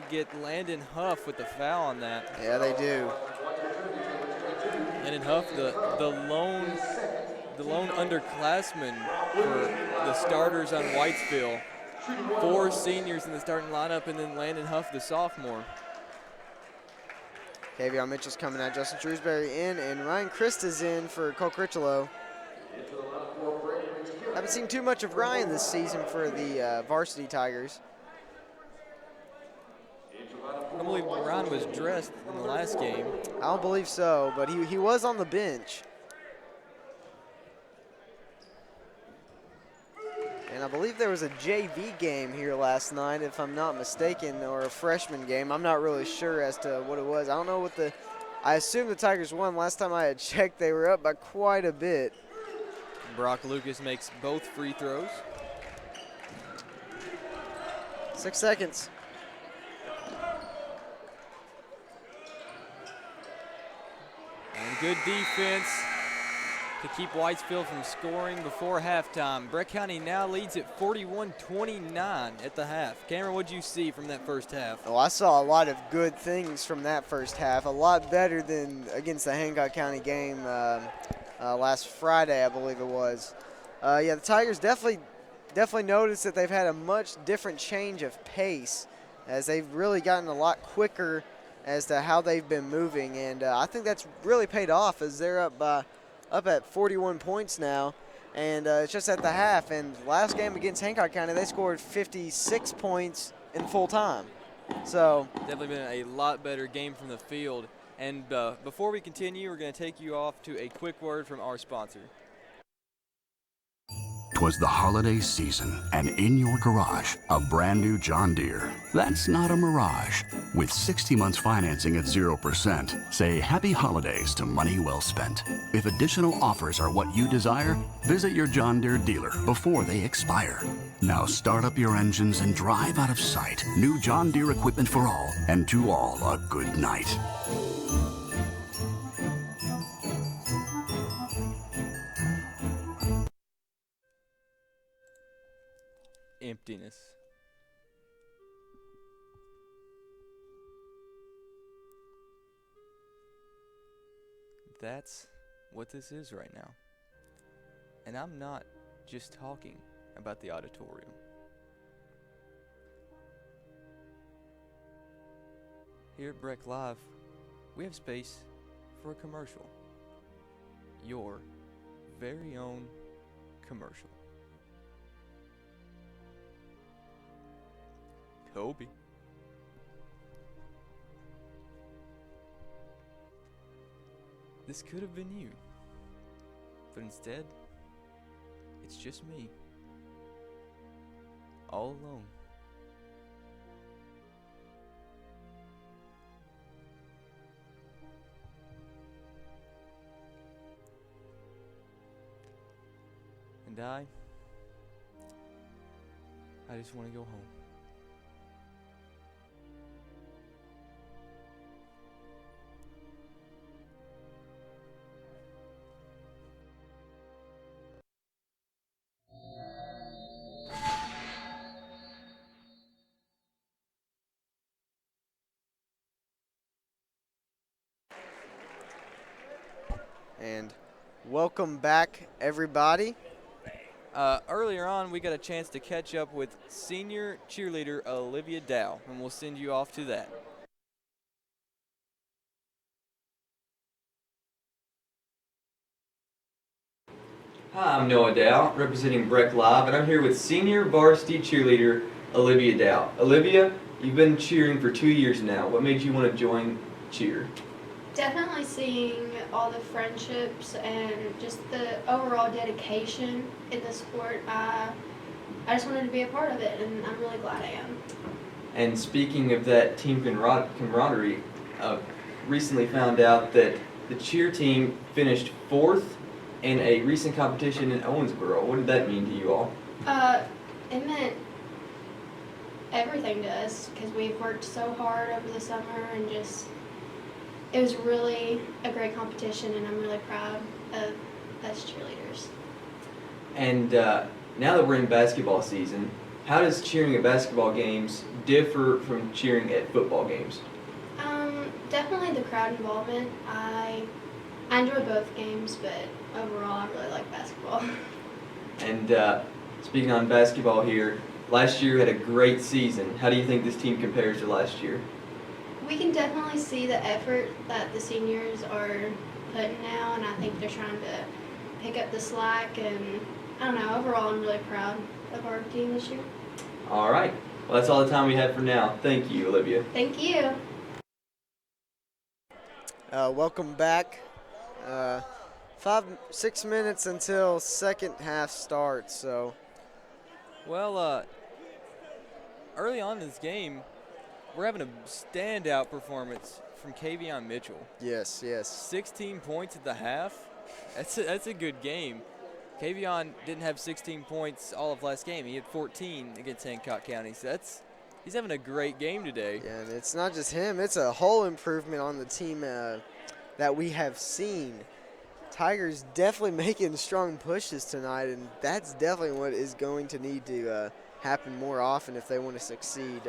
to get Landon Huff with the foul on that. Yeah, they do. Landon Huff, the lone underclassman for the starters on Whitesville. 4 seniors in the starting lineup, and then Landon Huff, the sophomore. Kavion Mitchell's coming out. Justin Shrewsbury in, and Ryan Christ is in for Cole Critchlow. Haven't seen too much of Ryan this season for the varsity Tigers. I believe Ryan was dressed in the last game. I don't believe so, but he was on the bench. And I believe there was a JV game here last night, if I'm not mistaken, or a freshman game. I'm not really sure as to what it was. I don't know what I assume the Tigers won. Last time I had checked, they were up by quite a bit. Brock Lucas makes both free throws. 6 seconds. And good defense to keep Whitesville from scoring before halftime. Brett County now leads at 41-29 at the half. Cameron, what did you see from that first half? Oh, I saw a lot of good things from that first half. A lot better than against the Hancock County game last Friday, I believe it was. Yeah, the Tigers definitely noticed that they've had a much different change of pace, as they've really gotten a lot quicker as to how they've been moving, and I think that's really paid off, as they're up at 41 points now, and it's just at the half. And last game against Hancock County, they scored 56 points in full time. So definitely been a lot better game from the field. And before we continue, we're going to take you off to a quick word from our sponsor. 'Twas the holiday season, and in your garage, a brand new John Deere. That's not a mirage. With 60 months financing at 0%, say happy holidays to money well spent. If additional offers are what you desire, visit your John Deere dealer before they expire. Now start up your engines and drive out of sight. New John Deere equipment for all, and to all a good night. Emptiness. That's what this is right now. And I'm not just talking about the auditorium. Here at Breck Live, we have space for a commercial. Your very own commercial. Kobe. This could have been you, but instead, it's just me, all alone. And I just want to go home. And welcome back, everybody. Earlier on, we got a chance to catch up with senior cheerleader Olivia Dow, and we'll send you off to that. Hi, I'm Noah Dow, representing Breck Live, and I'm here with senior varsity cheerleader Olivia Dow. Olivia, you've been cheering for 2 years now. What made you want to join cheer? Definitely seeing all the friendships and just the overall dedication in the sport. I just wanted to be a part of it, and I'm really glad I am. And speaking of that team camaraderie, recently found out that the cheer team finished 4th in a recent competition in Owensboro. What did that mean to you all? It meant everything to us because we've worked so hard over the summer, and just it was really a great competition, and I'm really proud of us cheerleaders. And now that we're in basketball season, how does cheering at basketball games differ from cheering at football games? Definitely the crowd involvement. I enjoy both games, but overall I really like basketball. And speaking on basketball here, last year had a great season. How do you think this team compares to last year? We can definitely see the effort that the seniors are putting now, and I think they're trying to pick up the slack, and I don't know, overall I'm really proud of our team this year. All right. Well, that's all the time we have for now. Thank you, Olivia. Thank you. Welcome back. 6 minutes until second half starts. So, well, early on in this game, we're having a standout performance from Kavion Mitchell. yes. 16 points at the half. That's a good game. Kavion didn't have 16 points all of last game. He had 14 against Hancock County. So he's having a great game today. Yeah, and it's not just him. It's a whole improvement on the team that we have seen. Tigers definitely making strong pushes tonight, and that's definitely what is going to need to happen more often if they want to succeed,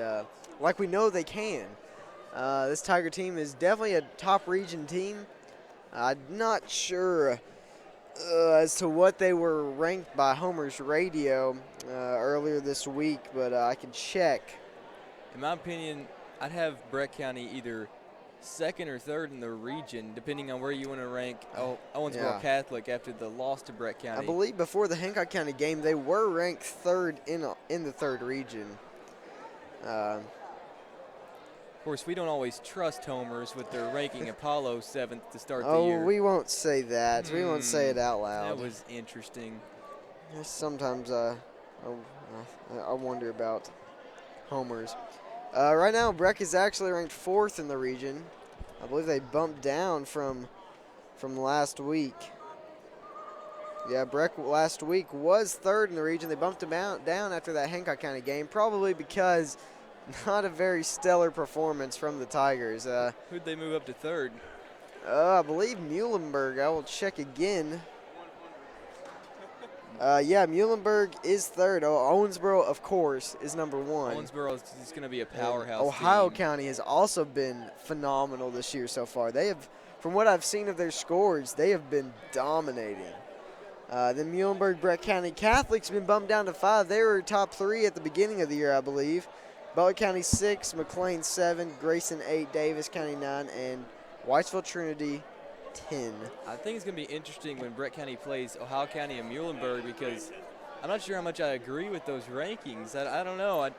like we know they can. This Tiger team is definitely a top region team. I'm not sure as to what they were ranked by Homer's Radio earlier this week, but I can check. In my opinion, I'd have Breck County either second or third in the region, depending on where you want to rank Owensboro Catholic after the loss to Breck County. I believe before the Hancock County game, they were ranked third in the third region. Of course, we don't always trust homers with their ranking Apollo 7th to start the year. Oh, we won't say that. We won't say it out loud. That was interesting. Sometimes I wonder about homers. Right now, Breck is actually ranked 4th in the region. I believe they bumped down from last week. Yeah, Breck last week was 3rd in the region. They bumped him down after that Hancock County game, probably because not a very stellar performance from the Tigers. Who'd they move up to 3rd? I believe Muhlenberg. I will check again. Yeah, Muhlenberg is 3rd. Owensboro, of course, is number 1. Owensboro is going to be a powerhouse and Ohio team. County has also been phenomenal this year so far. They have, from what I've seen of their scores, they have been dominating. Then Muhlenberg, Breck County Catholics have been bumped down to 5. They were top 3 at the beginning of the year, I believe. Butler County 6, McLean 7, Grayson 8, Davis County 9, and Whitesville Trinity 10. I think it's going to be interesting when Breck County plays Ohio County and Muhlenberg, because I'm not sure how much I agree with those rankings. I don't know.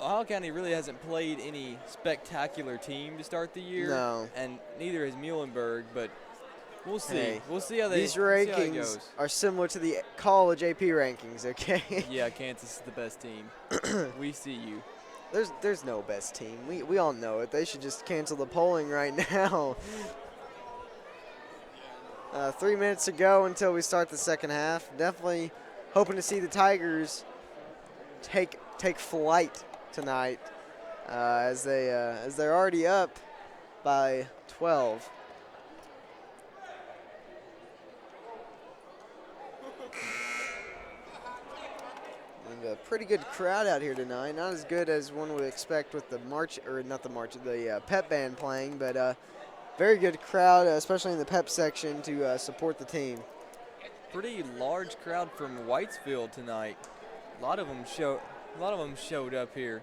Ohio County really hasn't played any spectacular team to start the year. No. And neither has Muhlenberg, but we'll see. Hey, we'll see how these how it rankings goes. are similar to the college AP rankings, okay? Yeah, Kansas is the best team. We see you. There's no best team. We all know it. They should just cancel the polling right now. 3 minutes to go until we start the second half. Definitely hoping to see the Tigers take flight tonight, as they're already up by 12. And a pretty good crowd out here tonight. Not as good as one would expect with the pep band playing, but very good crowd, especially in the pep section, to support the team. Pretty large crowd from Whitesville tonight. A lot of them showed up here.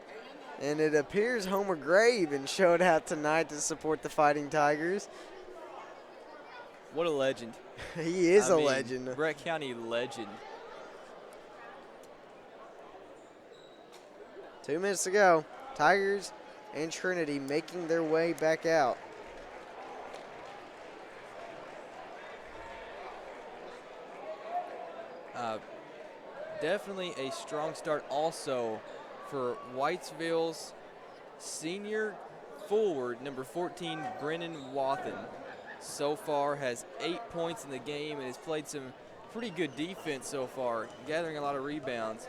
And it appears Homer Graven showed out tonight to support the Fighting Tigers. What a legend. He is a legend. Breck County legend. 2 minutes to go. Tigers and Trinity making their way back out. Definitely a strong start also for Whitesville's senior forward, number 14, Brennan Wathen. So far has 8 points in the game and has played some pretty good defense so far, gathering a lot of rebounds.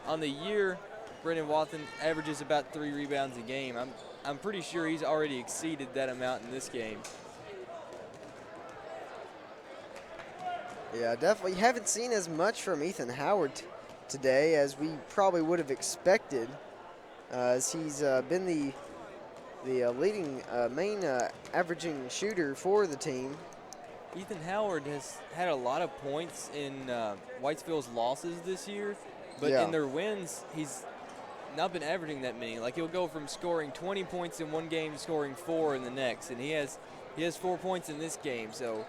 On the year, Brennan Wathen averages about 3 rebounds a game. I'm pretty sure he's already exceeded that amount in this game. Yeah, definitely haven't seen as much from Ethan Howard today as we probably would have expected, as he's been the leading main averaging shooter for the team. Ethan Howard has had a lot of points in Whitesville's losses this year, but in their wins, he's not been averaging that many. Like, he'll go from scoring 20 points in one game to scoring 4 in the next, and he has 4 points in this game. So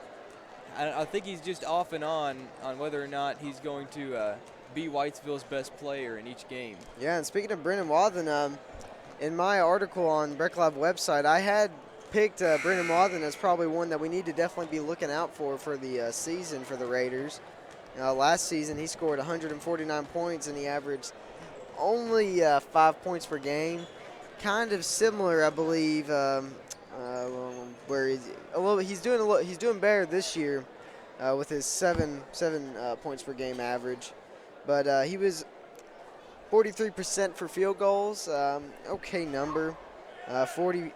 I think he's just off and on whether or not he's going to be Whitesville's best player in each game. Yeah, and speaking of Brennan Wathen, in my article on Breck Live website, I had picked Brennan Wathen as probably one that we need to definitely be looking out for the season for the Raiders. Last season, he scored 149 points, and he averaged only 5 points per game. Kind of similar, I believe, where he's doing better this year with his 7 points per game average. But he was 43% for field goals, okay number. 40%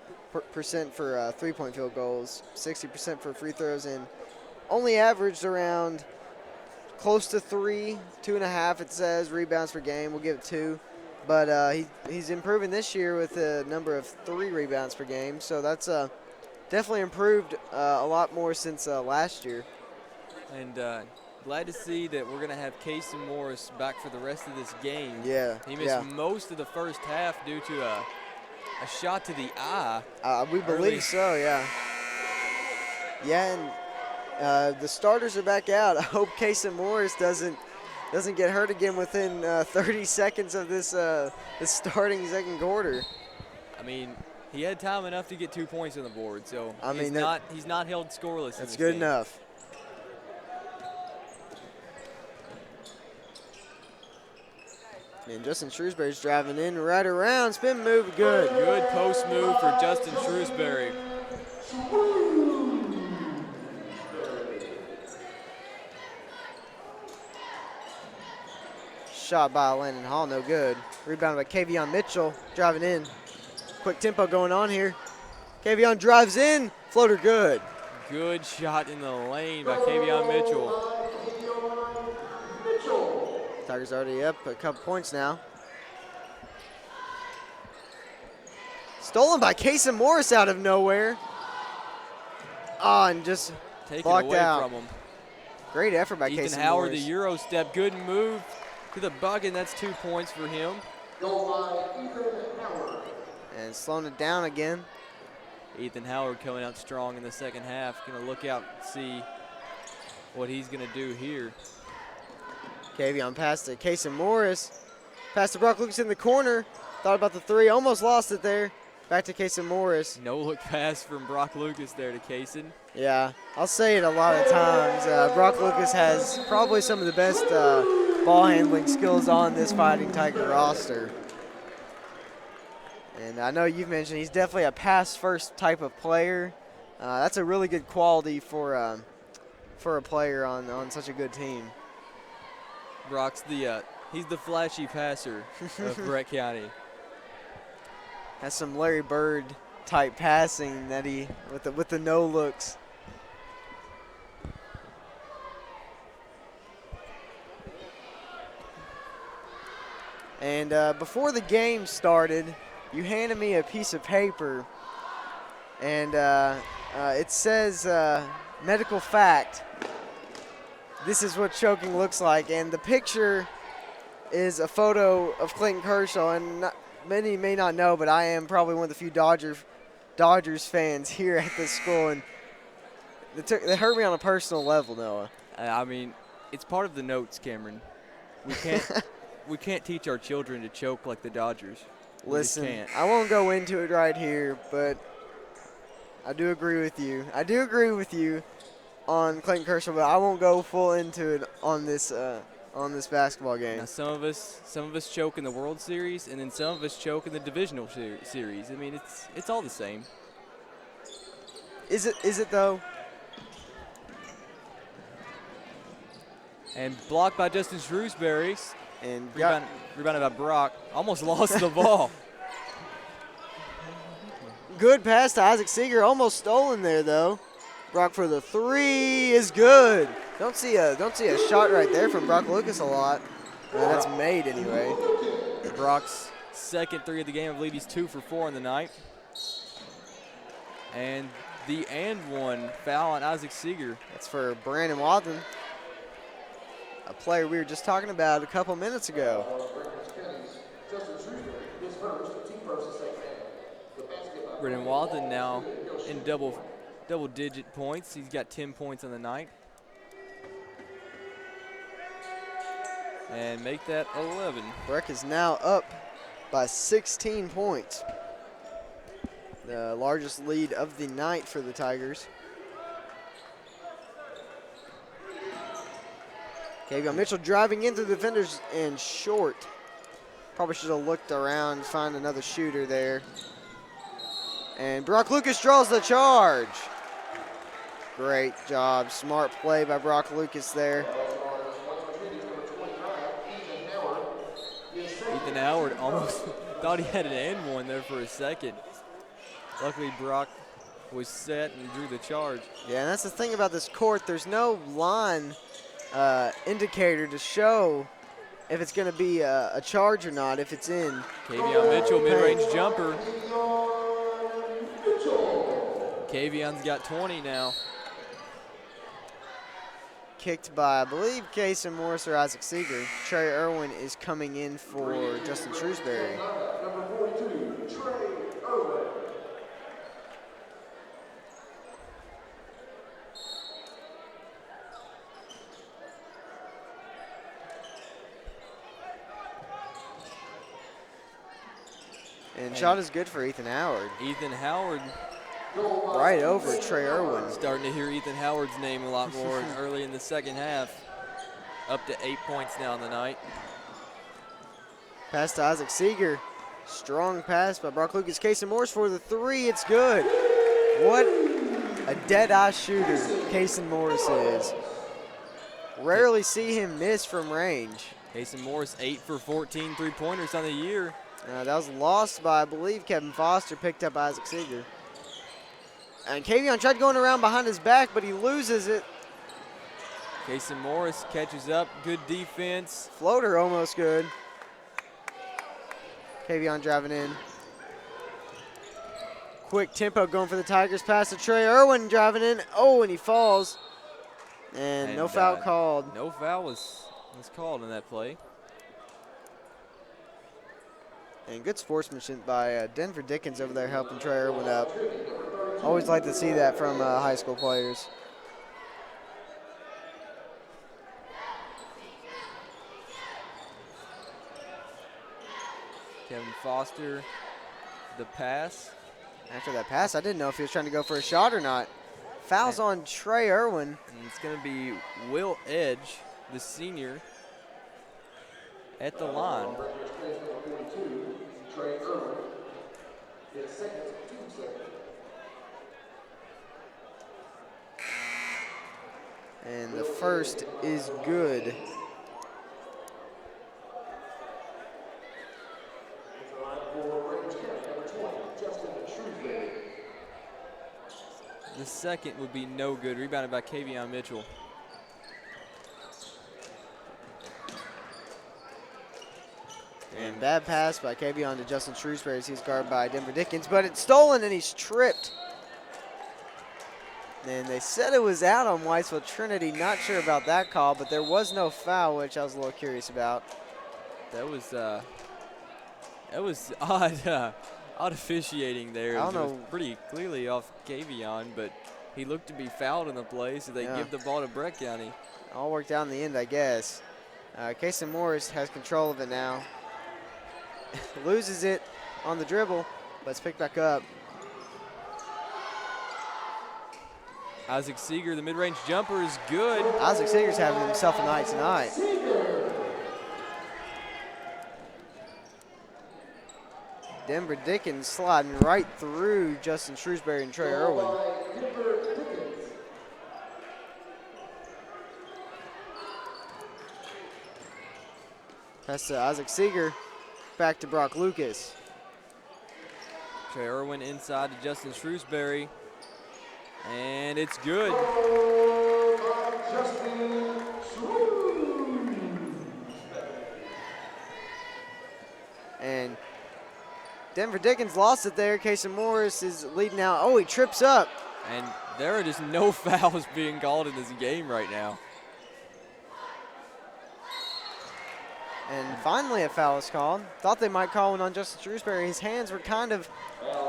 for 3-point field goals, 60% for free throws, and only averaged around close to 2.5 it says, rebounds per game. We'll give it 2. But he's improving this year with a number of 3 rebounds per game. So that's definitely improved a lot more since last year. And glad to see that we're going to have Casey Morris back for the rest of this game. Yeah. He missed most of the first half due to a shot to the eye. We believe so, yeah. Yeah, and the starters are back out. I hope Casey Morris doesn't get hurt again within 30 seconds of this starting second quarter. I mean, he had time enough to get 2 points on the board, so he's not held scoreless. That's good enough. And Justin Shrewsbury's driving in right around. Spin move, good. Good post move for Justin Shrewsbury. Shot by Landon Hall, no good. Rebounded by Kavion Mitchell, driving in. Quick tempo going on here. Kavion drives in, floater good. Good shot in the lane by Kavion Mitchell. Tigers already up a couple points now. Stolen by Kason Morris out of nowhere. And just Taken blocked away out. from him. Great effort by Ethan Kason Howard, Morris. the Euro step. Good move to the bucket. That's 2 points for him. And slowing it down again. Ethan Howard coming out strong in the second half. Going to look out and see what he's going to do here. Kavion pass to Kason Morris. Pass to Brock Lucas in the corner. Thought about the three, almost lost it there. Back to Kason Morris. No look pass from Brock Lucas there to Kason. Yeah, I'll say it a lot of times. Brock Lucas has probably some of the best ball handling skills on this Fighting Tiger roster. And I know you've mentioned he's definitely a pass-first type of player. That's a really good quality for a player on such a good team. Brock's he's the flashy passer of Brett County. Has some Larry Bird type passing that he with the no looks. And before the game started, you handed me a piece of paper, and it says medical fact. This is what choking looks like, and the picture is a photo of Clayton Kershaw. And many may not know, but I am probably one of the few Dodgers fans here at this school, and they hurt me on a personal level, Noah. I mean, it's part of the notes, Cameron. We can't teach our children to choke like the Dodgers. Listen, I won't go into it right here, but I do agree with you. I do agree with you on Clayton Kershaw, but I won't go full into it on this basketball game. Now, some of us choke in the World Series, and then some of us choke in the divisional series. I mean, it's all the same. Is it though? And blocked by Justin Shrewsbury. And Rebounded by Brock. Almost lost the ball. Good pass to Isaac Seeger. Almost stolen there though. Brock for the three is good. Don't see a shot right there from Brock Lucas a lot. That's made anyway. Brock's second three of the game. I believe he's 2 for 4 in the night. And the one foul on Isaac Seeger. That's for Brandon Wathen, a player we were just talking about a couple minutes ago. Brandon Wathen now in double-digit points. He's got 10 points on the night. And make that 11. Breck is now up by 16 points. The largest lead of the night for the Tigers. Kavion Mitchell driving into the defenders and short. Probably should have looked around, find another shooter there. And Brock Lucas draws the charge. Great job. Smart play by Brock Lucas there. Ethan Howard almost thought he had an and one there for a second. Luckily, Brock was set and drew the charge. Yeah, and that's the thing about this court. There's no line indicator to show if it's going to be a charge or not, if it's in. Kavion Mitchell, mid-range jumper. Kavion's got 20 now. Kicked by, I believe, Kason Morris or Isaac Seeger. Trey Irwin is coming in for Justin Shrewsbury. Number 42, Trey Irwin. And shot is good for Ethan Howard. Ethan Howard. Right over Trey Irwin. Starting to hear Ethan Howard's name a lot more early in the second half. Up to 8 points now in the night. Pass to Isaac Seeger. Strong pass by Brock Lucas. Casey Morris for the three. It's good. What a dead-eye shooter Casey Morris is. Rarely see him miss from range. Casey Morris 8 for 14 3-pointers on the year. That was lost by, I believe, Kevin Foster, picked up Isaac Seeger. And Kavion tried going around behind his back, but he loses it. Casey Morris catches up, good defense. Floater almost good. Kavion driving in. Quick tempo going for the Tigers. Pass to Trey Irwin driving in. Oh, and he falls. And no foul called. No foul was called in that play. And good sportsmanship by Denver Dickens over there helping Trey Irwin up. Always like to see that from high school players. Kevin Foster, the pass. After that pass, I didn't know if he was trying to go for a shot or not. Fouls on Trey Irwin. And it's going to be Will Edge, the senior, at the line. And the first is good. The second would be no good. Rebounded by Kavion Mitchell. And bad pass by Kavion to Justin Shrewsbury as he's guarded by Denver Dickens, but it's stolen and he's tripped. And they said it was out on Whitesville Trinity. Not sure about that call, but there was no foul, which I was a little curious about. That was odd. Odd officiating there. I don't know. It was pretty clearly off Kavion, but he looked to be fouled in the play, so they give the ball to Breck County. All worked out in the end, I guess. Casey Morris has control of it now. Loses it on the dribble, but it's picked back up. Isaac Seeger, the mid-range jumper is good. Isaac Seeger's having himself a night tonight. Denver Dickens sliding right through Justin Shrewsbury and Trey Irwin. Pass to Isaac Seeger, back to Brock Lucas. Trey Irwin inside to Justin Shrewsbury, and it's good. And Denver Dickens lost it there. Casey Morris is leading now. Oh, he trips up. And there are just no fouls being called in this game right now. And finally a foul is called. Thought they might call one on Justin Shrewsbury. His hands were kind of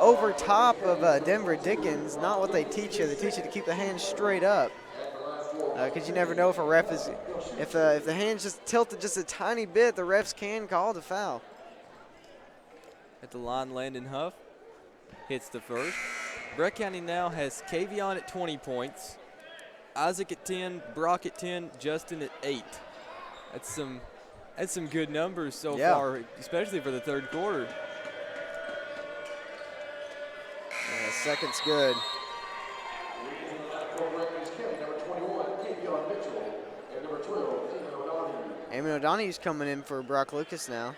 over top of Denver Dickens. Not what they teach you. They teach you to keep the hands straight up. Because you never know if a ref is, if the hands just tilted just a tiny bit, the refs can call the foul. At the line, Landon Huff hits the first. Breck County now has Kavion at 20 points, Isaac at 10, Brock at 10, Justin at 8. That's some good numbers so far, especially for the third quarter. Second's good. Eamon O'Donoghue's coming in for Brock Lucas now,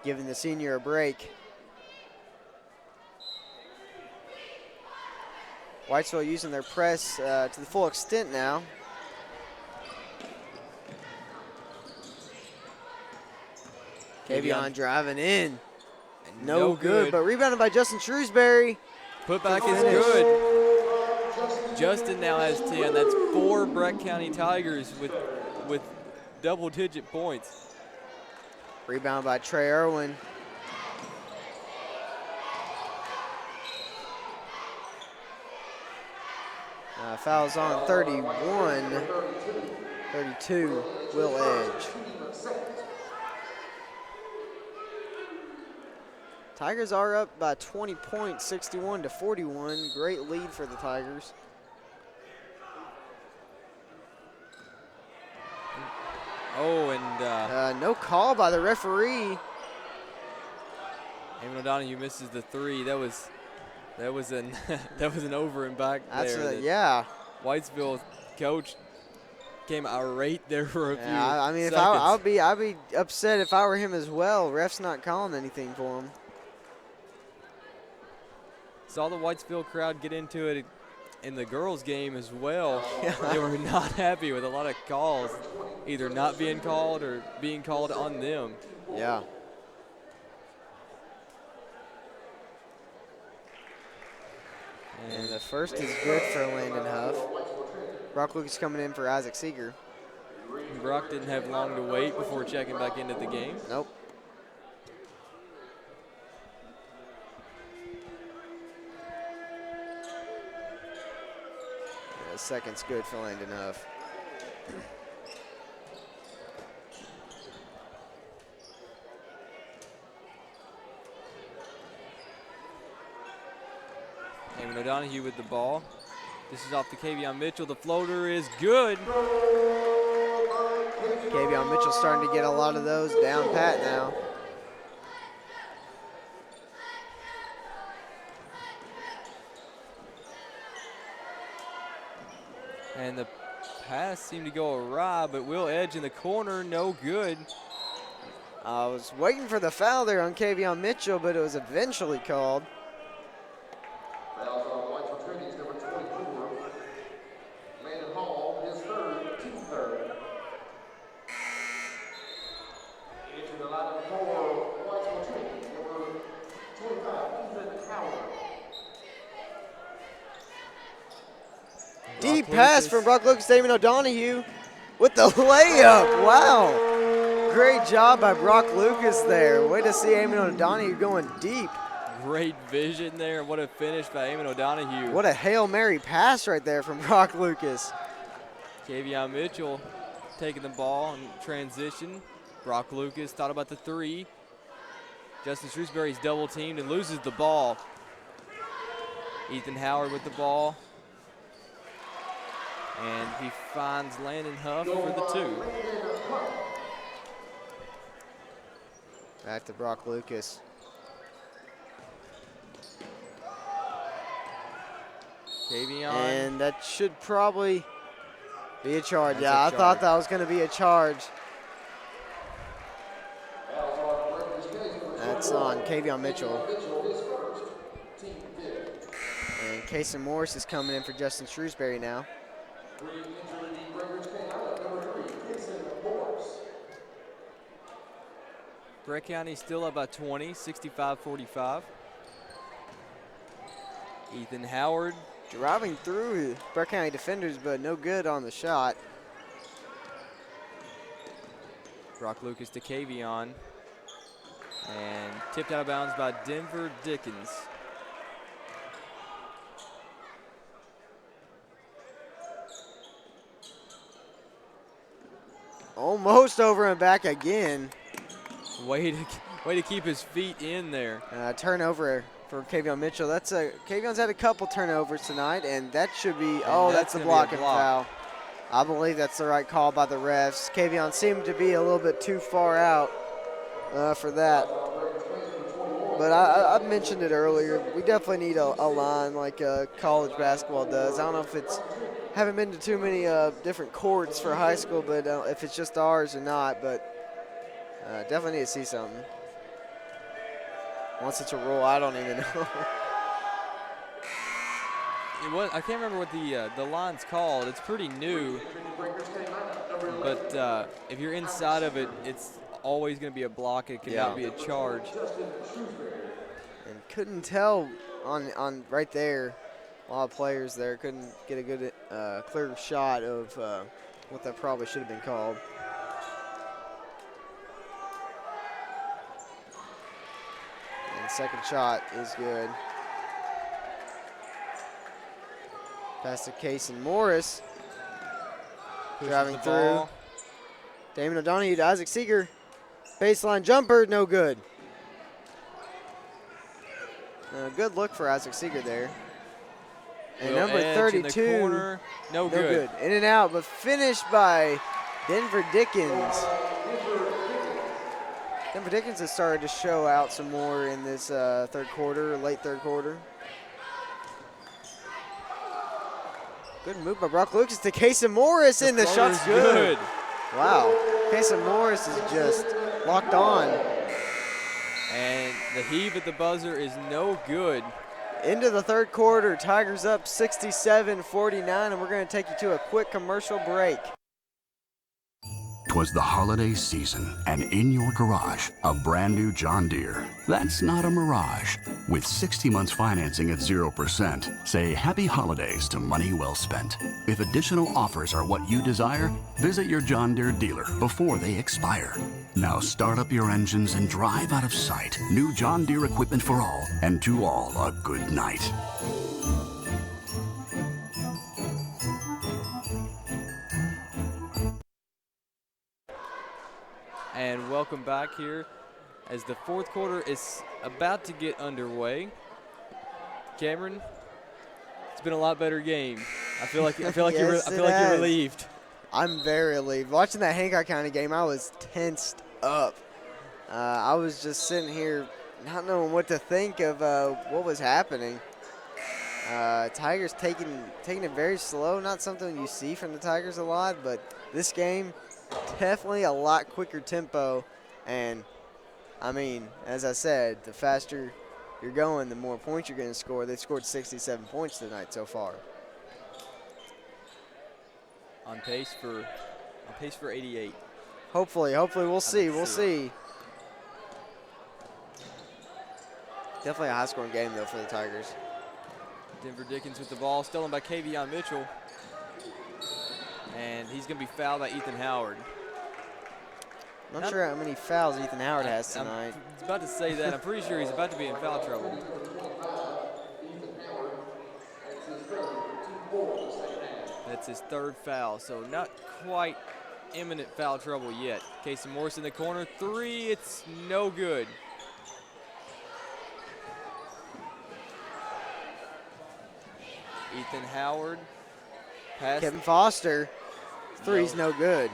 giving the senior a break. Whitesville using their press to the full extent now. Kavion driving in. No good, but rebounded by Justin Shrewsbury. Putback is good. Justin now has 10. That's 4 Breck County Tigers with double-digit points. Rebound by Trey Irwin. Fouls on 31, 32, Will Edge. Tigers are up by 20 points, 61-41. Great lead for the Tigers. Oh, and And no call by the referee. Eamon O'Donohue misses the three. That was an that was an over and back there. Yeah. Whitesville coach came irate there for a few I mean, seconds. I'd be upset if I were him as well. Ref's not calling anything for him. Saw the Whitesville crowd get into it in the girls' game as well. They were not happy with a lot of calls, either not being called or being called on them. Yeah. And the first is good for Landon Huff. Brock Lucas coming in for Isaac Seeger. Brock didn't have long to wait before checking back into the game. Nope. Yeah, the second's good for Landon Huff. Eamon O'Donohue with the ball. This is off to Kavion Mitchell. The floater is good. Kavion Mitchell starting to get a lot of those down pat now. And the pass seemed to go awry, but Will Edge in the corner, no good. I was waiting for the foul there on Kavion Mitchell, but it was eventually called. Fouls on Whitesville Trinity's number 24. Landon Hall, his third, team third. Entering the lineup for Whitesville Trinity, number 25, Ethan Howard. Deep pass from Brock Lucas to Eamon O'Donohue with the layup. Wow. Great job by Brock Lucas there. Way to see Eamon O'Donohue going deep. Great vision there. What a finish by Eamon O'Donohue. What a Hail Mary pass right there from Brock Lucas. Kavion Mitchell taking the ball in transition. Brock Lucas thought about the three. Justin Shrewsbury's double teamed and loses the ball. Ethan Howard with the ball. And he finds Landon Huff for the two. Back to Brock Lucas. Kavion. And that should probably be a charge. That's Yeah, a I thought charge. that was going to be a charge. That's on Kavion Mitchell. And Kason Morris is coming in for Justin Shrewsbury now. Brett County still up by 20, 65-45. Ethan Howard. Driving through Brett County defenders, but no good on the shot. Brock Lucas to Kavion. And tipped out of bounds by Denver Dickens. Almost over and back again. Way to keep his feet in there. Turnover for Kavion Mitchell. Kavion's had a couple turnovers tonight, and that should be, that's a gonna be a blocking block. foul. I believe that's the right call by the refs. Kavion seemed to be a little bit too far out for that. But I mentioned it earlier. We definitely need a line like college basketball does. I don't know if haven't been to too many different courts for high school, but if it's just ours or not. But definitely need to see something. Once it's a rule, I don't even know. I can't remember what the line's called. It's pretty new. But if you're inside of it, it's always going to be a block. It cannot be a charge. And couldn't tell on right there. A lot of players there couldn't get a good clear shot of what that probably should have been called. And second shot is good. Pass to Kason Morris. Driving through. Ball. Damon O'Donohue to Isaac Seeger. Baseline jumper, no good. Good look for Isaac Seeger there. And Will number Edge 32, in the corner. No good. In and out, but finished by Denver Dickens. Denver Dickens has started to show out some more in this third quarter, late third quarter. Good move by Brock Lucas to Casey Morris, and the shot's good. Wow, Casey Morris is just locked on. And the heave at the buzzer is no good. Into the third quarter, Tigers up 67-49, and we're going to take you to a quick commercial break. 'Twas the holiday season, and in your garage, a brand new John Deere. That's not a mirage. With 60 months financing at 0%, say happy holidays to money well spent. If additional offers are what you desire, visit your John Deere dealer before they expire. Now start up your engines and drive out of sight. New John Deere equipment for all, and to all a good night. And welcome back here as the fourth quarter is about to get underway. Cameron, it's been a lot better game. I feel like Yes, you're relieved. I'm very relieved. Watching that Hancock County game, I was tensed up. I was just sitting here not knowing what to think of what was happening. Tigers taking it very slow, not something you see from the Tigers a lot, but this game, definitely a lot quicker tempo. And, I mean, as I said, the faster you're going, the more points you're going to score. They've scored 67 points tonight so far. On pace for 88. Hopefully we'll see. We'll see. Definitely a high-scoring game, though, for the Tigers. Denver Dickens with the ball, stolen by Kavion Mitchell. And he's going to be fouled by Ethan Howard. Not sure how many fouls Ethan Howard has tonight. I was about to say that. I'm pretty sure he's about to be in foul trouble. That's his third foul, so not quite imminent foul trouble yet. Casey Morris in the corner, three, it's no good. Ethan Howard. Pass. Kevin Foster, three's no good.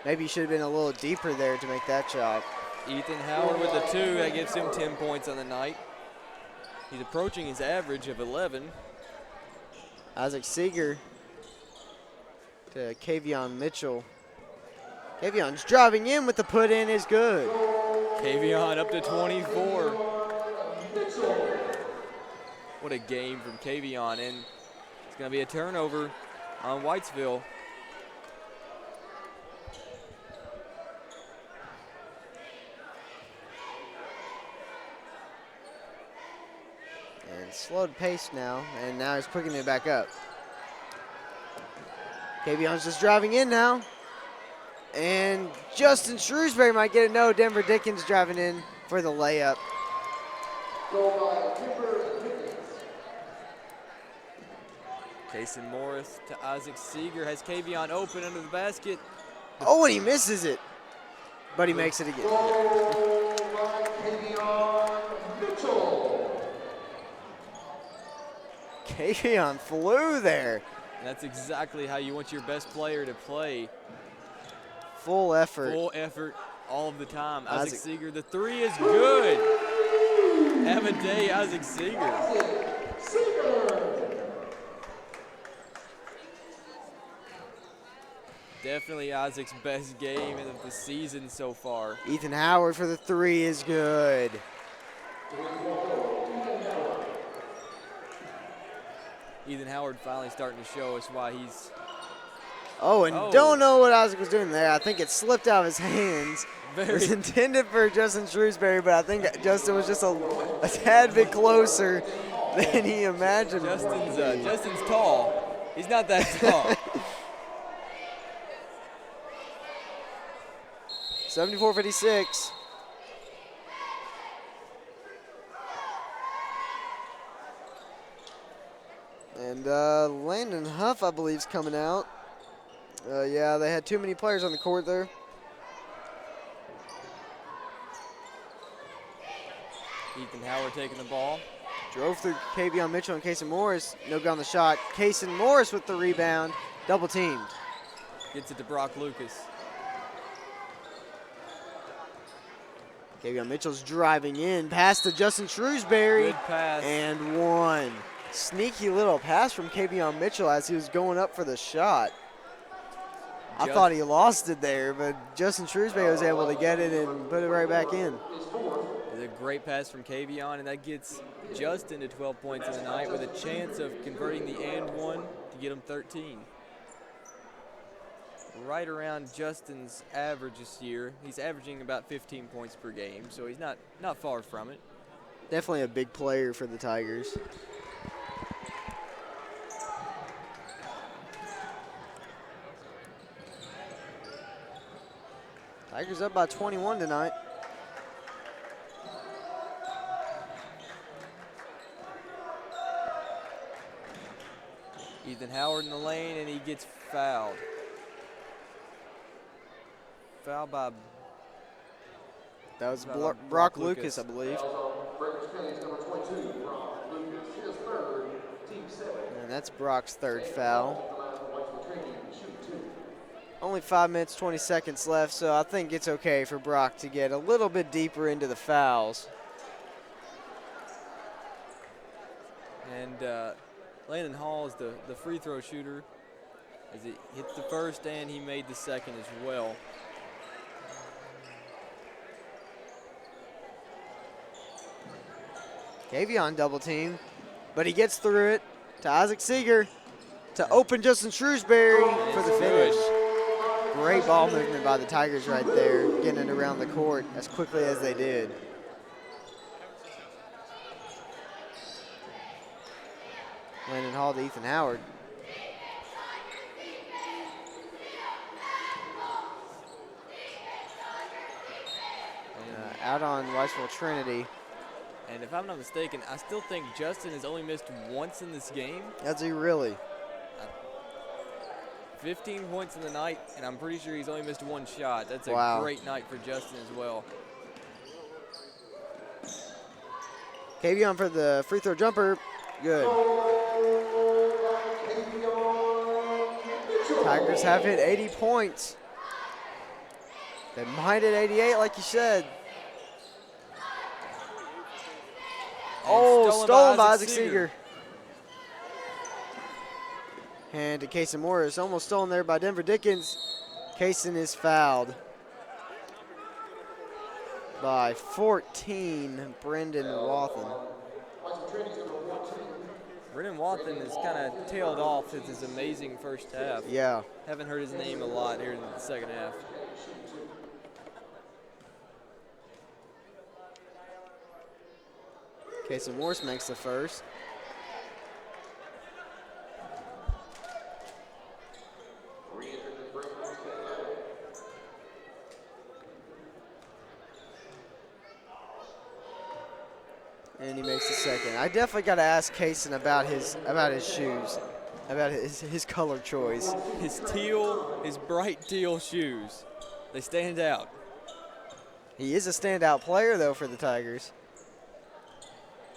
Maybe he should have been a little deeper there to make that shot. Ethan Howard with the two, that gives him 10 points on the night. He's approaching his average of 11. Isaac Seeger to Kavion Mitchell. Kavion's driving in with the put in is good. Kavion up to 24. What a game from Kavion, and it's going to be a turnover on Whitesville. And slowed pace now, and now he's picking it back up. Kavion's just driving in now. And Justin Shrewsbury might get it. No, Denver Dickens driving in for the layup. Jason Morris to Isaac Seeger, has Kavion open under the basket. Oh, and he misses it. But he makes it again. Kavion flew there. That's exactly how you want your best player to play. Full effort. Full effort all of the time. Isaac Seeger, the three is good. Have a day, Isaac Seeger. Definitely Isaac's best game of the season so far. Ethan Howard for the three is good. Ethan Howard finally starting to show us why he's... Don't know what Isaac was doing there. I think it slipped out of his hands. It was intended for Justin Shrewsbury, but I think Justin was just a tad bit closer than he imagined. Justin's tall. He's not that tall. 74-56. And Landon Huff, I believe, is coming out. Yeah, they had too many players on the court there. Ethan Howard taking the ball. Drove through Kavion Mitchell and Casey Morris. No good on the shot. Casey Morris with the rebound. Double teamed. Gets it to Brock Lucas. Kavion Mitchell's driving in, pass to Justin Shrewsbury. Good pass. And one. Sneaky little pass from Kavion Mitchell as he was going up for the shot. I thought he lost it there, but Justin Shrewsbury was able to get it and put it right back in. It's a great pass from Kavion, and that gets Justin to 12 points in the night with a chance of converting the and one to get him 13. Right around Justin's average this year. He's averaging about 15 points per game, so he's not far from it. Definitely a big player for the Tigers. Tigers up by 21 tonight. Ethan Howard in the lane, and he gets fouled. Foul by That was Brock Lucas, I believe. And that's Brock's third foul. Only 5 minutes, 20 seconds left, so I think it's okay for Brock to get a little bit deeper into the fouls. And Landon Hall is the free throw shooter as he hit the first and he made the second as well. Kavion double team, but he gets through it to Isaac Seeger to open Justin Shrewsbury for the finish. Great ball movement by the Tigers right there, getting it around the court as quickly as they did. Landon Hall to Ethan Howard. Out on Whitesville Trinity. And if I'm not mistaken, I still think Justin has only missed once in this game. Does he really? 15 points in the night, and I'm pretty sure he's only missed one shot. That's a great night for Justin as well. Kavion for the free throw jumper. Good. Tigers have hit 80 points. They might hit 88 like you said. Oh, stolen by Isaac Seeger. And to Kaysen Morris, almost stolen there by Denver Dickens. Kaysen is fouled by 14, Brendan Wathen. Brendan Wathen has kind of tailed off with his amazing first half. Yeah. Haven't heard his name a lot here in the second half. Kaysen Morris makes the first. And he makes the second. I definitely got to ask Kaysen about his shoes, about his color choice. His bright teal shoes. They stand out. He is a standout player though for the Tigers.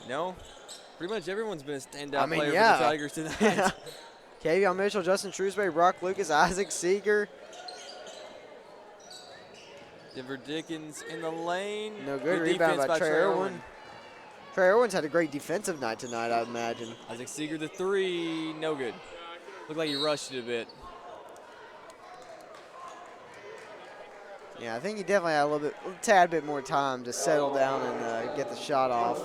No, pretty much everyone's been a standout player for the Tigers tonight. Kavion Mitchell, Justin Shrewsbury, Brock Lucas, Isaac Seeger. Denver Dickens in the lane. No good rebound by Trey Irwin. Trey Irwin's had a great defensive night tonight, I imagine. Isaac Seeger the three, no good. Looked like he rushed it a bit. Yeah, I think he definitely had a tad bit more time to settle down and get the shot off.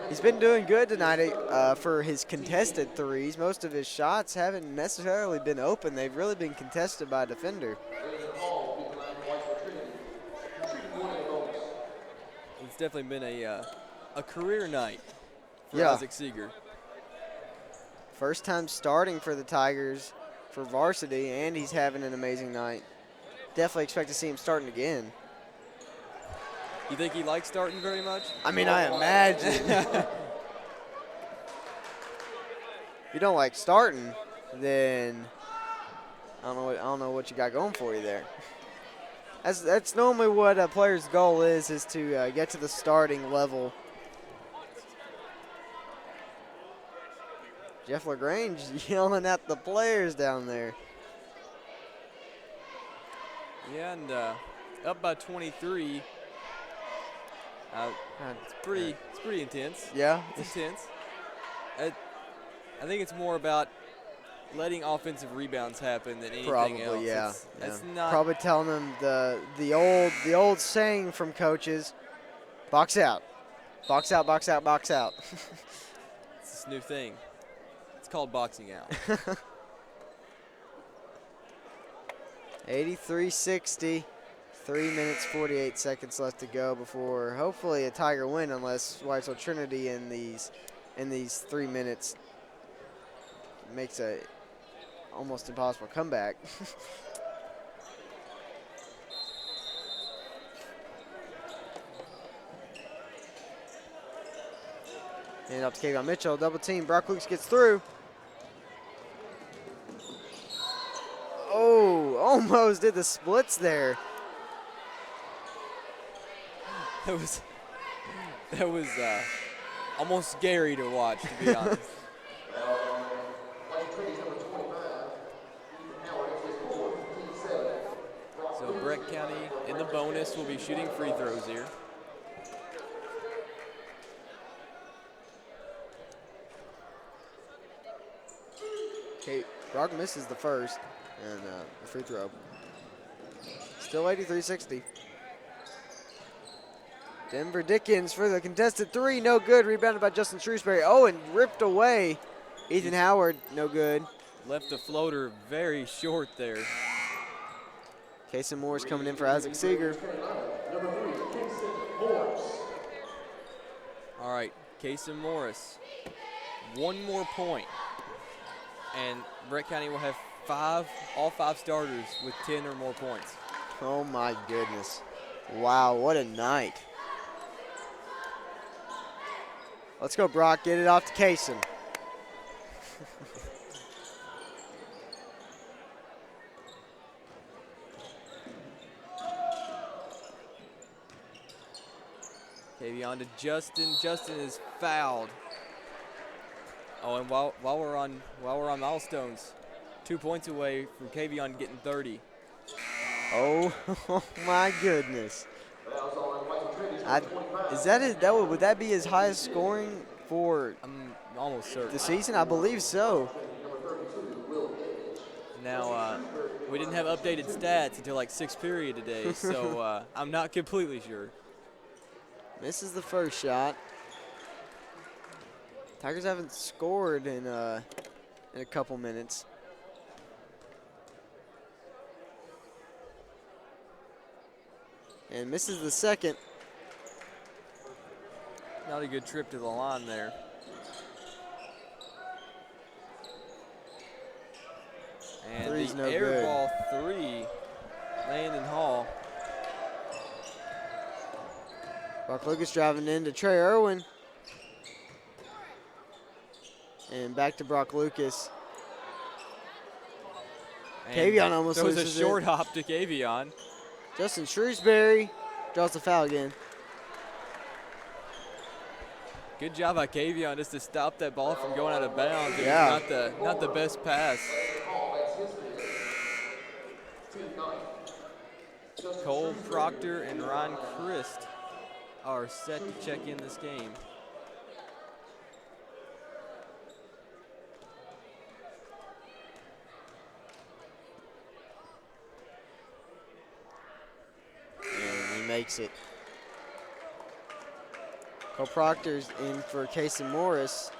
He's been doing good tonight for his contested threes. Most of his shots haven't necessarily been open. They've really been contested by a defender. It's definitely been a career night for Isaac Seeger. First time starting for the Tigers for varsity, and he's having an amazing night. Definitely expect to see him starting again. You think he likes starting very much? I mean, I imagine. If you don't like starting, then I don't know what you got going for you there. That's normally what a player's goal is to get to the starting level. Jeff LaGrange yelling at the players down there. Yeah, and up by 23. It's pretty intense. Yeah. It's intense. I think it's more about letting offensive rebounds happen than anything Probably, else. yeah. It's not Probably telling them the old saying from coaches, box out, box out, box out, box out. it's this new thing. It's called boxing out. 83-60. 3 minutes 48 seconds left to go before hopefully a Tiger win, unless Whitesville Trinity in these 3 minutes makes a almost impossible comeback. And up to Kavion Mitchell, double team. Brock Lucas gets through. Oh, almost did the splits there. That was almost scary to watch, to be honest. So Breck County in the bonus will be shooting free throws here. Okay, Brock misses the first and the free throw. Still 83-60. Denver Dickens for the contested three, no good. Rebounded by Justin Shrewsbury. Oh, and ripped away. Ethan Howard, no good. Left the floater very short there. Kason Morris coming in for Isaac Seeger. All right, Kason Morris. One more point, and Breck County will have all five starters with 10 or more points. Oh my goodness. Wow, what a night. Let's go, Brock. Get it off to Kason. Kavion to Justin. Justin is fouled. Oh, and while we're on milestones, 2 points away from Kavion getting 30. Oh, my goodness. Is that it? Would that be his highest scoring for I'm almost certain. the season? I believe so. Now, we didn't have updated stats until like 6th period today, so I'm not completely sure. Misses the first shot. Tigers haven't scored in a couple minutes. And misses the second. Not a good trip to the line there. And Three's the no air good. ball three, Landon Hall. Brock Lucas driving into Trey Irwin. And back to Brock Lucas. And Kavion almost there was a loses short it. hop to Kavion. Justin Shrewsbury draws the foul again. Good job by Kavion just to stop that ball from going out of bounds. It Yeah. was not the best pass. Cole Proctor and Ron Christ are set to check in this game. And he makes it. Cole Proctor's in for Kason Morris.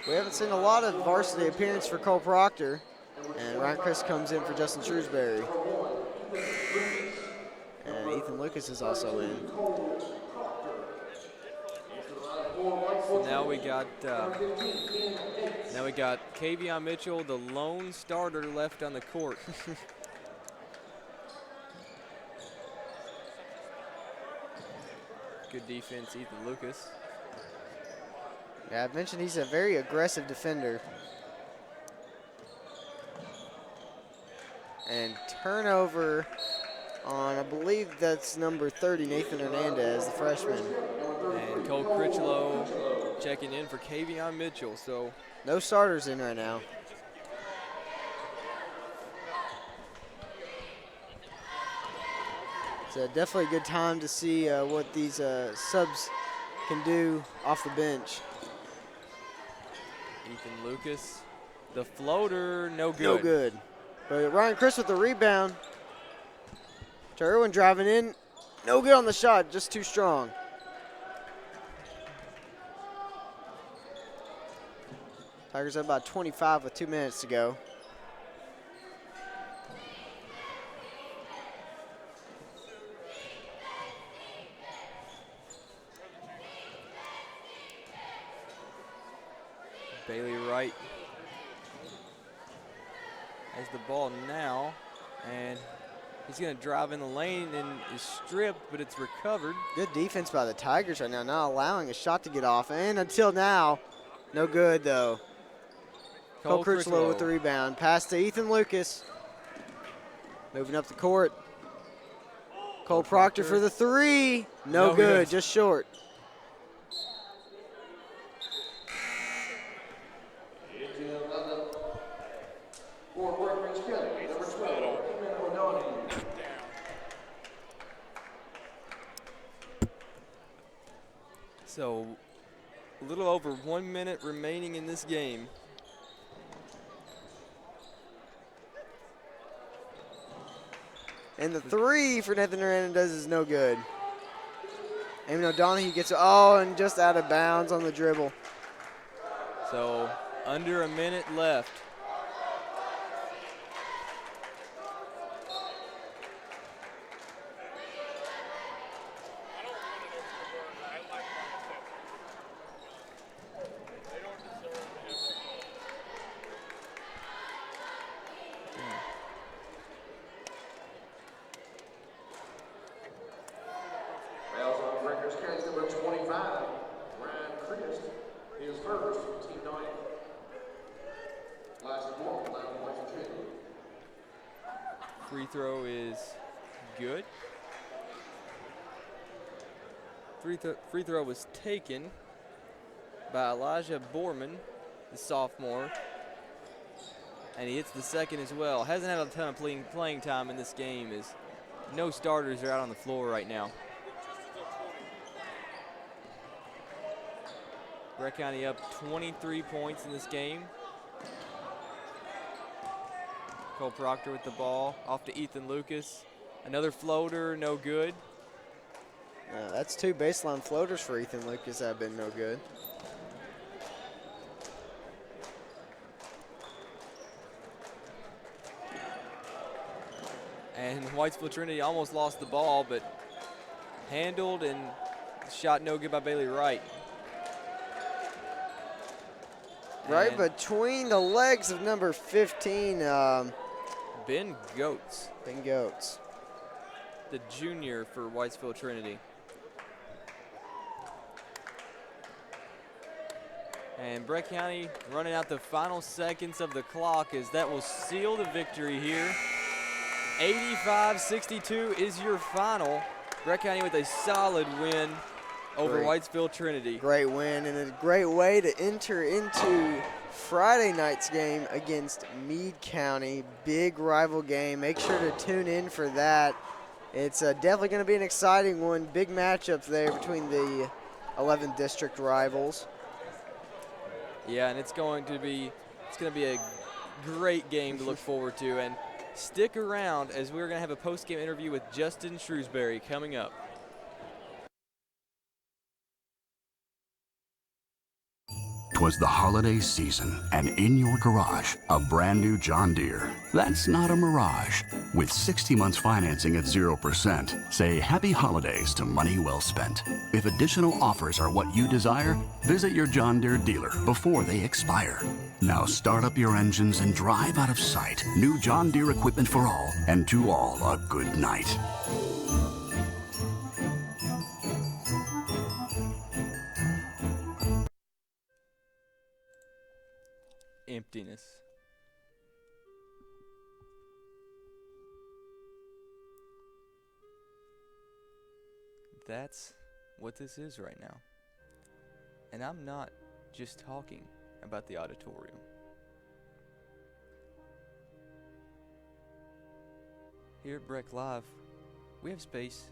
We haven't seen a lot of varsity appearance for Cole Proctor. And Ryan Chris comes in for Justin Shrewsbury. And Ethan Lucas is also in. So now we got Kavion Mitchell, the lone starter left on the court. Good defense, Ethan Lucas. Yeah, I've mentioned he's a very aggressive defender. And turnover on, I believe that's number 30, Nathan Hernandez, the freshman. And Cole Critchlow checking in for Kavion Mitchell. So no starters in right now. It's definitely a good time to see what these subs can do off the bench. Ethan Lucas, the floater, no good. No good. But Ryan Chris with the rebound. To Irwin driving in. No good on the shot, just too strong. Tigers have about 25 with 2 minutes to go. Bailey Wright has the ball now, and he's going to drive in the lane and is stripped, but it's recovered. Good defense by the Tigers right now, not allowing a shot to get off. And until now, no good though. Cole Critchlow with the rebound. Pass to Ethan Lucas. Moving up the court. Cole Proctor for the three. No good, just short. So a little over 1 minute remaining in this game. And the three for Nathan Hernandez is no good. Eamon O'Donohue gets, and just out of bounds on the dribble. So under a minute left. Free throw is good. Free throw was taken by Elijah Borman, the sophomore. And he hits the second as well. Hasn't had a ton of playing time in this game, as no starters are out on the floor right now. Breck County up 23 points in this game. Cole Proctor with the ball, off to Ethan Lucas. Another floater, no good. That's 2 baseline floaters for Ethan Lucas that have been no good. And Whitesville Trinity almost lost the ball, but handled and shot no good by Bailey Wright. Right between the legs of number 15, Ben Goetz. Ben Goetz. The junior for Whitesville Trinity. And Breck County running out the final seconds of the clock, as that will seal the victory here. 85-62 is your final. Breck County with a solid win over Whitesville Trinity. Great win, and a great way to enter into Friday night's game against Meade County. Big rival game. Make sure to tune in for that. It's definitely going to be an exciting one. Big matchup there between the 11th district rivals. Yeah, and it's going to be a great game to look forward to. And stick around, as we're going to have a post-game interview with Justin Shrewsbury coming up. 'Twas the holiday season, and in your garage, a brand new John Deere. That's not a mirage. With 60 months financing at 0%, say happy holidays to money well spent. If additional offers are what you desire, visit your John Deere dealer before they expire. Now start up your engines and drive out of sight. New John Deere equipment for all, and to all a good night. Emptiness. That's what this is right now. And I'm not just talking about the auditorium. Here at Breck Live, we have space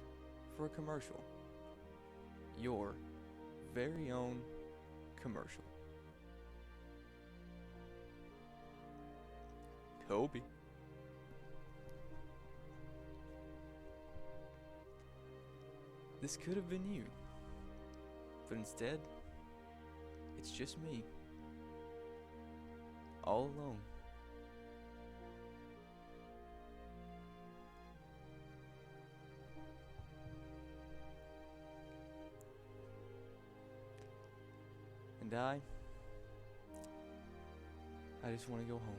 for a commercial. Your very own commercial. Kobe. This could have been you, but instead, it's just me, all alone. And I just want to go home.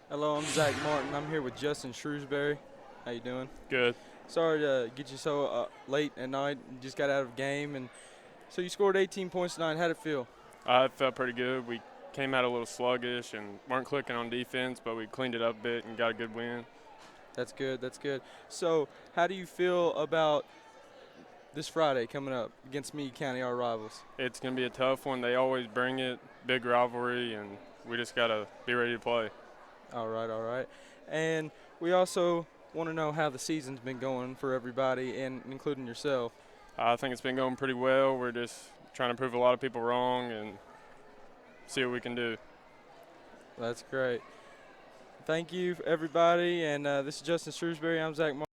Hello, I'm Zach Martin. I'm here with Justin Shrewsbury. How you doing? Good. Sorry to get you so late at night. You just got out of game, and so you scored 18 points tonight. How'd it feel? It felt pretty good. We came out a little sluggish and weren't clicking on defense, but we cleaned it up a bit and got a good win. That's good. That's good. So, how do you feel about this Friday coming up against Meade County, our rivals? It's going to be a tough one. They always bring it, big rivalry, and we just got to be ready to play. All right, all right. And we also want to know how the season's been going for everybody, and including yourself. I think it's been going pretty well. We're just trying to prove a lot of people wrong and see what we can do. That's great. Thank you, everybody. And this is Justin Shrewsbury. I'm Zach Martin.